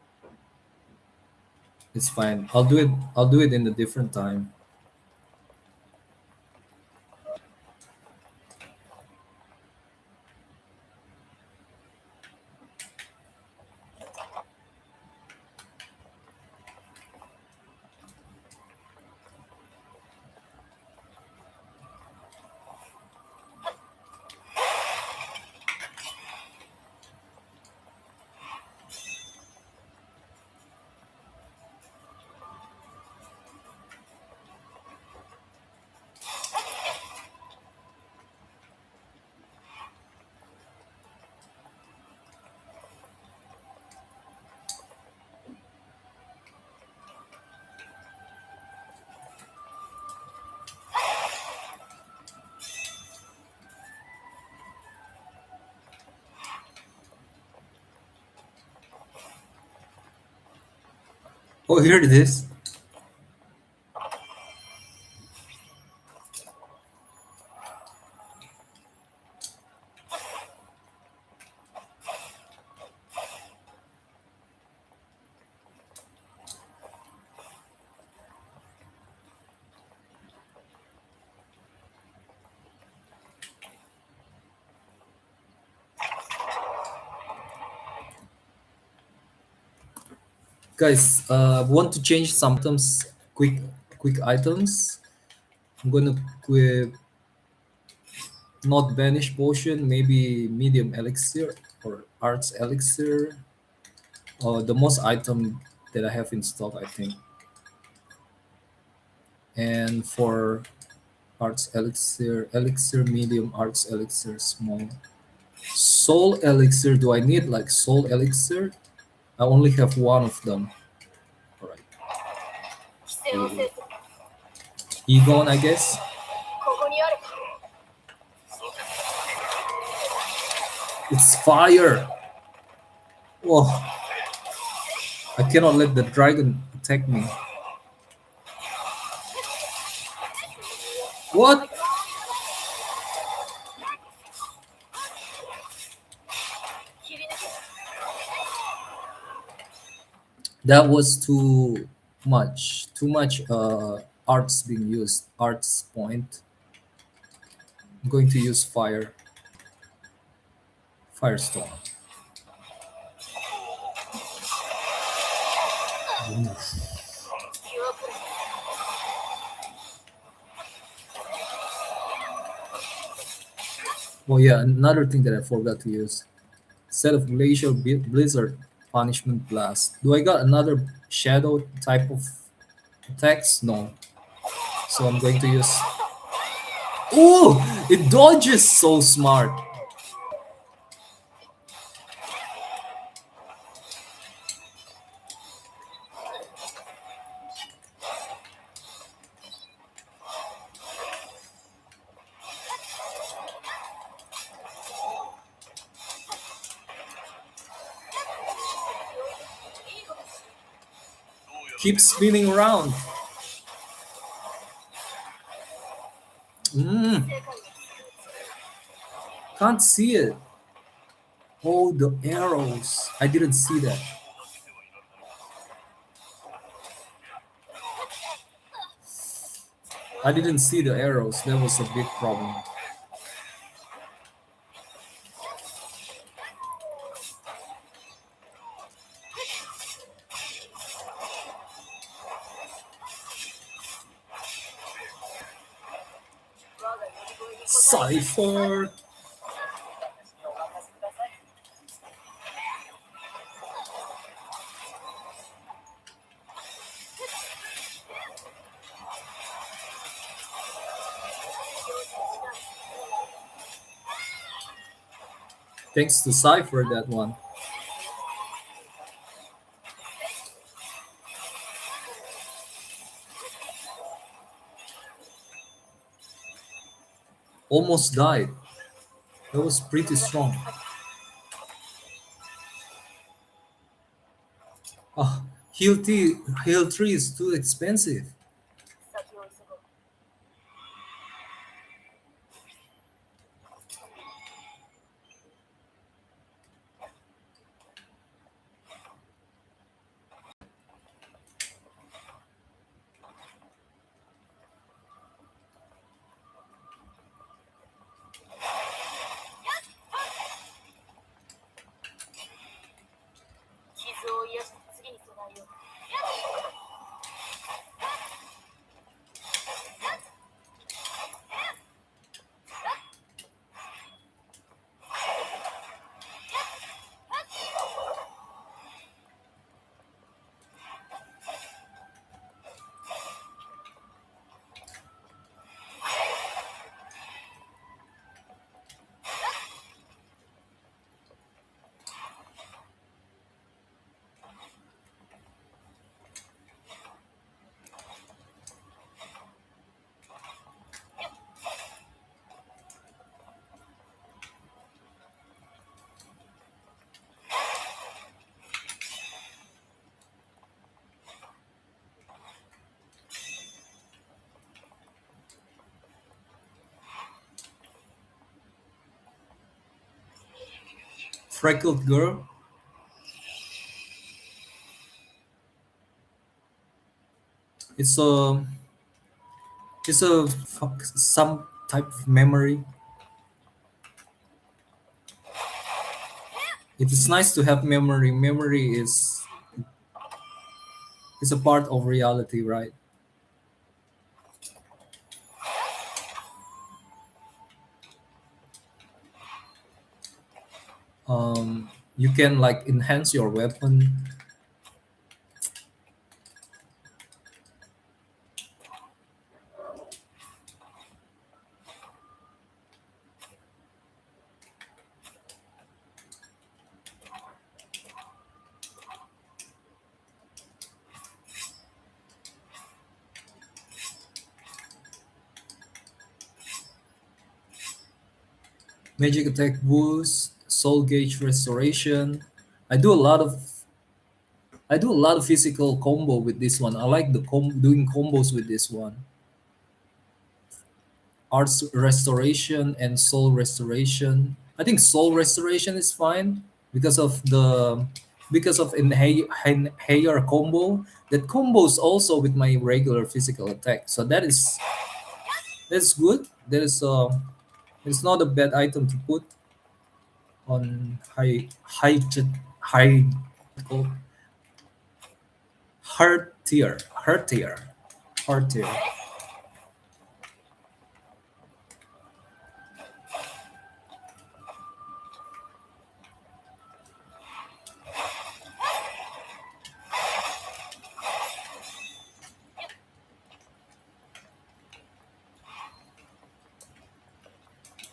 Speaker 1: It's fine. I'll do it. I'll do it in a different time. Oh, here it is. Guys, want to change some items, quick items. I'm gonna equip not banish potion, maybe medium elixir or arts elixir. The most item that I have in stock, I think. And for arts elixir, elixir medium, arts elixir small. Soul elixir, do I need like soul elixir? I only have one of them. All right.
Speaker 2: 規制を制す。
Speaker 1: Egon, I guess.
Speaker 2: ここにある。
Speaker 1: It's fire. Oh, I cannot let the dragon attack me. What?
Speaker 2: 切り抜け。
Speaker 1: That was too Too much arts being used. Arts point. I'm going to use firestorm. Oh yeah, another thing that I forgot to use. Set of glacial blizzard punishment blast. Do I got another shadow type of attacks? No. So I'm going to use. Oh, it dodges so smart. Keep spinning around. Mm, can't see it. Oh, the arrows. I didn't see that. I didn't see the arrows. That was a big problem. Cipher. Thanks to Cipher, that one. Almost died. That was pretty strong. Ah, heal 3 is too expensive. Freckled girl. It's a some type of memory. It is nice to have memory. Memory is a part of reality, right? You can like enhance your weapon. Magic attack boost, soul gauge restoration. I do a lot of I do a lot of physical combo with this one. I like the doing combos with this one. Arts restoration and soul restoration. I think soul restoration is fine because of the because of higher combo that combos also with my regular physical attack. So that's good. That is it's not a bad item to put on high called hard tier, hard tier.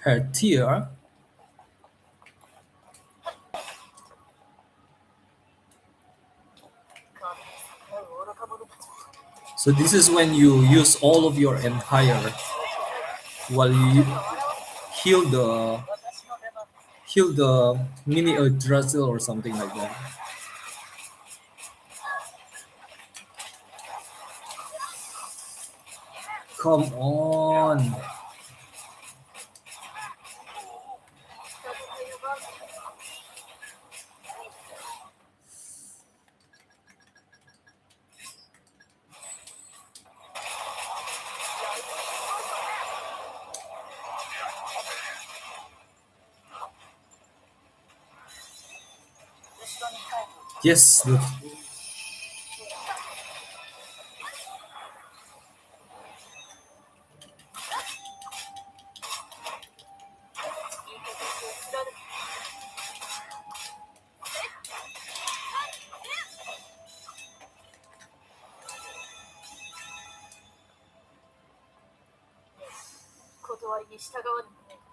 Speaker 1: Hard tier. So this is when you use all of your empire while you heal the heal the mini Yggdrasil or something like that. Come on. Yes,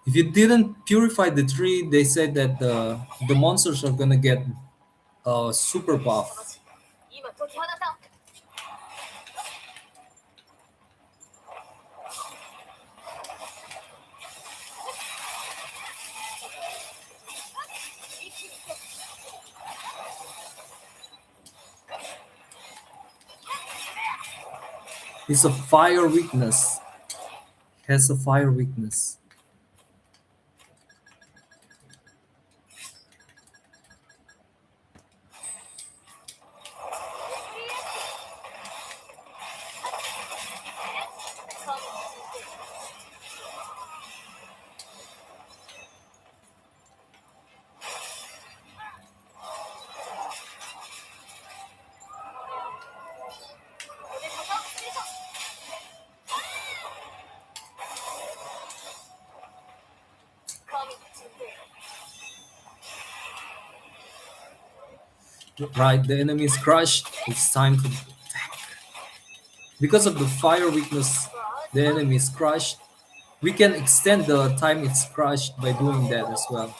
Speaker 1: if you didn't purify the tree, they said that the monsters are gonna get super buff. It's a fire weakness. Has a fire weakness. Right, the enemy is crushed. It's time to attack. Because of the fire weakness, the enemy is crushed. We can extend the time it's crushed by doing that as well.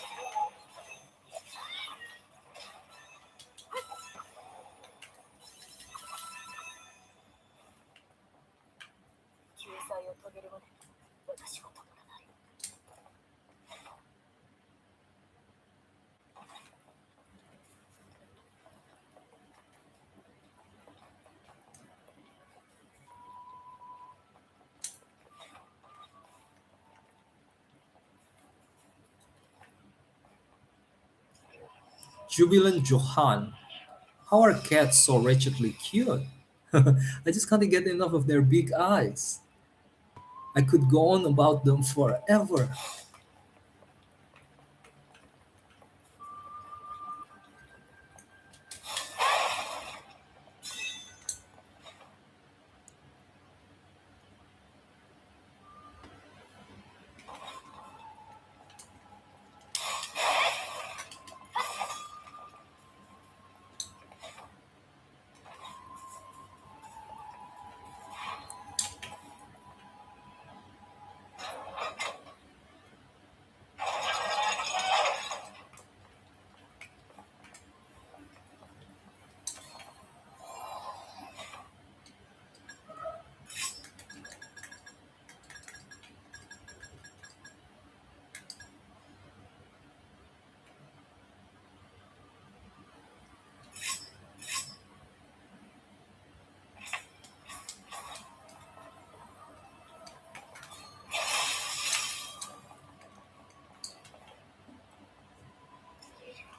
Speaker 1: Jubilant Johan. How are cats so wretchedly cute? I just can't get enough of their big eyes. I could go on about them forever.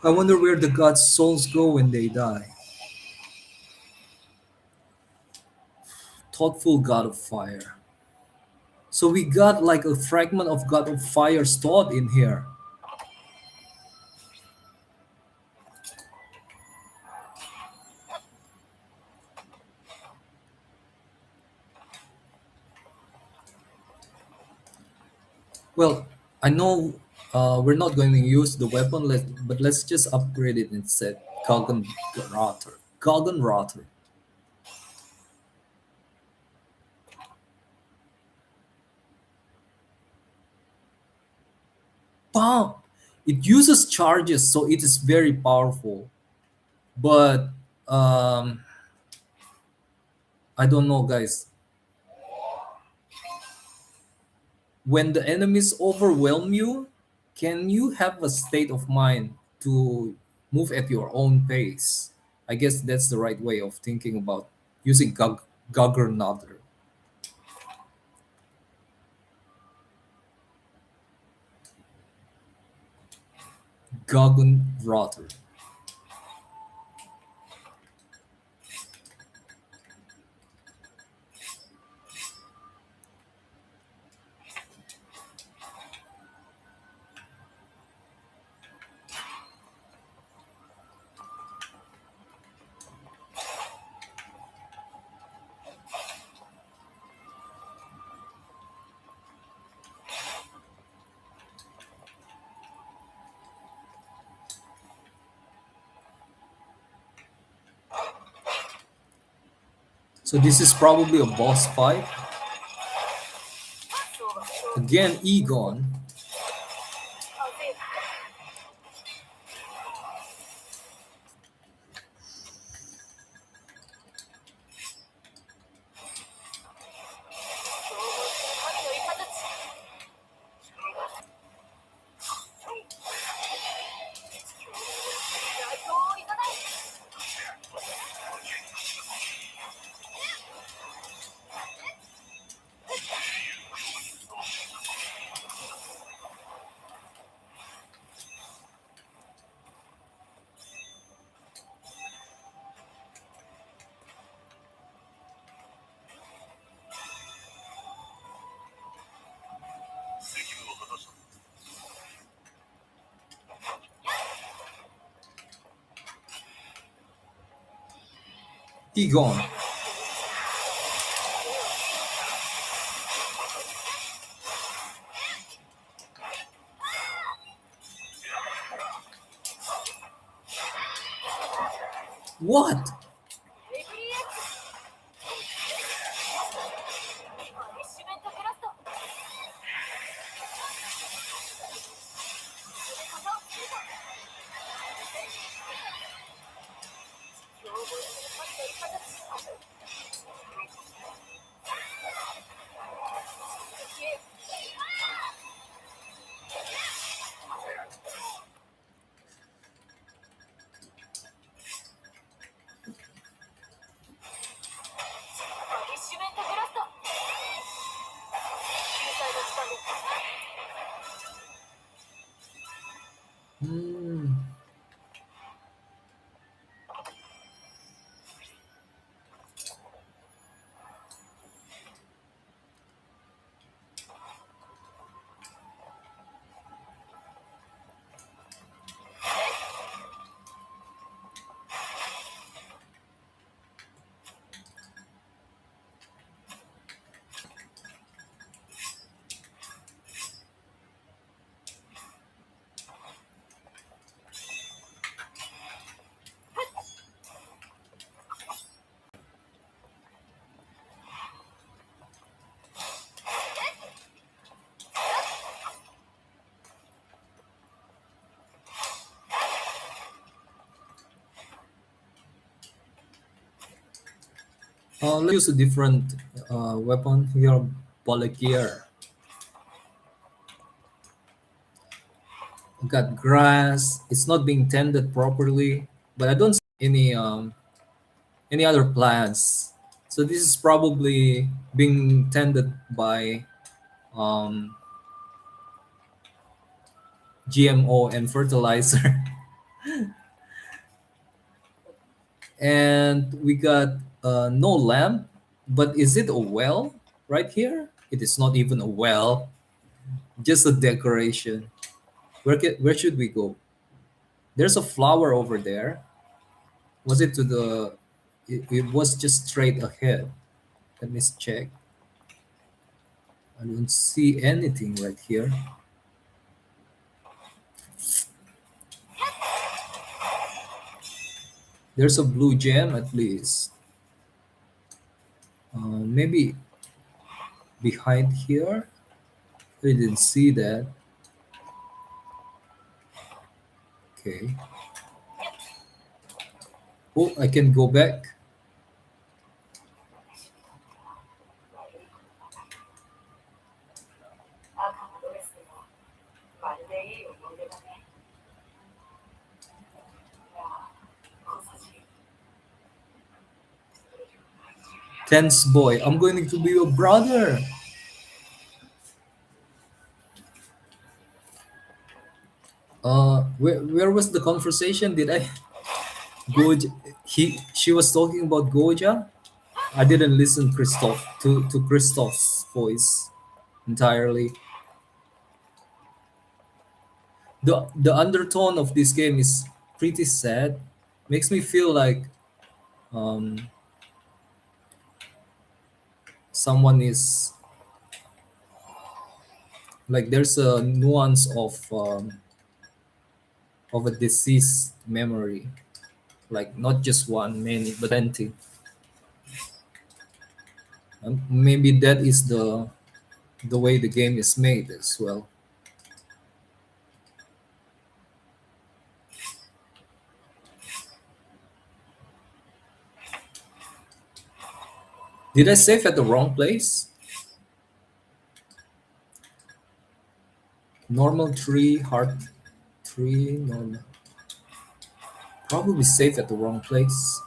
Speaker 1: I wonder where the gods' souls go when they die. Thoughtful god of fire. So we got like a fragment of god of fire's thought in here. Well, I know we're not going to use the weapon, but let's just upgrade it instead. Galgan Rotter. Galgan Rotter. Bomb! It uses charges, so it is very powerful. But I don't know, guys. When the enemies overwhelm you, can you have a state of mind to move at your own pace? I guess that's the right way of thinking about using Guggernaut. Guggenrotter. So this is probably a boss fight. Again, Egon. Egon. What? Hmm. Let's use a different weapon here. Balakier. Got grass. It's not being tended properly, but I don't see any other plants. So this is probably being tended by um, GMO and fertilizer. And we got no lamp, but is it a well right here? It is not even a well, just a decoration. Where should we go? There's a flower over there. Was it to the? It was just straight ahead. Let me check. I don't see anything right here. There's a blue gem at least. Maybe behind here. I didn't see that. Okay. Oh, I can go back. Tense boy, I'm going to be your brother. Where was the conversation? Did I Goja? She was talking about Goja. I didn't listen to Christoph's voice entirely. The undertone of this game is pretty sad. Makes me feel like um, someone is like there's a nuance of a deceased memory, like not just one, many, but plenty. And maybe that is the way the game is made as well. Did I save at the wrong place? Normal tree, heart tree, normal. Probably save at the wrong place.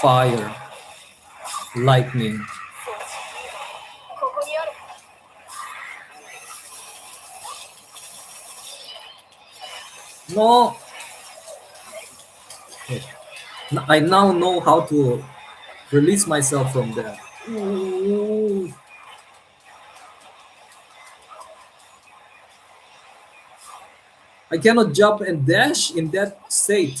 Speaker 1: Fire, lightning.
Speaker 2: ここにある。
Speaker 1: No, I now know how to release myself from that. Ooh. I cannot jump and dash in that state.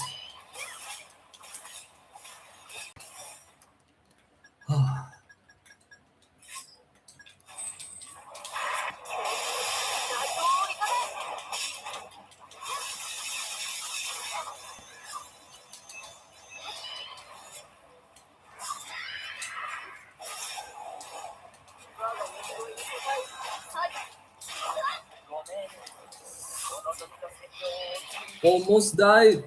Speaker 1: Almost died.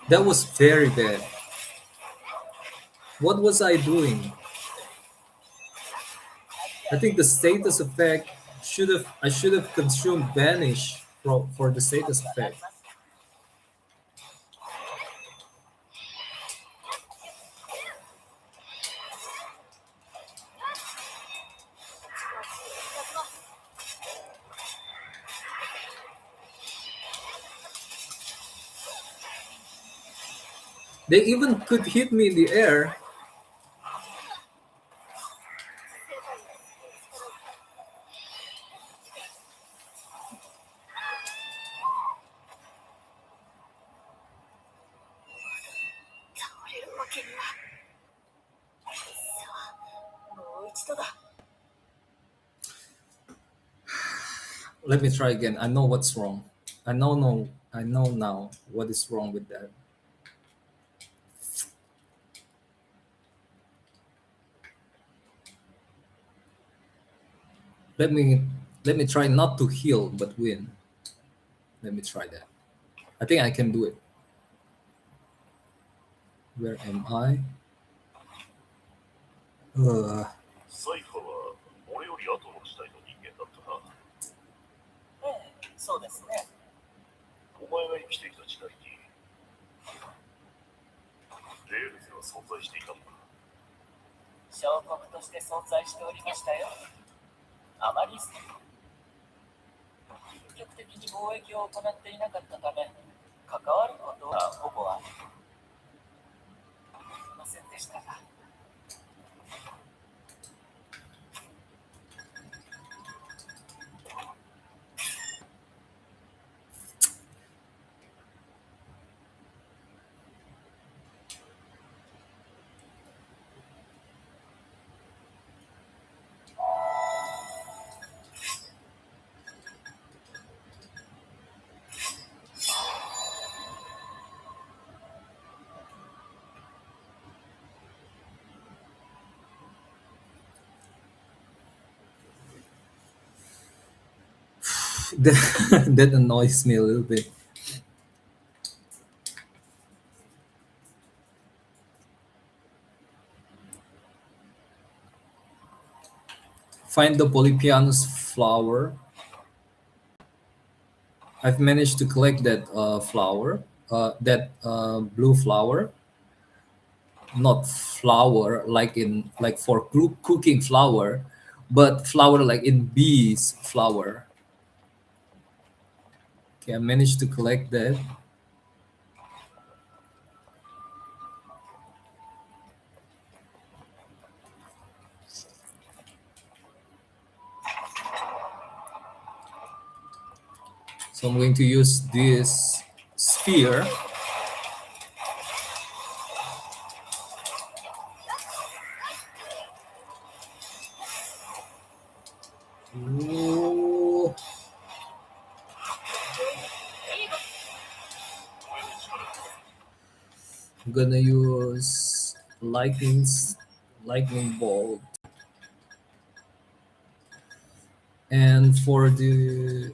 Speaker 1: That was very bad. What was I doing? I think the status effect I should have consumed banish for the status effect. They even could hit me in the air. Let me try again. I know what's wrong. I know now what is wrong with that. Let me let me try not to heal but win. Let me try that. I think I can do it. Where am I? Uh,
Speaker 4: サイファは俺より後の時代の人間だったな。
Speaker 3: ええ、そうですね。
Speaker 4: お前が生きていた時代にレールズは存在していたのか。
Speaker 3: 小国として存在しておりましたよ。あまり積極的に貿易を行っていなかったため、関わることはほぼありませんでしたが。
Speaker 1: that annoys me a little bit. Find the Polypianus flower. I've managed to collect that flower, that blue flower. Not flour like in like for cooking flour, but flour like in bees flour. Okay, I managed to collect that. So I'm going to use this sphere. Ooh. I'm gonna use lightning bolt, and for the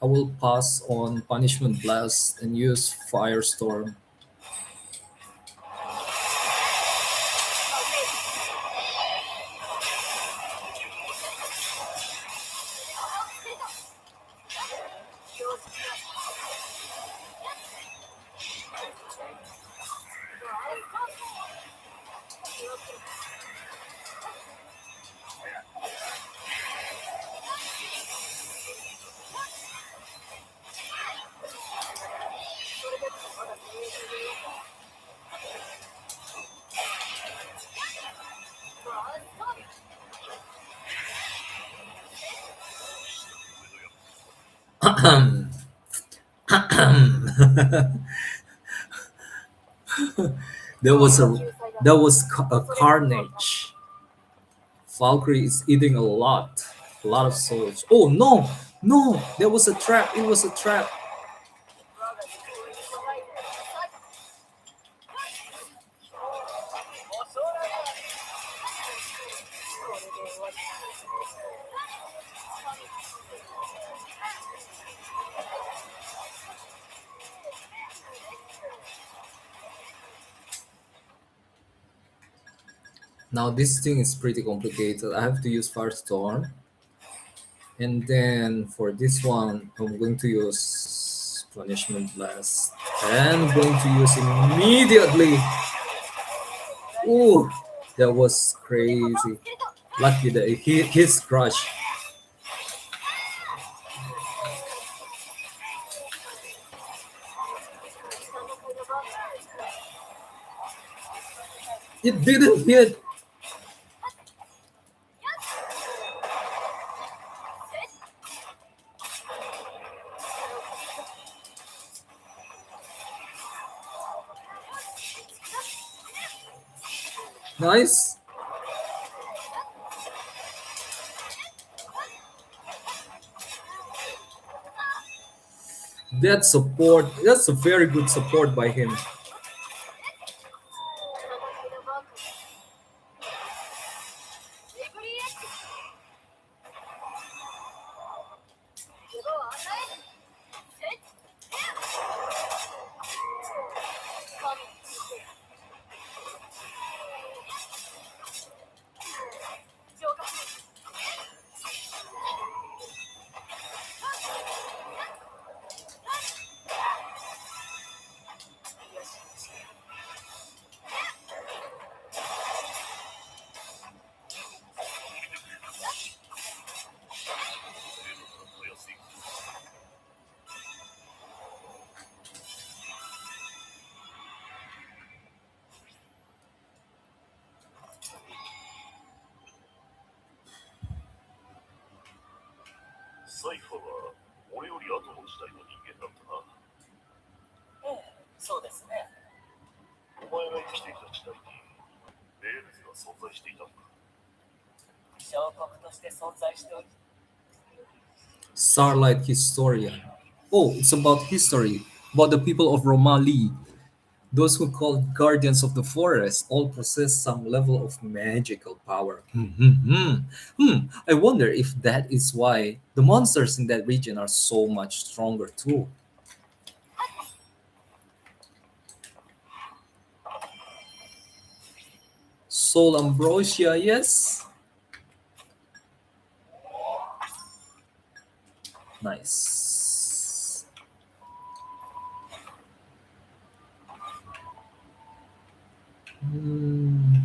Speaker 1: I will pass on punishment blast and use firestorm. there was a carnage. Valkyrie is eating a lot of souls. Oh no, no! There was a trap. It was a trap. Now this thing is pretty complicated. I have to use Firestorm, and then for this one, I'm going to use Punishment Blast, and I'm going to use immediately. Ooh, that was crazy. Lucky that his crush. It didn't hit. Nice. That support, that's a very good support by him.
Speaker 4: 時代の人間だったな。
Speaker 3: ええ、そうですね。
Speaker 4: お前が生きていた時代にベールズが存在していたのか。
Speaker 3: 小国として存在しており、
Speaker 1: Starlight Historian. Oh, it's about history, about the people of Romali. Those who called guardians of the forest all possess some level of magical power. I wonder if that is why the monsters in that region are so much stronger too. Soul Ambrosia, yes. Nice. Hmm.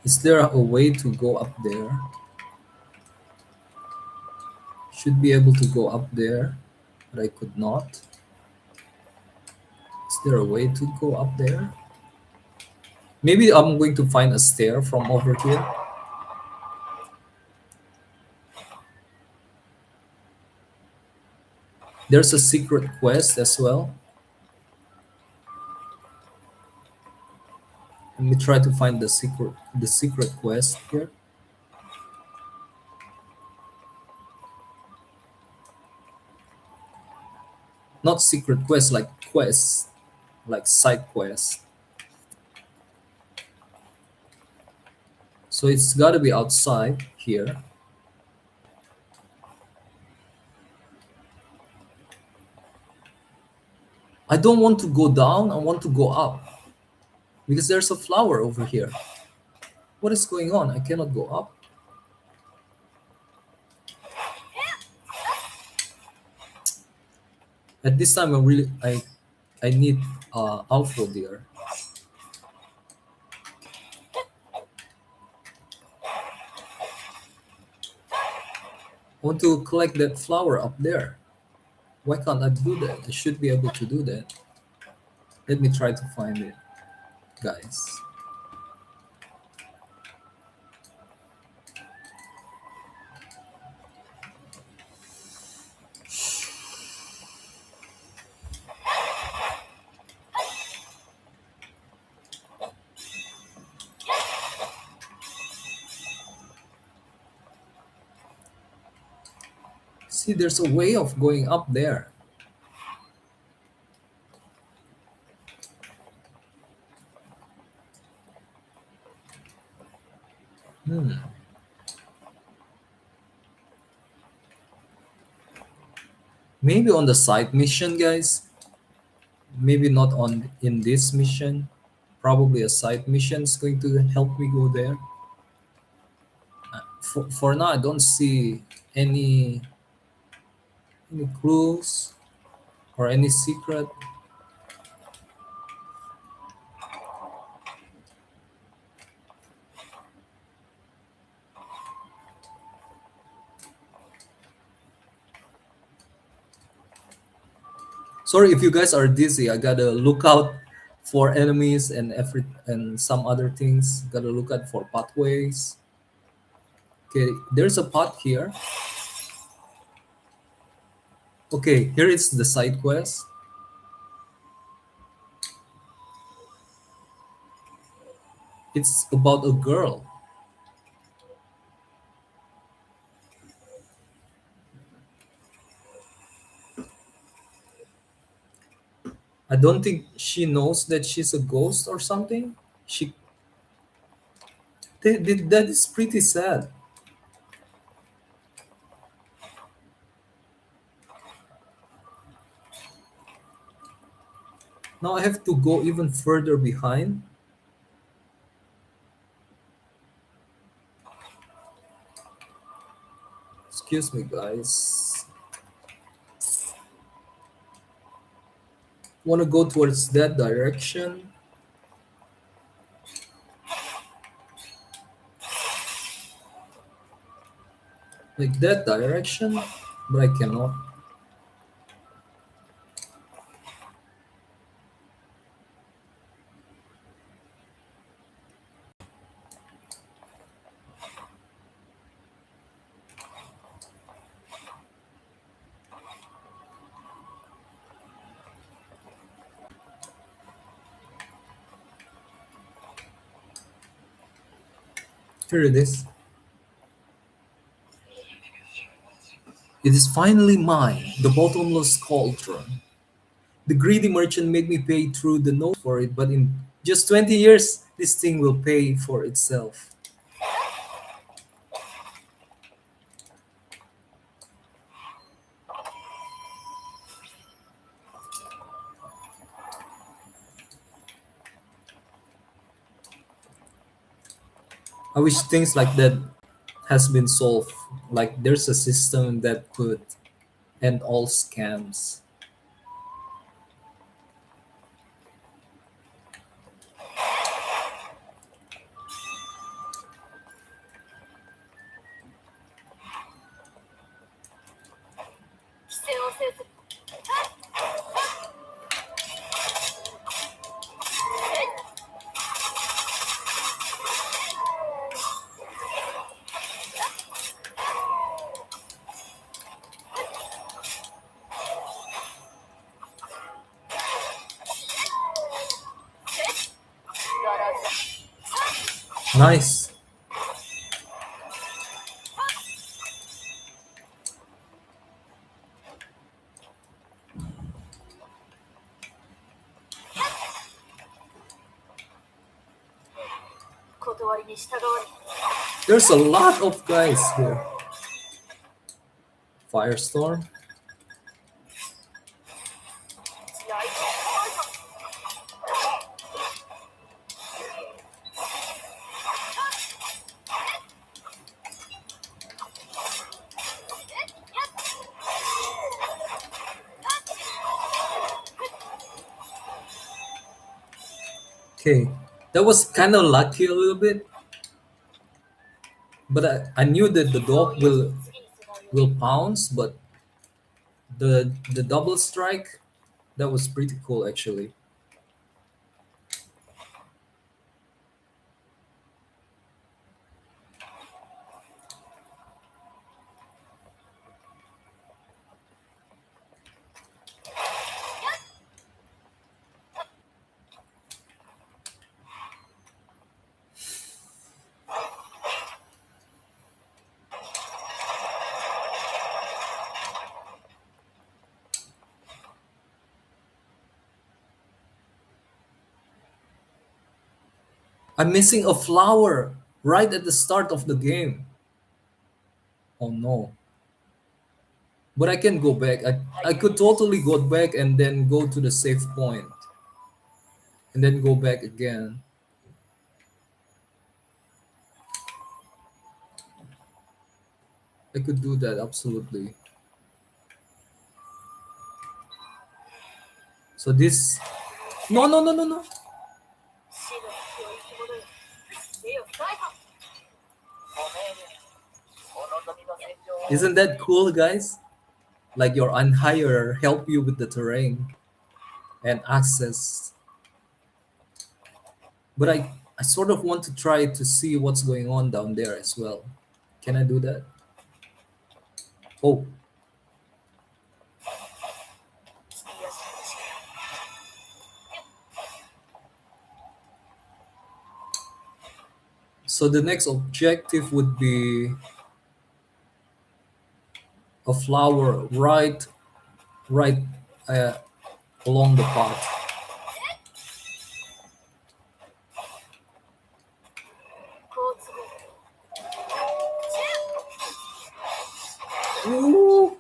Speaker 1: Is there a way to go up there? Should be able to go up there, but I could not. Is there a way to go up there? Maybe I'm going to find a stair from over here. There's a secret quest as well. Let me try to find the secret quest here. Not secret quest like quest, like side quest. So it's got to be outside here. I don't want to go down, I want to go up because there's a flower over here. What is going on? I cannot go up. At this time I need Alpha there. I want to collect that flower up there. Why can't I do that? I should be able to do that. Let me try to find it, guys. See, there's a way of going up there. Hmm. Maybe on the side mission, guys. Maybe not on in this mission. Probably a side mission is going to help me go there. For now, I don't see any clues or any secret. Sorry if you guys are dizzy. I gotta look out for enemies and some other things. Gotta look out for pathways. Okay, there's a path here. Okay, here is the side quest. It's about a girl. I don't think she knows that she's a ghost or something. She that is pretty sad. Now I have to go even further behind. Excuse me, guys. Want to go towards that direction? Like that direction? But I cannot. Here it is. It is finally mine, the bottomless cauldron. The greedy merchant made me pay through the nose for it, but in just 20 years, this thing will pay for itself. I wish things like that has been solved. Like there's a system that could end all scams.
Speaker 2: 規制を制する。
Speaker 1: Nice.
Speaker 2: 断りに従われ。
Speaker 1: There's a lot of guys here. Firestorm. Okay, that was kind of lucky a little bit, but I knew that the dog will pounce, but the double strike, that was pretty cool actually. I'm missing a flower right at the start of the game. Oh no. But I can go back. I could totally go back and then go to the save point and then go back again. I could do that absolutely. So this. No, no, no, no, no.
Speaker 2: 死の隙を生き物よ。目を開か。
Speaker 3: ご命令お望みの戦場を
Speaker 1: Isn't that cool, guys? Like your unhire help you with the terrain and access. But I sort of want to try to see what's going on down there as well. Can I do that? Oh,
Speaker 2: 月やしの力。
Speaker 1: so the next objective would be a flower right uh, along the path.
Speaker 2: 好都合。
Speaker 1: Ooh.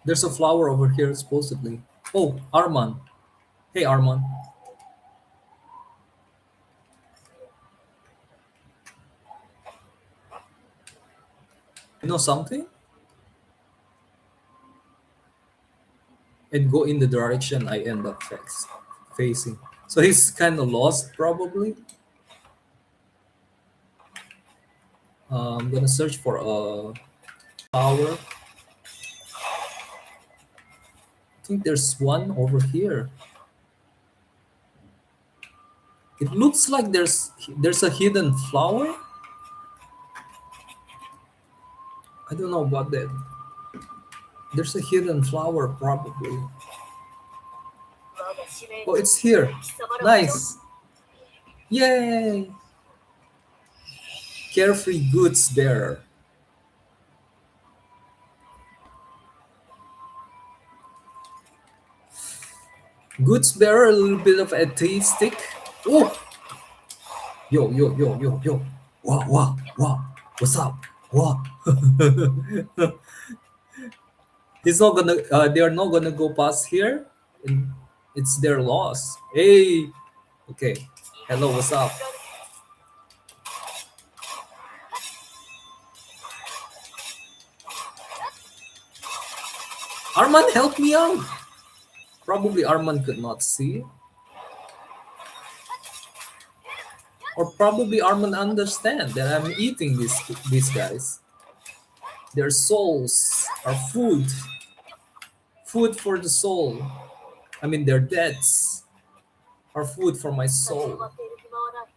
Speaker 1: 'There's a flower over here supposedly. Oh, Arman. Hey, Arman. You know something? And go in the direction I end up facing. So he's kind of lost, probably. I'm gonna search for a flower. I think there's one over here. It looks like there's a hidden flower. I don't know about that. There's a hidden flower, probably.
Speaker 2: 我が使命
Speaker 1: Oh,
Speaker 2: に
Speaker 1: it's here.
Speaker 2: 貴様らを
Speaker 1: Nice. Yay! Carefree goods bearer. Goods bearer, a little bit of atheistic. Oh, yo, yo, yo, yo, yo. Wow, wow, wow. What's up? Wow. He's not gonna. They are not gonna go past here. And it's their loss. Hey. Okay. Hello. What's up? Arman, help me out. Probably Arman could not see, or probably Arman understand that I'm eating these guys. Their souls are food for the soul. I mean, their deaths are food for my
Speaker 2: 立ち止
Speaker 1: soul.
Speaker 2: まっている暇はない。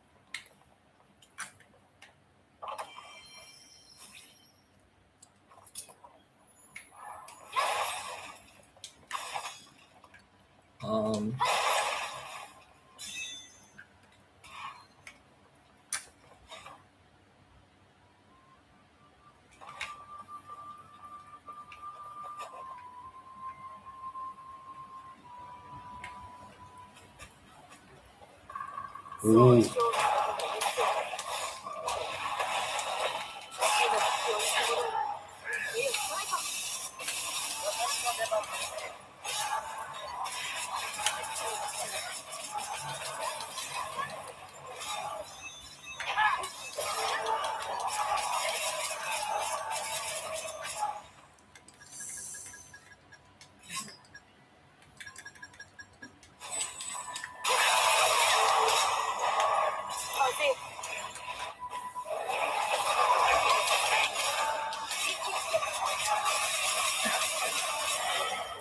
Speaker 1: Um, Ooh.
Speaker 2: 勝利の時にして死の危機をしてもらう。いいよ、ないか。あ、で、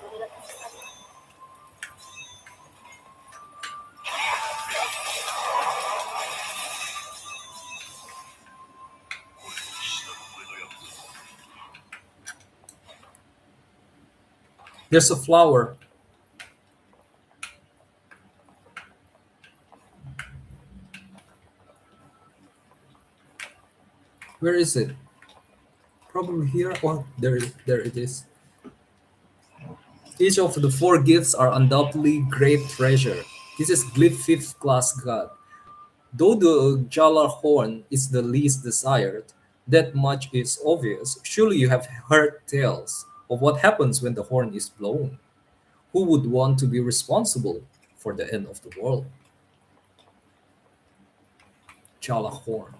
Speaker 2: 俺が助かる。
Speaker 4: 死な俺のやつ
Speaker 1: There's a flower. Where is it? Probably here. Oh, there it is. Each of the four gifts are undoubtedly great treasure. This is Glyph fifth class god. Though the Jala horn is the least desired, that much is obvious. Surely you have heard tales of what happens when the horn is blown. Who would want to be responsible for the end of the world? Jala horn.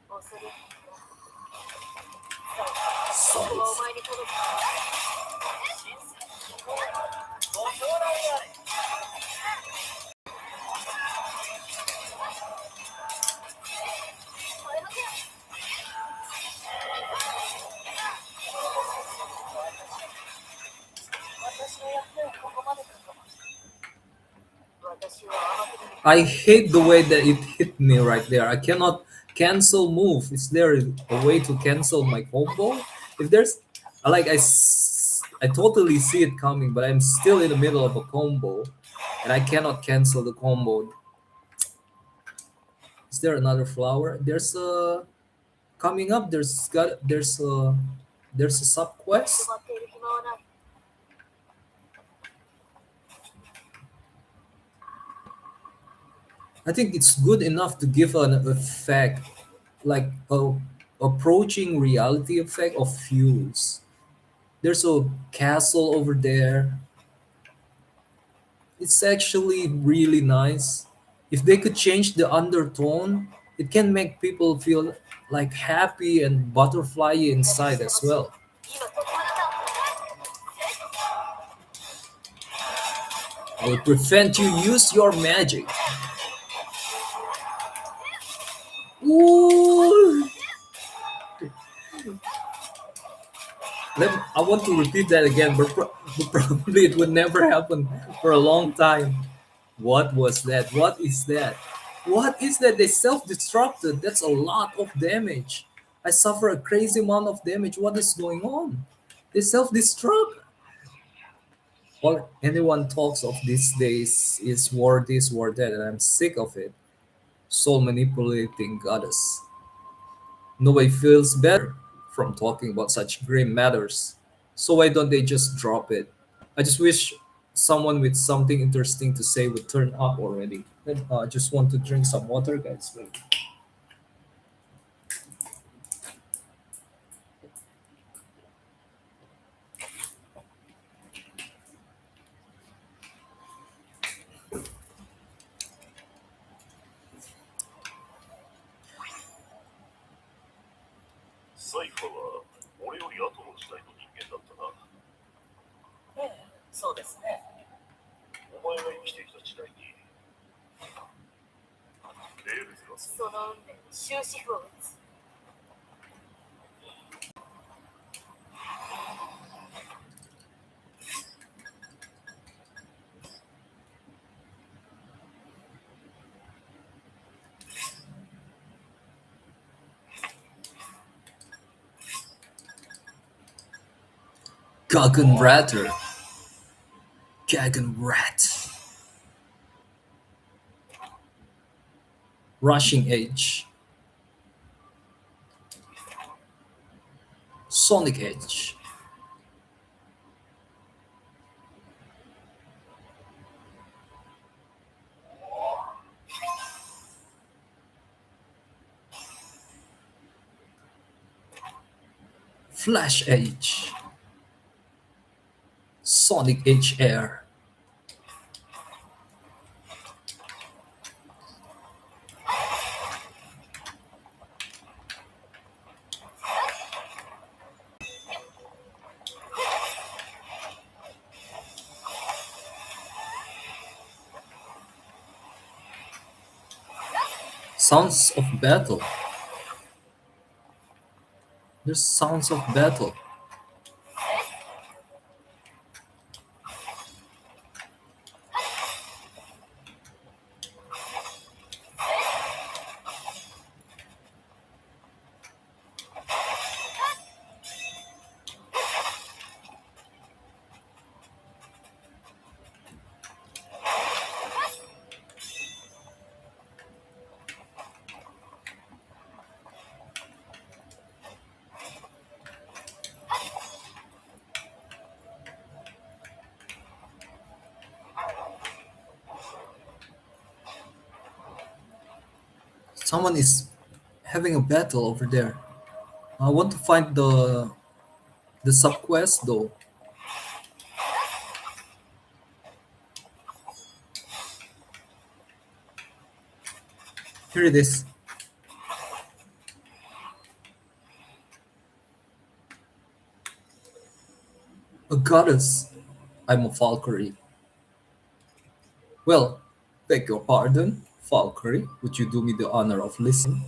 Speaker 2: 恐れ。さ
Speaker 1: Solid.
Speaker 2: あ、お前に届く。
Speaker 3: ご評判あれ。私の役目はここまでかと。
Speaker 2: 私は甘く見る。
Speaker 1: I hate the way that it hit me right there. I cannot cancel move. Is there a way to cancel my combo? If there's I totally see it coming, but I'm still in the middle of a combo and I cannot cancel the combo. Is there another flower? There's a coming up. There's a sub
Speaker 2: 止
Speaker 1: quest.
Speaker 2: まっている暇はない。
Speaker 1: I think it's good enough to give an effect, like a approaching reality effect of fuels. There's a castle over there. It's actually really nice. If they could change the undertone It can make people feel like happy and butterfly inside as well.
Speaker 2: 今このあなたを
Speaker 1: I will prevent you use your magic. Ooh. I want to repeat that again, but probably it would never happen for a long time. What was that? What is that? What is that? They self-destructed. That's a lot of damage. I suffer a crazy amount of damage. What is going on? They self-destruct. All anyone talks of these days is war this, war that, and I'm sick of it. Soul manipulating goddess. Nobody feels better from talking about such grim matters. So why don't they just drop it? I just wish someone with something interesting to say would turn up already. I just want to drink some water, guys. Wait.
Speaker 4: サイファーは俺より後の時代の人間だったな。
Speaker 3: ええ、そうですね。
Speaker 4: お前が生きてきた時代に、レールズが
Speaker 2: その運命に終止符を打つ。
Speaker 1: Gaggenratter. Gaggenrat. Rushing Edge. Sonic Edge. Flash Edge. Sonic Edge Air. Sounds of battle. There's sounds of battle. Someone is having a battle over there. I want to find the sub quest though. Here it is. A goddess. I'm a Valkyrie. Well, beg your pardon, Valkyrie. Would you do me the honor of listening?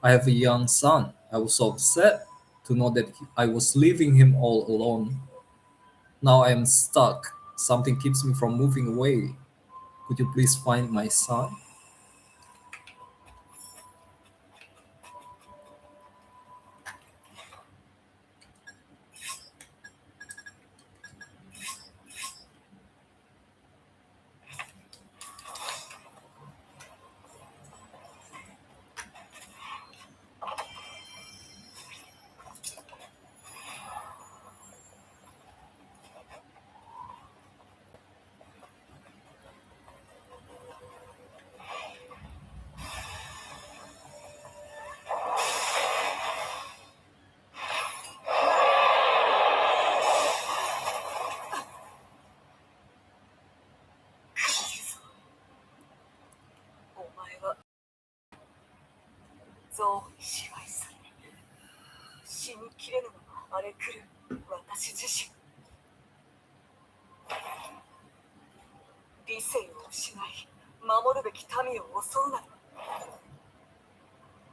Speaker 1: I have a young son. I was so upset to know that I was leaving him all alone. Now I am stuck. Something keeps me from moving away. Could you please find my son?
Speaker 3: 憎悪に支配され死にきれぬまま荒れ狂う私自身。理性を失い守るべき民を襲うなど、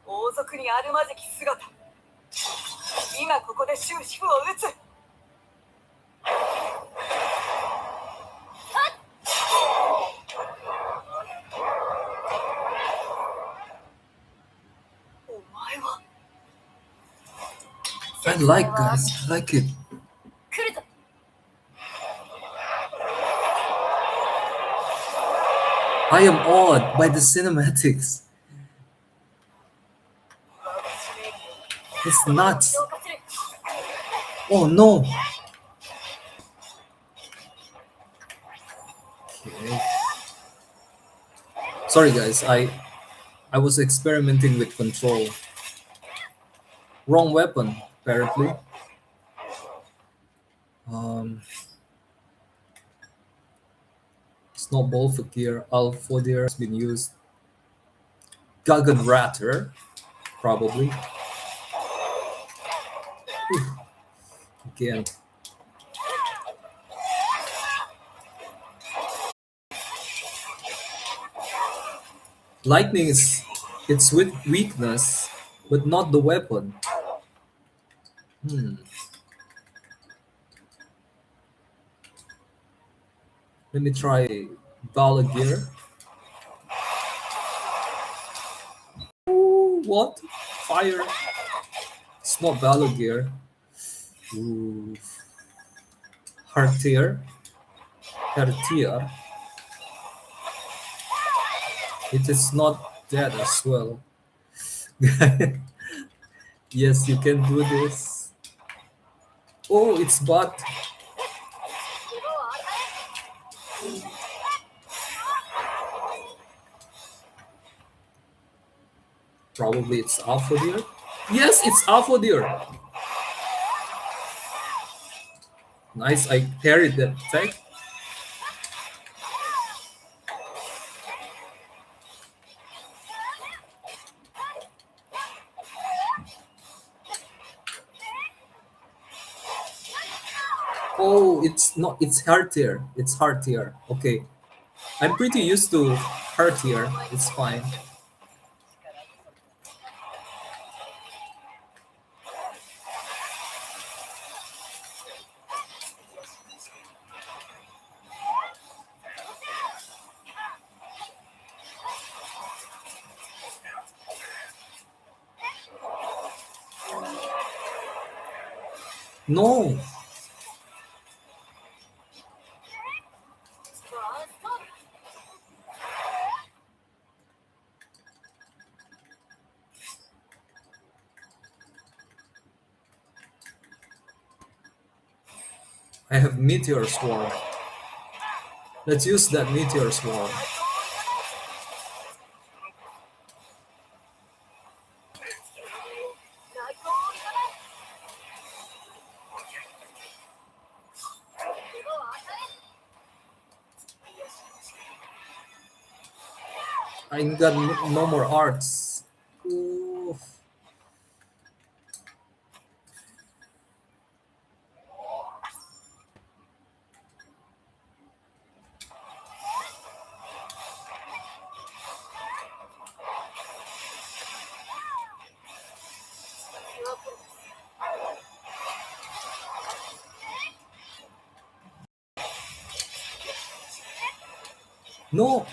Speaker 3: 王族にあるまじき姿、今ここで終止符を打つ。お前は
Speaker 1: I like, guys. I like it.
Speaker 2: 来るぞ。
Speaker 1: I am awed by the cinematics. It's nuts.
Speaker 2: 消化する。
Speaker 1: Oh no. Okay. Sorry guys, I was experimenting with control. Wrong weapon, apparently. It's not Valkyrie. Alfodir has been used. Ratter, probably. Again. Lightning is its weakness, but not the weapon. Let me try Valkyrie. Ooh, what? Fire. It's not Valkyrie. Ooh. Hartier. Hartier. It is not dead as well. Yes, you can do this. Oh, it's bot. Probably it's Alpha Deer. Yes, it's Alpha Deer. Nice, I parried that attack. Oh, it's not, it's Hartier. It's Hartier. Okay. I'm pretty used to Hartier. It's fine. No. I have Meteor Swarm. Let's use that Meteor Swarm. I got no more arts. Ooh. No.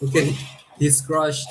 Speaker 1: Okay, he's crushed.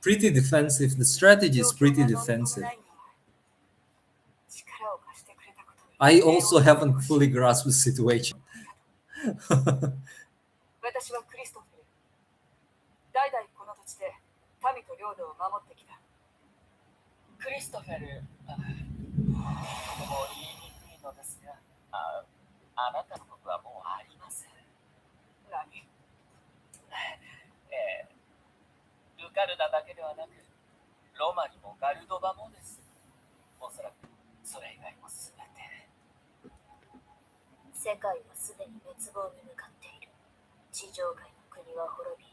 Speaker 1: Pretty defensive. The strategy is pretty defensive.
Speaker 2: 力を貸してくれたことに
Speaker 1: I also haven't fully grasped the situation.
Speaker 2: 私はクリストフェル。代々この土地で民と領土を守ってきた。
Speaker 3: クリストフェル、とても言いにくいのですが、あなたの僕はもうありません。
Speaker 2: 何？
Speaker 3: ルカルダだけではなく、ロマにもガルドバもです。おそらくそれ以外もすべて。
Speaker 2: 世界はすでに滅亡に向かっている。地上界の国は滅び、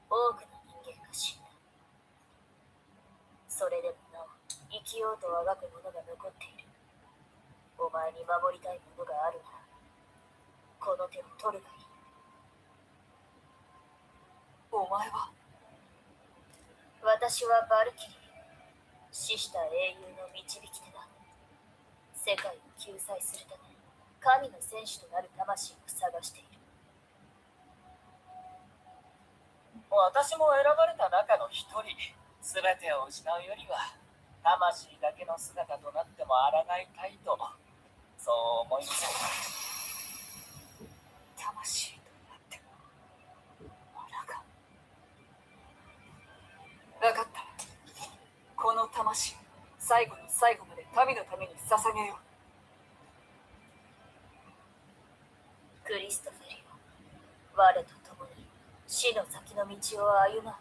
Speaker 2: 多くの人間が死んだ。それでもなお、生きようとあがく者が残っている。お前に守りたいものがあるなら、この手を取るがいい。お前は？私はバルキリー、死した英雄の導き手だ。世界を救済するため、神の戦士となる魂を探している。
Speaker 3: 私も選ばれた中の一人、すべてを失うよりは、魂だけの姿となっても抗いたいと、そう思います。
Speaker 2: 魂となっても抗う。分かった。この魂、最後の最後まで民のために捧げよう。クリストフェルよ、我と共に死の先の道を歩もう。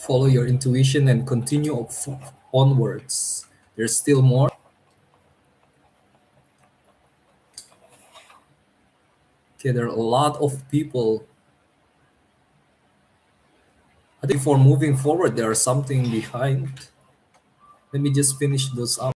Speaker 1: Follow your intuition and continue onwards. There's still more. Okay, there are a lot of people. I think before moving forward, there is something behind. Let me just finish those up.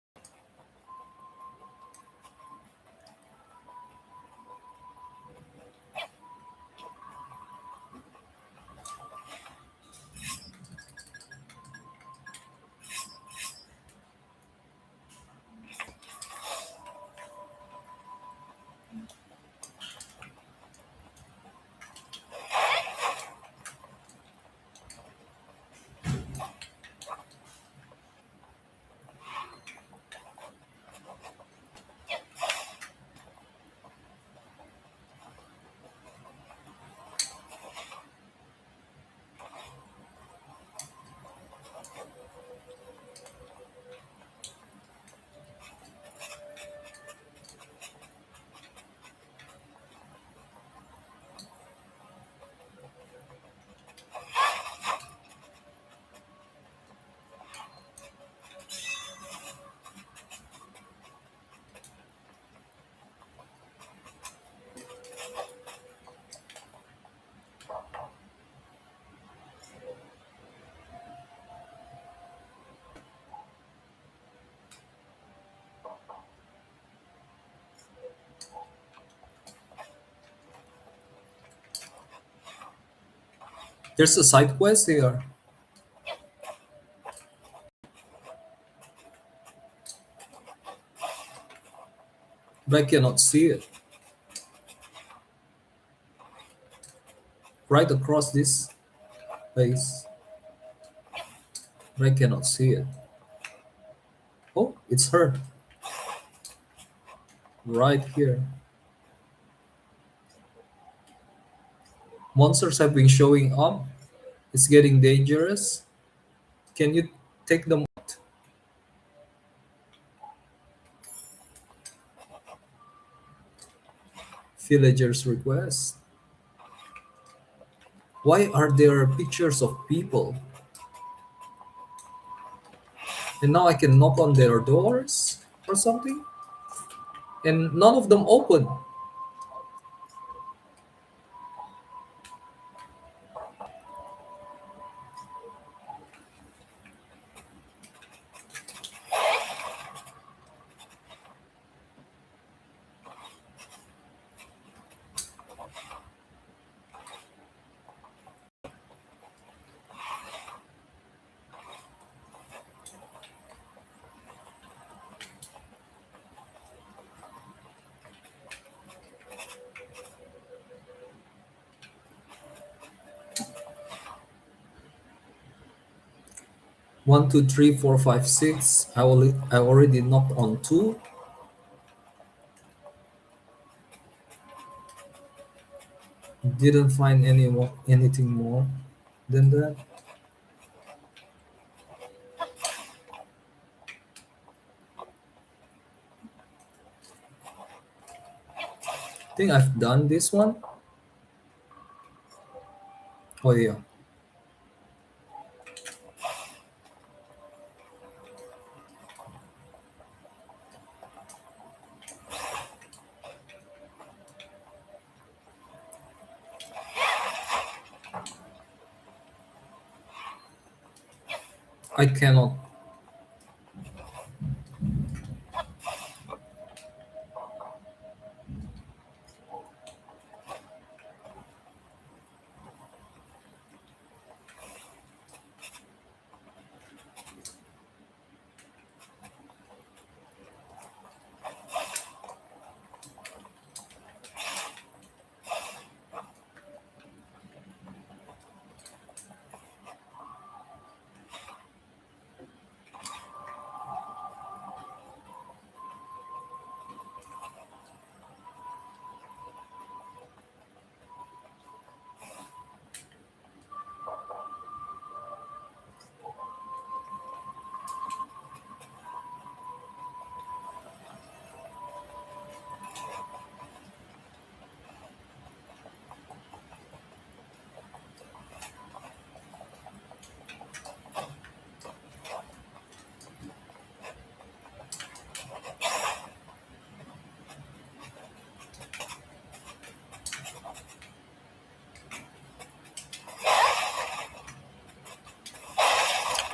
Speaker 1: There's a side quest here. But I cannot see it. Right across this place. But I cannot see it. Oh, it's her. Right here. Monsters have been showing up. It's getting dangerous. Can you take them out? Villagers request. Why are there pictures of people? And now I can knock on their doors or something? And none of them open. One, two, three, four, five, six. I already knocked on two. Didn't find anything more than that. I think I've done this one. Oh yeah. I cannot.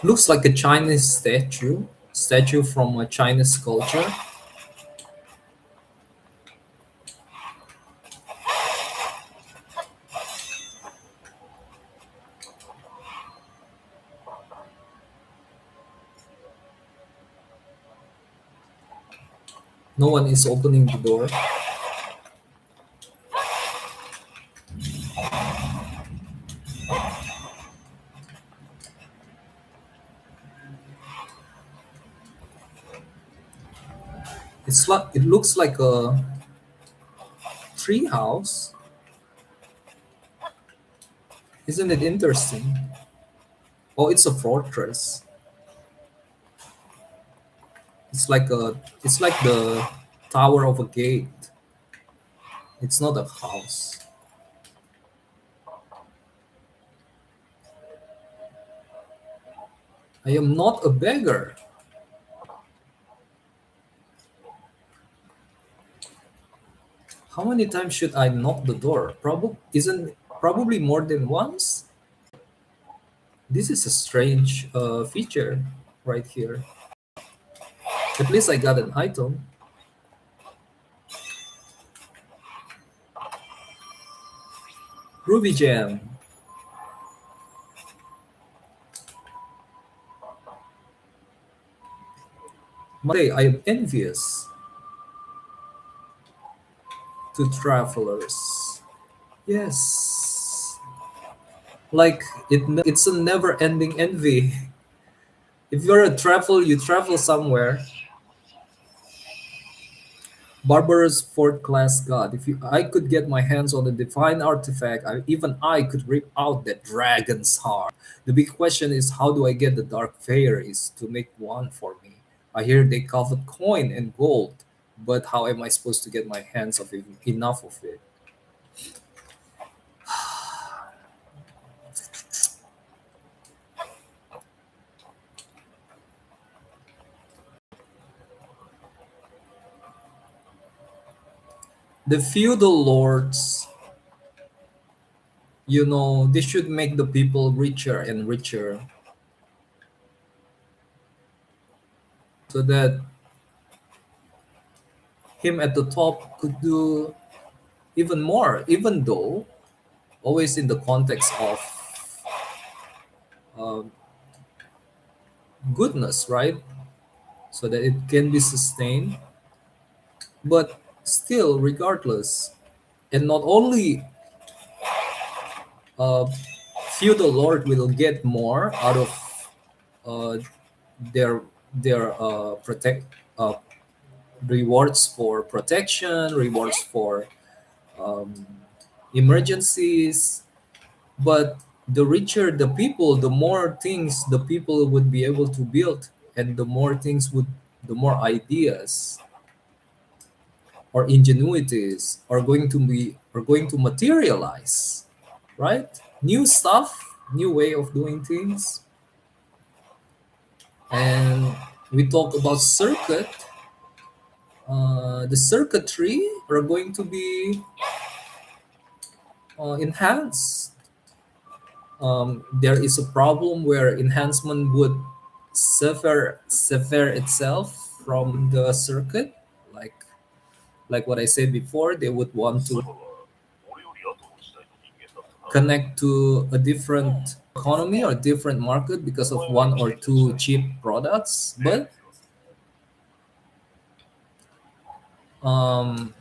Speaker 1: Looks like a Chinese statue from a Chinese culture. No one is opening the door. It looks like a tree house. Isn't it interesting? Oh, it's a fortress. It's like the tower of a gate. It's not a house. I am not a beggar. How many times should I knock the door? Probably more than once. This is a strange feature right here. At least I got an item. Ruby gem. Monday, I am envious. to travelers. Yes, like it's a never-ending envy. If you're a travel, you travel somewhere. Barbarous fourth class god. If I could get my hands on the divine artifact, even I could rip out that dragon's heart. The big question is, how do I get the dark fairies to make one for me? I hear they covet coin and gold, but how am I supposed to get my hands of enough of it? The feudal lords, they should make the people richer and richer so that him at the top could do even more, even though always in the context of um, goodness, right? So that it can be sustained, but still, regardless, and not only uh, feudal lord will get more out of uh, their protect uh, rewards for protection, rewards for um, emergencies. But the richer the people, the more things the people would be able to build, and the more ideas or ingenuities are going to materialize, right? New stuff, new way of doing things, and we talk about circuit. The circuitry are going to be enhanced. There is a problem where enhancement would sever itself from the circuit, like what I said before. They would want to
Speaker 4: そういえば俺より後の時代の人間だったな。
Speaker 1: connect to a different economy or different market because of one or two cheap products, but um,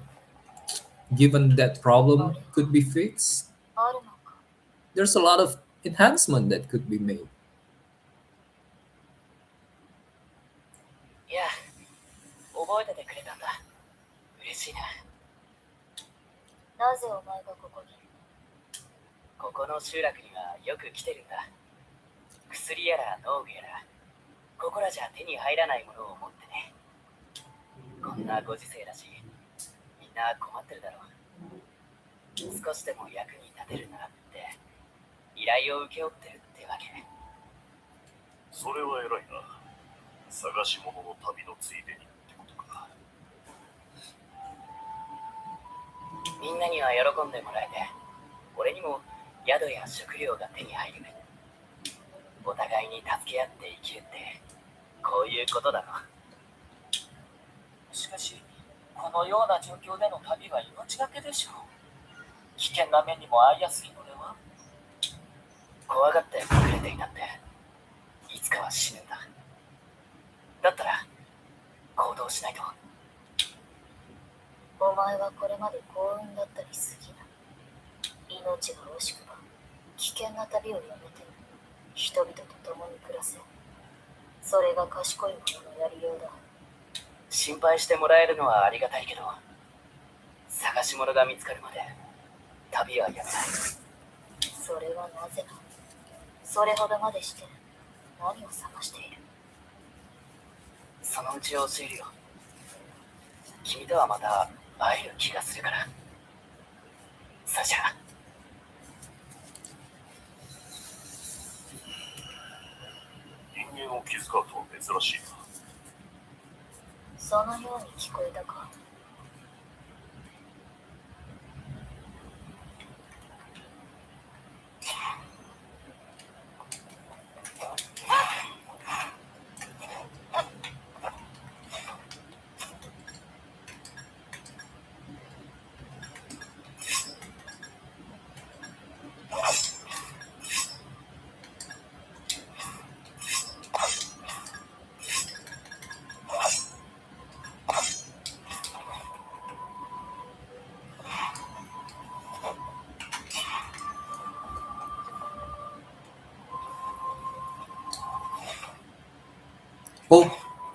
Speaker 1: given that problem could be fixed,
Speaker 2: あるのか。
Speaker 1: there's a lot of enhancement that could be made.
Speaker 3: いや、覚えててくれたんだ。嬉しいな。
Speaker 2: なぜお前がここに。
Speaker 3: ここの集落にはよく来てるんだ。薬やら農具やら、ここらじゃ手に入らないものを持ってね。こんなご時世だし、みんな困ってるだろう。少しでも役に立てるならって依頼を請け負ってるってわけ。
Speaker 4: それは偉いな。探し物の旅のついでにってことか。
Speaker 3: みんなには喜んでもらえて、俺にも宿や食料が手に入る。お互いに助け合って生きるってこういうことだろ。しかしこのような状況での旅は命がけでしょう。危険な目にも遭いやすいのでは。怖がって隠れていたっていつかは死ぬんだ。だったら行動しないと。
Speaker 2: お前はこれまで幸運だったりすぎない。命が惜しくば危険な旅をやめて人々と共に暮らせ。それが賢い者のやりようだ。
Speaker 3: 心配してもらえるのはありがたいけど、探し物が見つかるまで旅はやめない。
Speaker 2: それはなぜだ。それほどまでして何を探している。
Speaker 3: そのうち教えるよ。君とはまた会える気がするから。それじゃあ。
Speaker 4: 人間を気遣うとは珍しいな。
Speaker 2: そのように聞こえたか。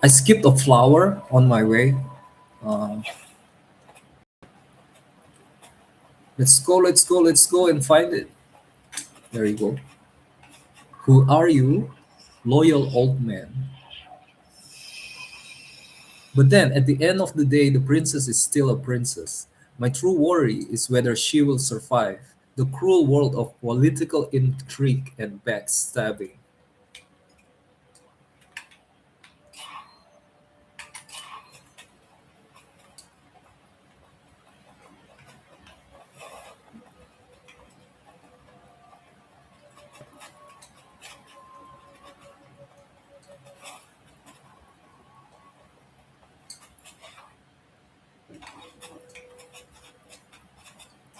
Speaker 1: I skipped a flower on my way. Uh, let's go and find it. There you go. Who are you? Loyal old man. But then, at the end of the day, the princess is still a princess. My true worry is whether she will survive the cruel world of political intrigue and backstabbing.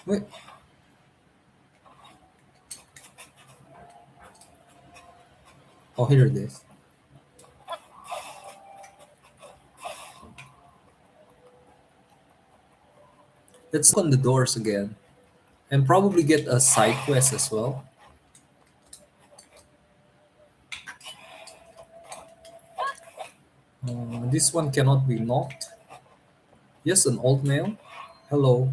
Speaker 1: Wait, oh, here it is. Let's open the doors again and probably get a side quest as well. This one cannot be knocked. Yes, an old male. Hello.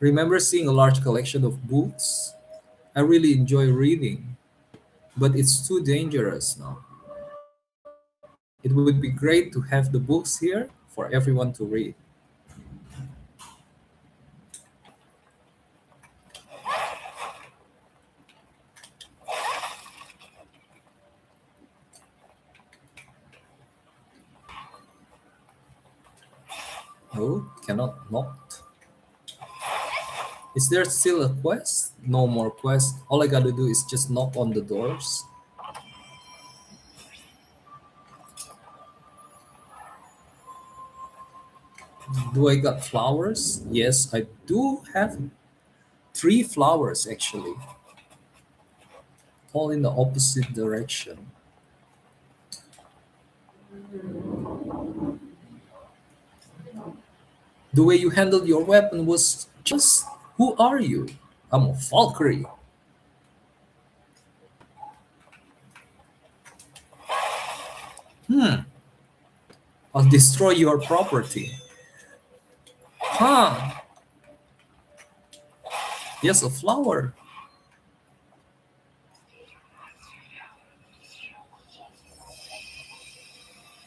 Speaker 1: Remember seeing a large collection of books? I really enjoy reading, but it's too dangerous now. It would be great to have the books here for everyone to read. Oh, cannot knock. Is there still a quest? No more quest. All I gotta do is just knock on the doors. Do I got flowers? Yes, I do have three flowers actually, all in the opposite direction. The way you handled your weapon was just. Who are you? I'm a Valkyrie. Hmm, I'll destroy your property. Huh, yes, a flower.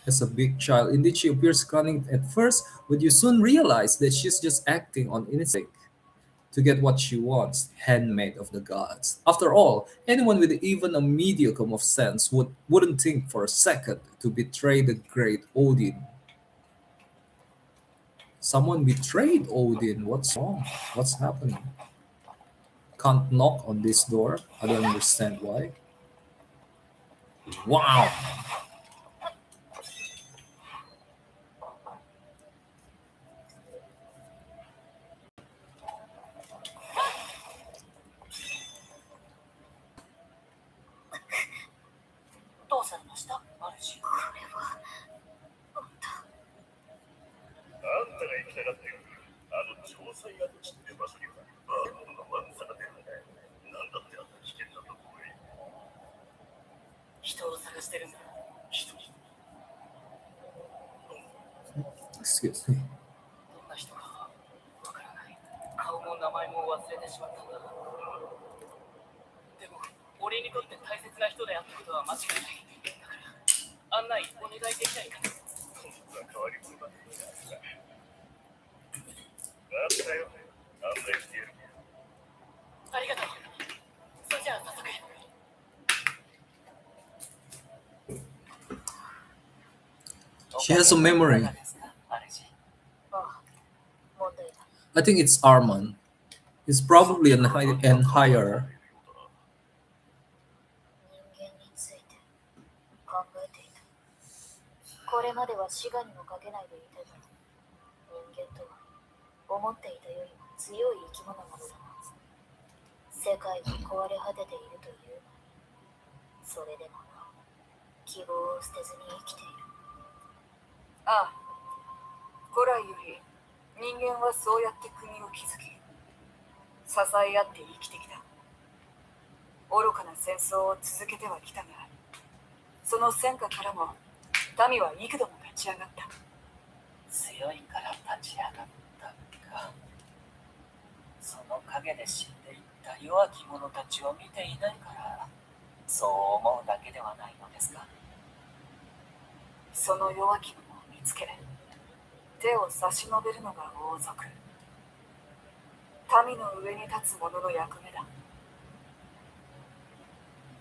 Speaker 1: As a big child, indeed, she appears cunning at first, but you soon realize that she's just acting on instinct to get what she wants, handmaid of the gods. After all, anyone with even a modicum of sense wouldn't think for a second to betray the great Odin. Someone betrayed Odin. What's wrong? What's happening? Can't knock on this door. I don't understand why. Wow.
Speaker 3: どうされました主。
Speaker 2: これは
Speaker 4: あんたが行きたがってる調査屋と知って場所にはバーモンのワンサが出るんだ。なんだってあんな危険なとこへ。
Speaker 3: 人を探してるんだ。
Speaker 4: 人に
Speaker 1: Excuse me.
Speaker 3: どんな人かわからない。顔も名前も忘れてしまったんだ。でも、俺にとって大切な人であったことは間違いない。だから、案内お願いできないかな。
Speaker 4: そんな変わり者だ。あったよ。案内してやる。
Speaker 3: ありがとう。それじゃあ早速。
Speaker 1: She has a memory.
Speaker 2: ああ、問題ない。
Speaker 1: I think it's Arman. He's probably an higher.
Speaker 2: 人間について考えていた。これまでは死骸にもかけないでいたが、人間とは思っていたよりも強い生き物なのだな。世界が壊れ果てているというが、それでもなお希望を捨てずに生きている。
Speaker 5: ああ、古来より人間はそうやって国を築き、支え合って生きてきた。愚かな戦争を続けてはきたが、その戦火からも民は幾度も立ち上がった。
Speaker 3: 強いから立ち上がったか。その陰で死んでいった弱き者たちを見ていないからそう思うだけではないのですか。
Speaker 5: その弱き者を見つけ、手を差し伸べるのが王族。民の上に立つ者の役目だ。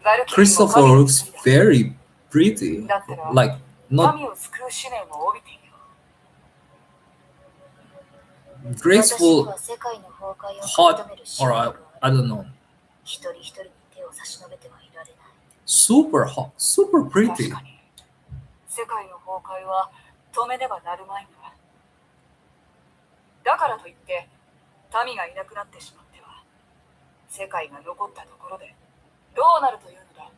Speaker 5: バルキリーも
Speaker 1: Christopher
Speaker 5: 神の
Speaker 1: looks
Speaker 5: 一人だ。
Speaker 1: very pretty.
Speaker 5: だったら
Speaker 1: Like, not
Speaker 5: 民を救う使命も帯びているよ。
Speaker 2: 私に
Speaker 1: graceful,
Speaker 2: は世界の崩壊を
Speaker 1: hot,
Speaker 2: 食い止める使
Speaker 1: or
Speaker 2: 命が
Speaker 1: I
Speaker 2: ある。
Speaker 1: don't know.
Speaker 2: 一人一人に手を差し伸べてはいられない。
Speaker 1: Super hot, super
Speaker 5: 確
Speaker 1: pretty.
Speaker 5: かに世界の崩壊は止めねばなるまいんだ。だからといって民がいなくなってしまっては世界が残ったところでどうなるというのだ。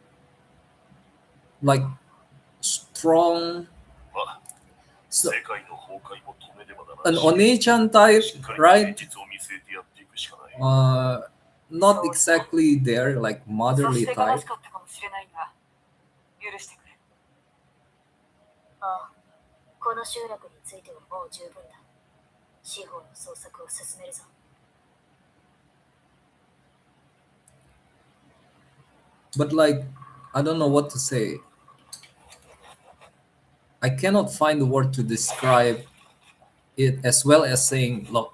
Speaker 1: Like, strong,
Speaker 4: まあ、
Speaker 1: so,
Speaker 4: 世界の崩壊も止めねばなら
Speaker 1: an
Speaker 4: ないし、
Speaker 1: Onei-chan type,
Speaker 4: しっかり
Speaker 1: right?
Speaker 4: 現実を見据えてやっていくしかない。
Speaker 1: Not exactly there, like
Speaker 5: そ
Speaker 1: motherly
Speaker 5: して悲
Speaker 1: type.
Speaker 5: しかったかもしれないが許してくれ。
Speaker 2: ああ、この集落についてはもう十分だ。司法の捜索を進めるぞ。
Speaker 1: But like, I don't know what to say. I cannot find the word to describe it as well as saying, look,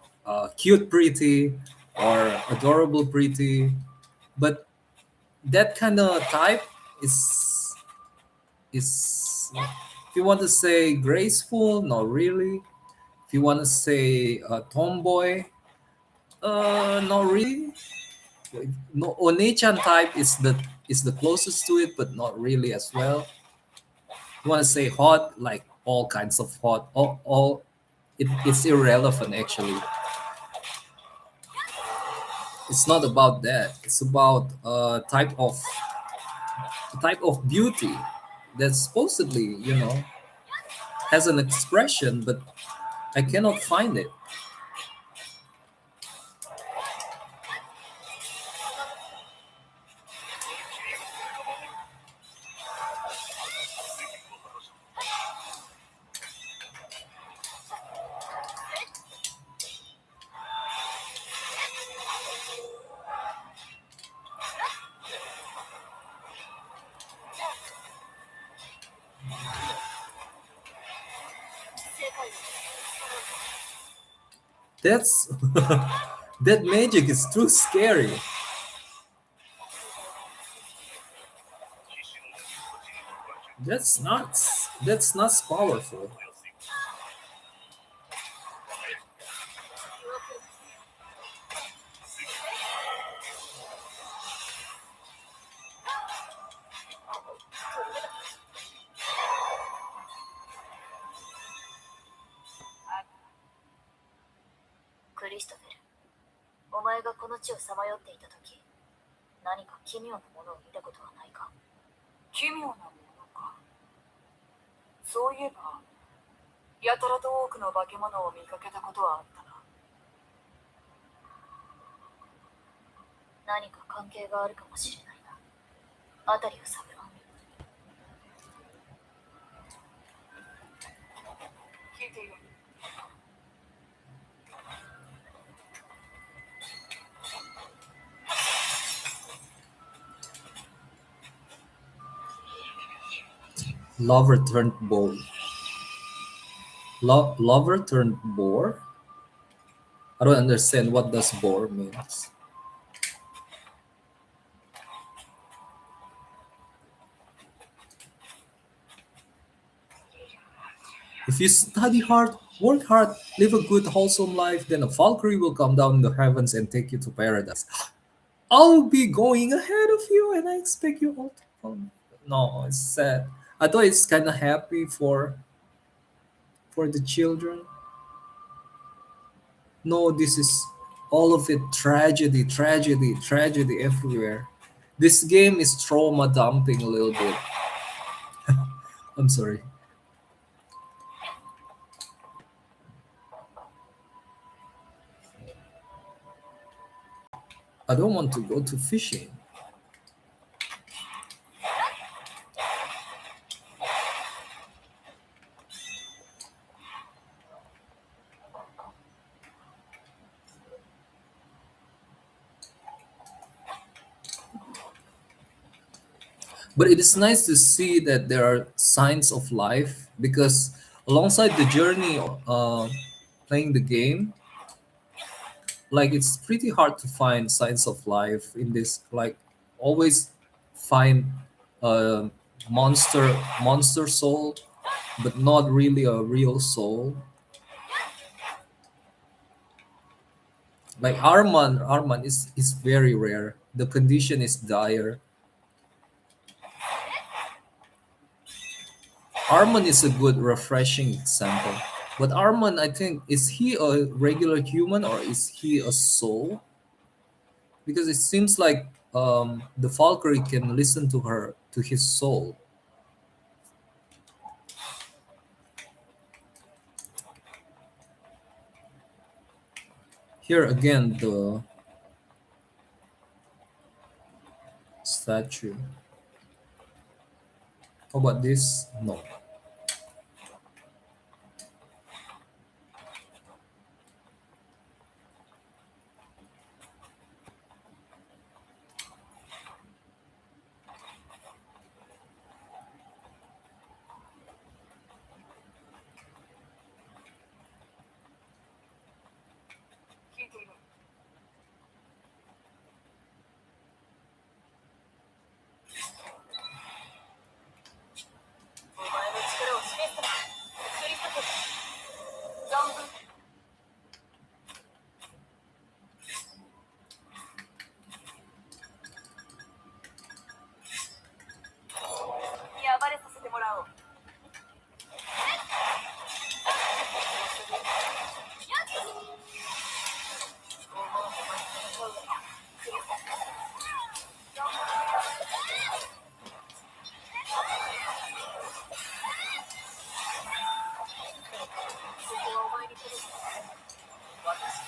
Speaker 1: cute pretty or adorable pretty. But that kind of type is if you want to say graceful, not really. If you want to say tomboy, not really. No, Onechan type is the closest to it, but not really as well. You want to say hot, like all kinds of hot, all it's irrelevant actually. It's not about that. It's about type of beauty that supposedly, has an expression, but I cannot find it. That's that magic is too scary. That's nuts. That's not powerful.
Speaker 2: 「クリストフェル、お前がこの地をさまよっていた時、何か奇妙なものを見たことはないか？」
Speaker 5: 奇妙なものか。そういえばやたらと多くの化け物を見かけたことはあったな。
Speaker 2: 何か関係があるかもしれないな。あたりを探ろう。
Speaker 5: 聞いている。
Speaker 1: Lover turned bold. Lover turned bore? I don't understand what does bore means. If you study hard, work hard, live a good, wholesome life, then a Valkyrie will come down in the heavens and take you to paradise. I'll be going ahead of you, and I expect you all to follow me. No, it's sad. I thought it's kind of happy for the children. No, this is all of it tragedy, tragedy, tragedy everywhere. This game is trauma dumping a little bit. I'm sorry. I don't want to go to fishing. But it is nice to see that there are signs of life because alongside the journey of playing the game, like it's pretty hard to find signs of life in this. Like always find a monster soul, but not really a real soul. Like Arman is very rare. The condition is dire. Arman is a good refreshing example. But Arman, I think, is he a regular human or is he a soul? Because it seems like the Valkyrie can listen to her to his soul. Here again, the statue. How about this? No.
Speaker 5: 聞いている。お前の力を示すためクリストフ存分に暴れさせてもらおう。ここはお前に届く。私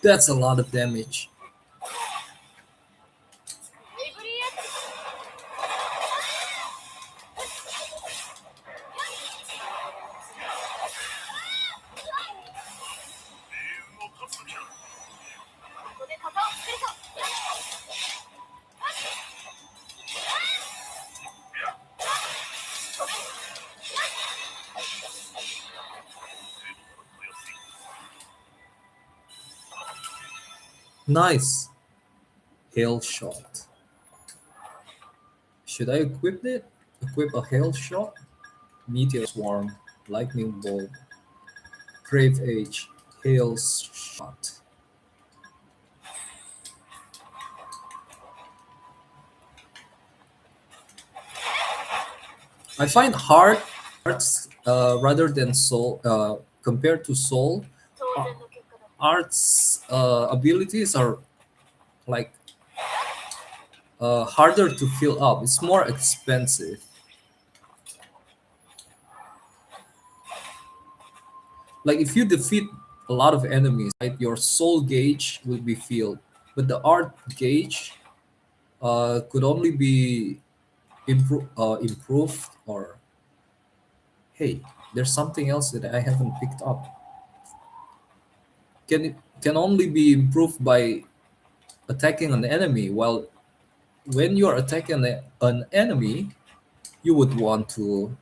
Speaker 1: That's a lot of damage.
Speaker 2: エブリエッここで型を作るか。
Speaker 1: Nice. Hail shot. Should I equip it? Equip a hail shot? Meteor swarm, lightning bolt, grave age, hail shot. I find hearts rather than soul compared to soul.
Speaker 2: 当然の結果だ。
Speaker 1: Arts abilities are like harder to fill up. It's more expensive. Like if you defeat a lot of enemies, right, your soul gauge will be filled, but the art gauge could only be improved. Or hey, there's something else that I haven't picked up. Can only be improved by attacking an enemy. While when you're attacking an enemy, you would want to.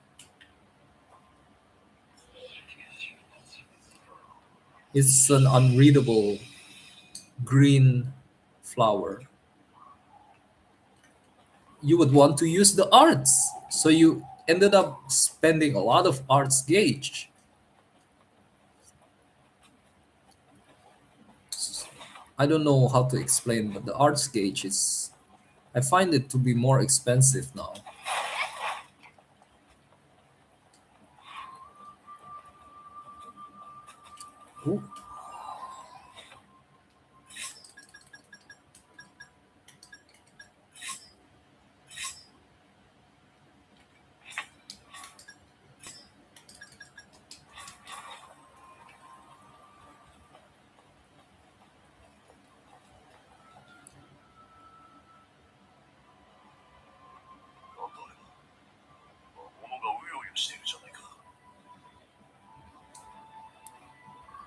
Speaker 1: It's an unreadable green flower. You would want to use the arts. So you ended up spending a lot of arts gauge. I don't know how to explain, but the arts gauge is. I find it to be more expensive now. Ooh.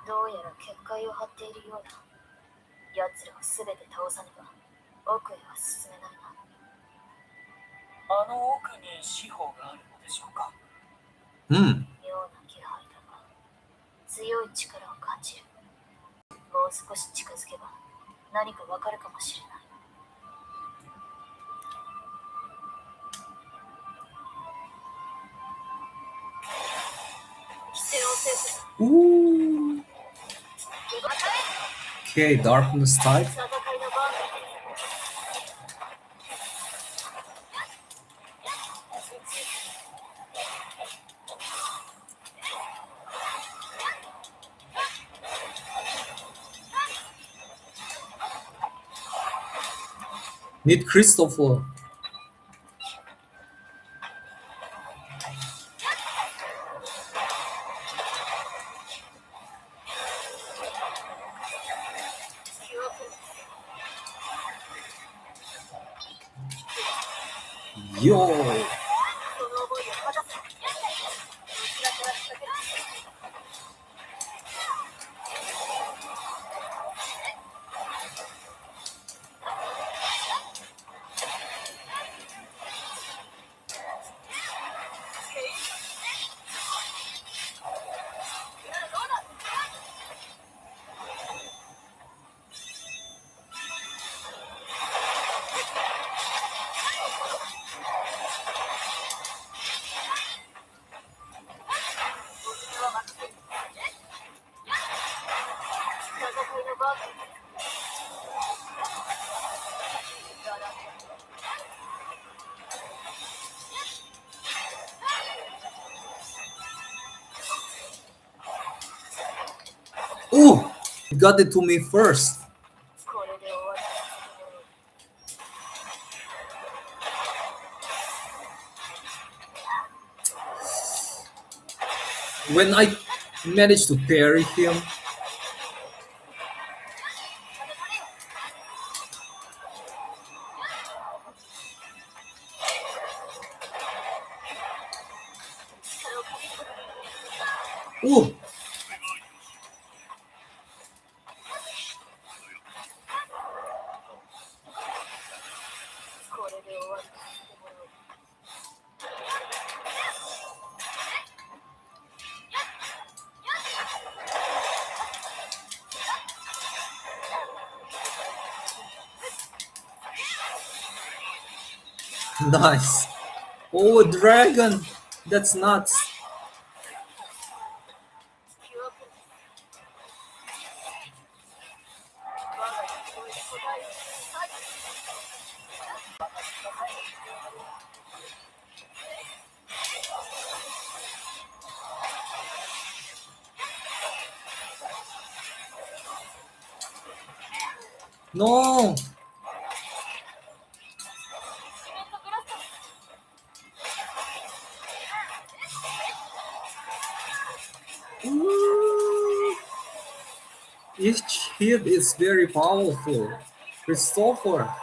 Speaker 2: どうやら結界を張っているようだ。奴らを全て倒さねば奥へは進めないな。
Speaker 3: あの奥に司法があるのでしょうか。
Speaker 1: Hmm.
Speaker 2: 妙な気配だが強い力を感じる。もう少し近づけば何かわかるかもしれない。規制を制する。
Speaker 1: Ooh. Okay, darkness type.
Speaker 2: 戦いの番だ。
Speaker 1: Meet Christopher. Yo.
Speaker 2: その思いを果たせ。どちらから仕掛ける。
Speaker 1: Oh, you got it to me first.
Speaker 2: これで終わり。
Speaker 1: When I managed to parry him. Oh. Nice. Oh, dragon. That's nuts. No. Ooh. Each hit is very powerful. Christopher.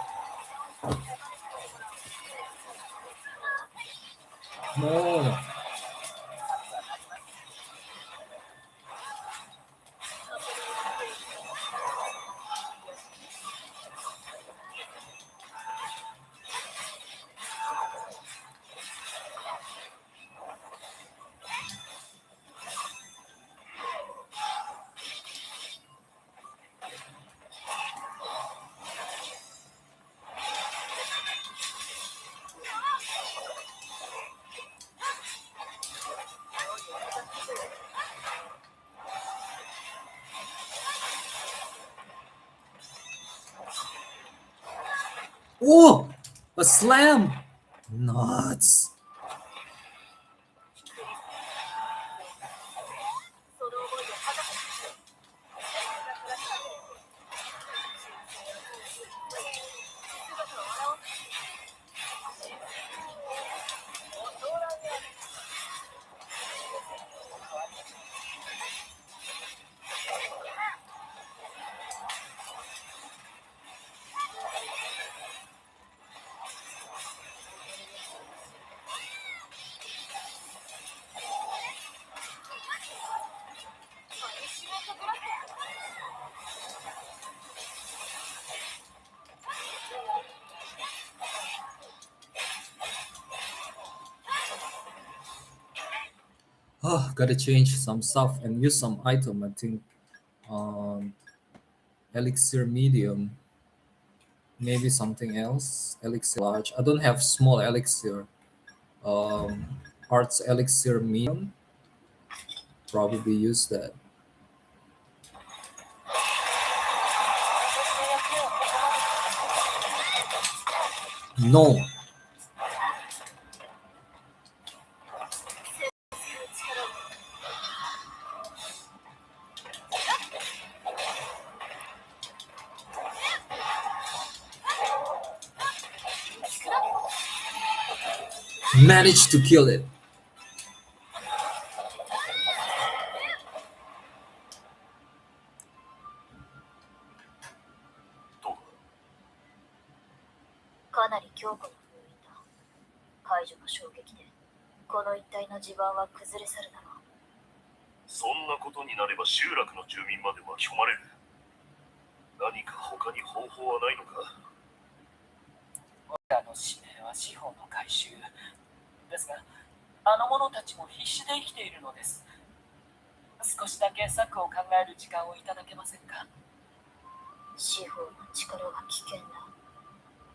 Speaker 1: No. Oh, a slam. Nuts. Oh, gotta change some stuff and use some item. I think um, elixir medium, maybe something else. Elixir large. I don't have small elixir. Arts elixir medium. Probably use that.
Speaker 2: 私の役目はここまで。
Speaker 1: No.
Speaker 2: 力を
Speaker 1: Managed to kill it.
Speaker 4: どう
Speaker 2: かなり強固な封印だ。解除の衝撃でこの一帯の地盤は崩れ去るだろう。
Speaker 4: そんなことになれば集落の住民まで巻き込まれる。何か他に方法はないのか。
Speaker 3: 我らの使命は司法の回収ですが、あの者たちも必死で生きているのです。少しだけ策を考える時間をいただけませんか。
Speaker 2: 司法の力が危険だ。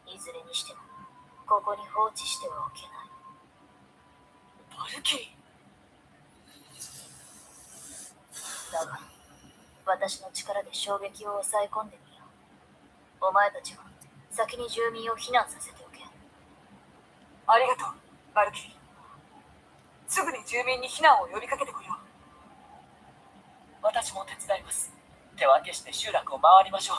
Speaker 2: いずれにしてもここに放置してはおけない。
Speaker 5: バルキリー、
Speaker 2: だが私の力で衝撃を抑え込んでみよう。お前たちは先に住民を避難させておけ。
Speaker 5: ありがとう、バルキリー。すぐに住民に避難を呼びかけてこよう。
Speaker 3: 私も手伝います。手分けして集落を回りましょう。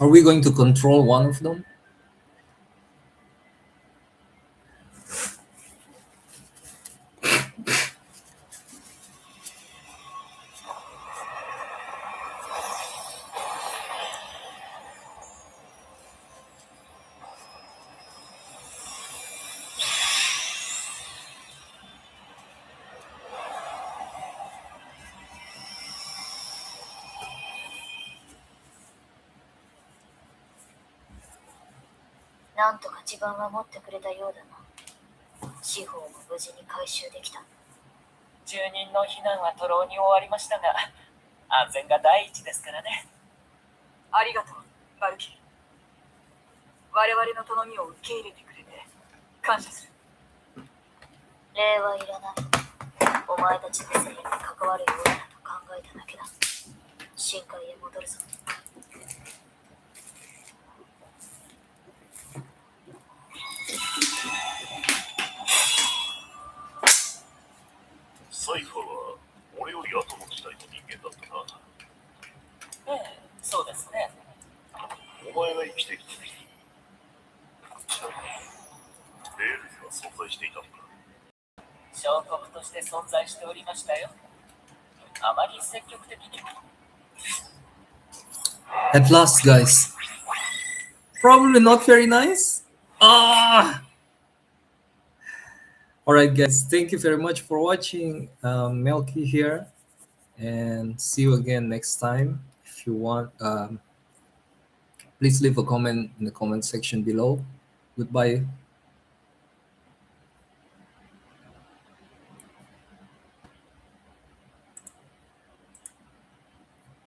Speaker 1: Are we going to control one of them?
Speaker 2: 「なんとか地盤は持ってくれたようだな。司法も無事に回収できた。
Speaker 3: 住人の避難は徒労に終わりましたが、安全が第一ですからね。
Speaker 5: ありがとう、バルキリー。我々の頼みを受け入れてくれて感謝する。
Speaker 2: 礼はいらない。お前たちの正義に関わるようだと考えただけだ。深海へ戻るぞ。
Speaker 4: サイファーは俺より後の時代の人間だったな。
Speaker 3: ええ、そうですね。
Speaker 4: お前が生きてきた時、レールズは存在していたのか。
Speaker 3: 小国として存在しておりましたよ。あまり積極的に。
Speaker 1: At last, guys. Probably not very nice. Ah. All right, guys. Thank you very much for watching. Melky here, and see you again next time. If you want, please leave a comment in the comment section below. Goodbye.